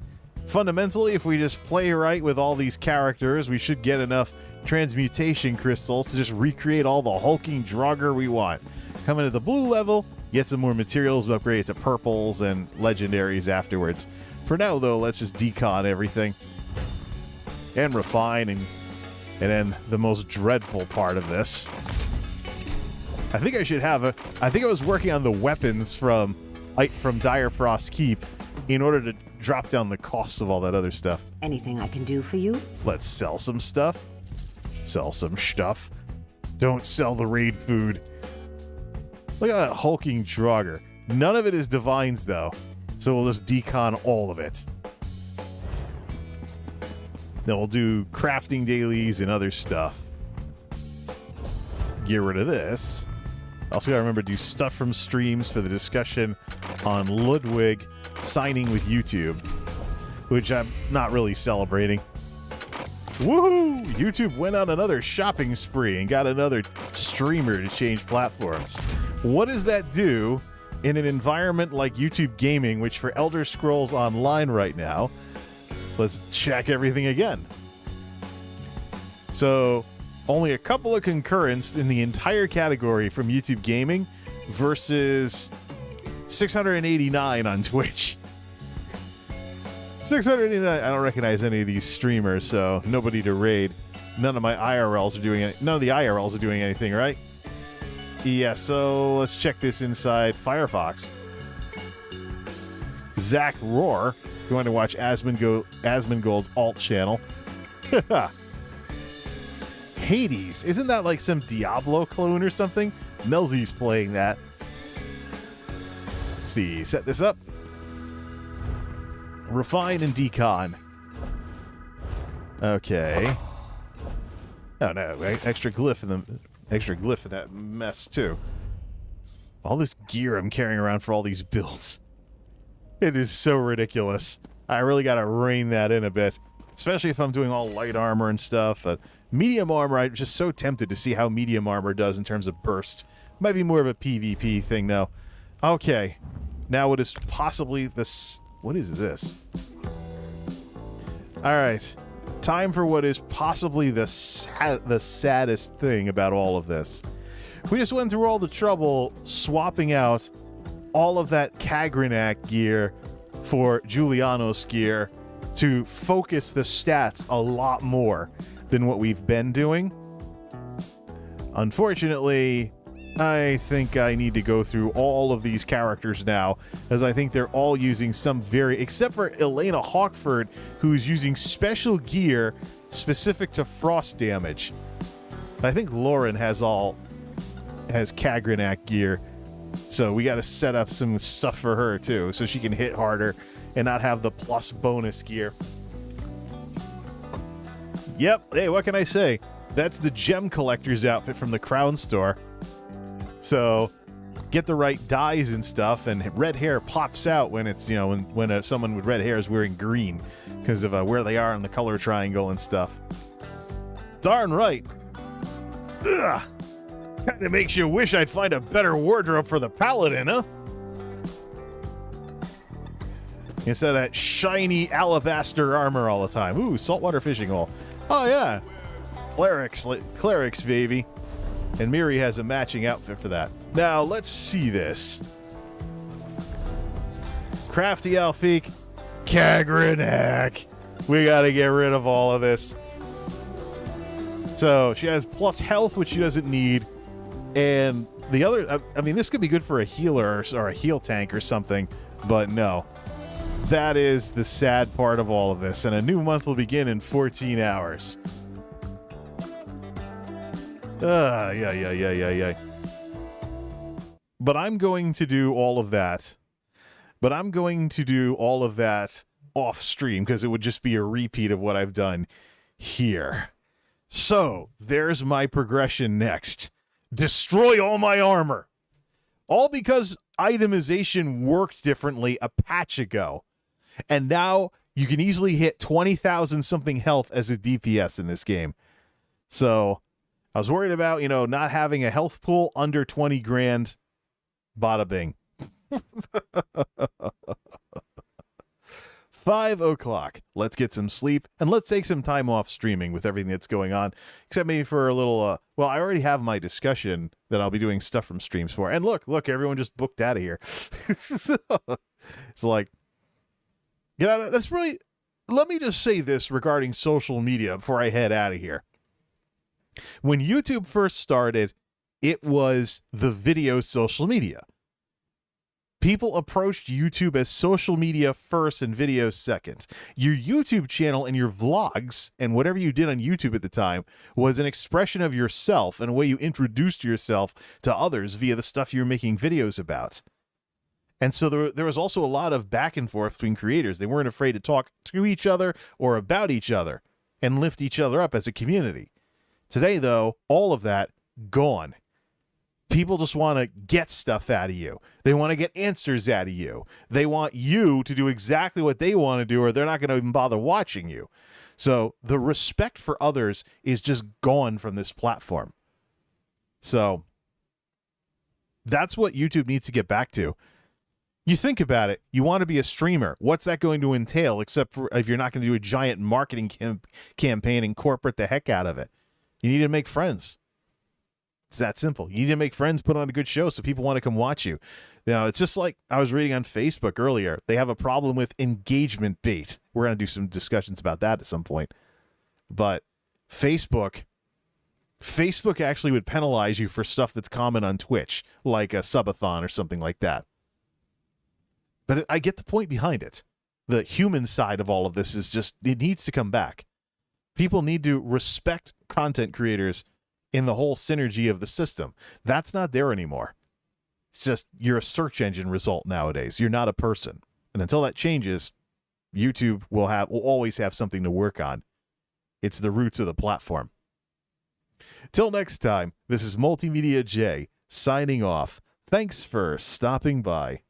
Fundamentally, if we just play right with all these characters, we should get enough transmutation crystals to just recreate all the hulking Draugr we want. Come into the blue level, get some more materials, upgrade it to purples and legendaries afterwards. For now, though, let's just decon everything and refine, and then the most dreadful part of this. I think I should have a... I think I was working on the weapons from Dire Frost Keep in order to drop down the costs of all that other stuff. Anything I can do for you? Let's sell some stuff. Sell some stuff. Don't sell the raid food. Look at that hulking Draugr. None of it is divines, though. So we'll just decon all of it. Then we'll do crafting dailies and other stuff. Get rid of this. Also gotta remember to do stuff from streams for the discussion on Ludwig signing with YouTube, which I'm not really celebrating. Woohoo! YouTube went on another shopping spree and got another streamer to change platforms. What does that do in an environment like YouTube Gaming, which for Elder Scrolls Online right now, let's check everything again. So, only a couple of concurrents in the entire category from YouTube Gaming versus 689 on Twitch. 689. I don't recognize any of these streamers, so nobody to raid. None of my IRLs are doing it. None of the IRLs are doing anything, right? Yeah, so let's check this inside Firefox. Zach Roar, if you want to watch Asmongold's alt channel. Hades, isn't that like some Diablo clone or something? Melzy's playing that. Let's see, set this up. Refine and decon. Okay. Oh no, extra glyph in that mess too. All this gear I'm carrying around for all these builds. It is so ridiculous. I really gotta rein that in a bit. Especially if I'm doing all light armor and stuff. Medium armor, I'm just so tempted to see how medium armor does in terms of burst. Might be more of a PvP thing, though. Okay. Now what is possibly this... What is this? Alright. Time for what is possibly the saddest thing about all of this. We just went through all the trouble swapping out all of that Kagrenak gear for Giuliano's gear to focus the stats a lot more than what we've been doing. Unfortunately, I think I need to go through all of these characters now, as I think they're all using some except for Elena Hawkford, who's using special gear specific to frost damage. I think Lauren has Kagrenak gear, so we got to set up some stuff for her too, so she can hit harder and not have the plus bonus gear. Yep, hey, what can I say? That's the gem collector's outfit from the Crown Store. So, get the right dyes and stuff, and red hair pops out when it's, when someone with red hair is wearing green, because of where they are on the color triangle and stuff. Darn right. Ugh. Kind of makes you wish I'd find a better wardrobe for the Paladin, huh? Instead of that shiny alabaster armor all the time. Ooh, saltwater fishing hole. Oh, yeah. Clerics, baby. And Miri has a matching outfit for that. Now, let's see this. Crafty Alfiq. Kagrenak. We gotta get rid of all of this. So, she has plus health, which she doesn't need. And the other... I mean, this could be good for a healer or a heal tank or something. But no. That is the sad part of all of this. And a new month will begin in 14 hours. Yeah. But I'm going to do all of that. Off stream because it would just be a repeat of what I've done here. So, there's my progression next. Destroy all my armor. All because itemization worked differently a patch ago. And now you can easily hit 20,000 something health as a DPS in this game. So, I was worried about, not having a health pool under 20 grand. Bada bing. 5 o'clock. Let's get some sleep, and let's take some time off streaming with everything that's going on, except maybe for a little, well, I already have my discussion that I'll be doing stuff from streams for. And look, everyone just booked out of here. It's like, that's really, let me just say this regarding social media before I head out of here. When YouTube first started, it was the video social media. People approached YouTube as social media first and video second. Your YouTube channel and your vlogs and whatever you did on YouTube at the time was an expression of yourself and a way you introduced yourself to others via the stuff you were making videos about. And so there was also a lot of back and forth between creators. They weren't afraid to talk to each other or about each other and lift each other up as a community. Today, though, all of that gone. People just want to get stuff out of you. They want to get answers out of you. They want you to do exactly what they want to do, or they're not going to even bother watching you. So the respect for others is just gone from this platform. So that's what YouTube needs to get back to. You think about it. You want to be a streamer. What's that going to entail, except for if you're not going to do a giant marketing campaign and corporate the heck out of it? You need to make friends. It's that simple. You need to make friends, put on a good show so people want to come watch you. Now, it's just like I was reading on Facebook earlier. They have a problem with engagement bait. We're going to do some discussions about that at some point. But Facebook actually would penalize you for stuff that's common on Twitch, like a subathon or something like that. But I get the point behind it. The human side of all of this is just, it needs to come back. People need to respect content creators in the whole synergy of the system. That's not there anymore. It's just you're a search engine result nowadays. You're not a person. And until that changes, YouTube will always have something to work on. It's the roots of the platform. Till next time, this is MultimediaJay signing off. Thanks for stopping by.